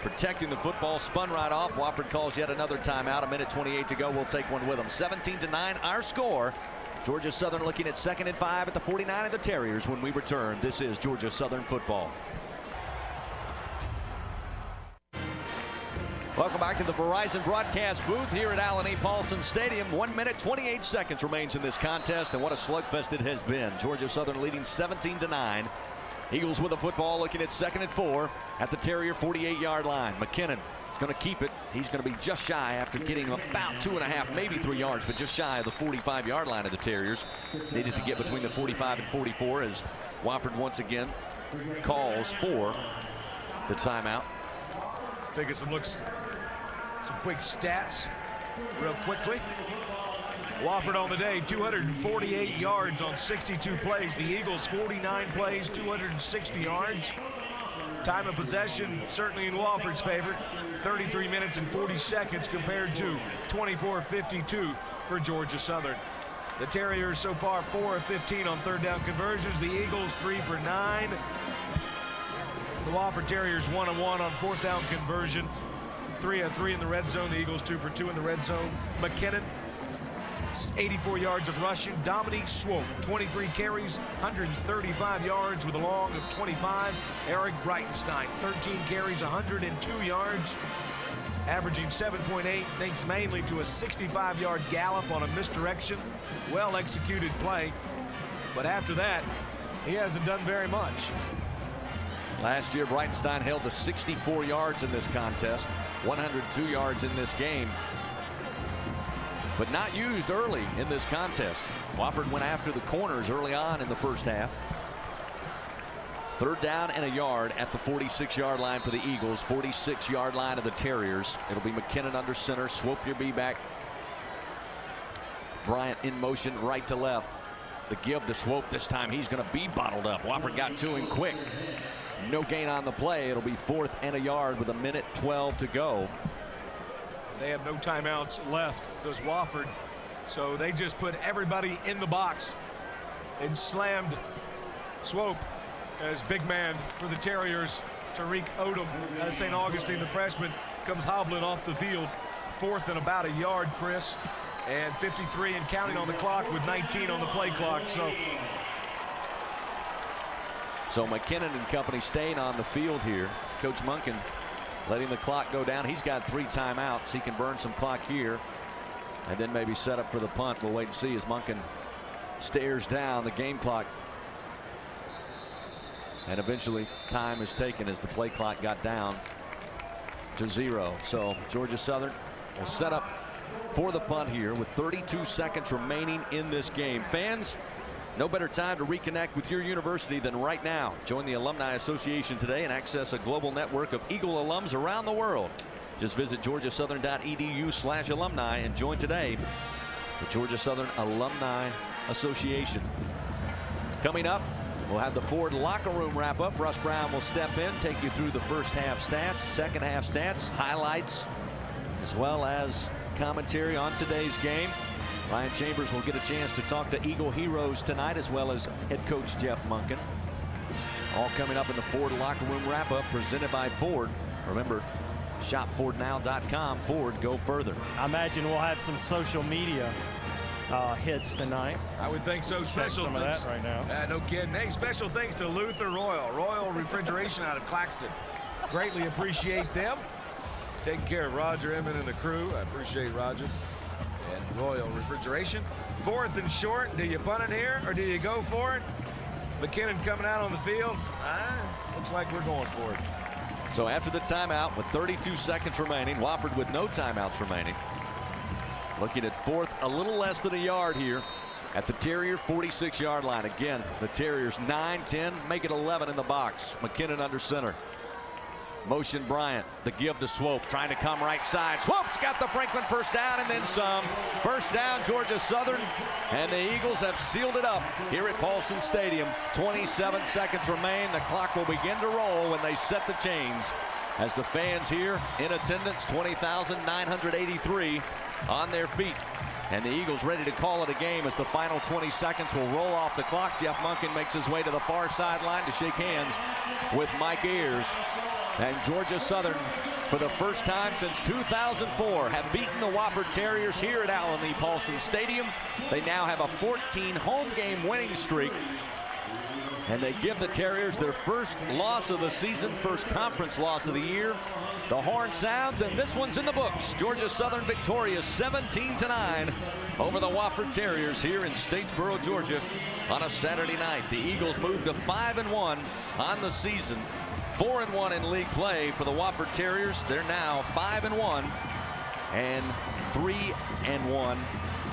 protecting the football, spun right off. Wofford calls yet another timeout. A minute 28 to go. We'll take one with them. 17-9, our score. Georgia Southern looking at 2nd and 5 at the 49 of the Terriers when we return. This is Georgia Southern football. Welcome back to the Verizon broadcast booth here at Allen E. Paulson Stadium. 1 minute 28 seconds remains in this contest, and what a slugfest it has been. Georgia Southern leading 17-9. Eagles with the football, looking at 2nd and 4 at the Terrier 48-yard line. McKinnon is going to keep it. He's going to be just shy after getting about 2.5, maybe 3 yards, but just shy of the 45-yard line of the Terriers. Needed to get between the 45 and 44 as Wofford once again calls for the timeout. Let's take some looks. Some quick stats real quickly. Wofford on the day, 248 yards on 62 plays. The Eagles 49 plays, 260 yards. Time of possession certainly in Wofford's favor, 33 minutes and 40 seconds compared to 24:52 for Georgia Southern. The Terriers so far 4 of 15 on 3rd down conversions. The Eagles 3 for 9. The Wofford Terriers 1 of 1 on 4th down conversion. 3 of 3 in the red zone. The Eagles 2 for 2 in the red zone. McKinnon, 84 yards of rushing. Dominique Swope, 23 carries, 135 yards with a long of 25. Eric Breitenstein, 13 carries, 102 yards, averaging 7.8, thanks mainly to a 65-yard gallop on a misdirection. Well-executed play, but after that, he hasn't done very much. Last year, Breitenstein held to 64 yards in this contest, 102 yards in this game, but not used early in this contest. Wofford went after the corners early on in the first half. 3rd down and a yard at the 46-yard line for the Eagles, 46-yard line of the Terriers. It'll be McKinnon under center, Swope your B back. Bryant in motion right to left. The give to Swope this time. He's going to be bottled up. Wofford got to him quick. No gain on the play. It'll be 4th and a yard with a minute 12 to go. They have no timeouts left, does Wofford. So they just put everybody in the box and slammed Swope as big man for the Terriers. Tariq Odom out of St. Augustine, the freshman, comes hobbling off the field. 4th and about a yard, Chris. And 53 and counting on the clock with 19 on the play clock. So McKinnon and company staying on the field here. Coach Munkin letting the clock go down. He's got 3 timeouts. He can burn some clock here and then maybe set up for the punt. We'll wait and see as Munkin stares down the game clock. And eventually time is taken as the play clock got down to 0. So Georgia Southern will set up for the punt here with 32 seconds remaining in this game. Fans, no better time to reconnect with your university than right now. Join the Alumni Association today and access a global network of Eagle alums around the world. Just visit georgiasouthern.edu/alumni and join today. The Georgia Southern Alumni Association. Coming up, we'll have the Ford locker room wrap up. Russ Brown will step in, take you through the first half stats, second half stats, highlights, as well as commentary on today's game. Ryan Chambers will get a chance to talk to Eagle heroes tonight, as well as head coach Jeff Monken. All coming up in the Ford locker room wrap up, presented by Ford. Remember, shopfordnow.com. Ford, go further. I imagine we'll have some social media hits tonight. I would think so. Special some of that right now. No kidding. Hey, special thanks to Luther Royal Refrigeration out of Claxton. Greatly appreciate them. Taking care of Roger Emmett and the crew. I appreciate Roger. And Royal Refrigeration. 4th and short. Do you punt it here or do you go for it? McKinnon coming out on the field. Looks like we're going for it. So after the timeout with 32 seconds remaining, Wofford with no timeouts remaining. Looking at 4th, a little less than a yard here at the Terrier 46-yard line. Again, the Terriers 9-10, make it 11 in the box. McKinnon under center. Motion Bryant, the give to Swope, trying to come right side. Swope's got the Franklin first down and then some. First down, Georgia Southern, and the Eagles have sealed it up here at Paulson Stadium. 27 seconds remain. The clock will begin to roll when they set the chains. As the fans here in attendance, 20,983 on their feet. And the Eagles ready to call it a game as the final 20 seconds will roll off the clock. Jeff Monken makes his way to the far sideline to shake hands with Mike Ayers. And Georgia Southern, for the first time since 2004, have beaten the Wofford Terriers here at Allen E. Paulson Stadium. They now have a 14 home game winning streak. And they give the Terriers their first loss of the season, first conference loss of the year. The horn sounds, and this one's in the books. Georgia Southern victorious 17-9 over the Wofford Terriers here in Statesboro, Georgia on a Saturday night. The Eagles move to 5-1 on the season. 4-1 in league play for the Wofford Terriers. They're now 5-1 and 3-1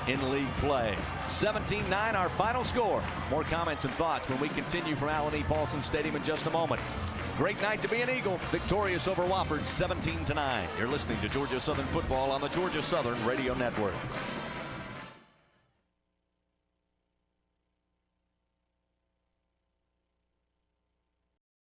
in league play. 17-9 our final score. More comments and thoughts when we continue from Allen E. Paulson Stadium in just a moment. Great night to be an Eagle, victorious over Wofford 17-9. You're listening to Georgia Southern football on the Georgia Southern Radio Network.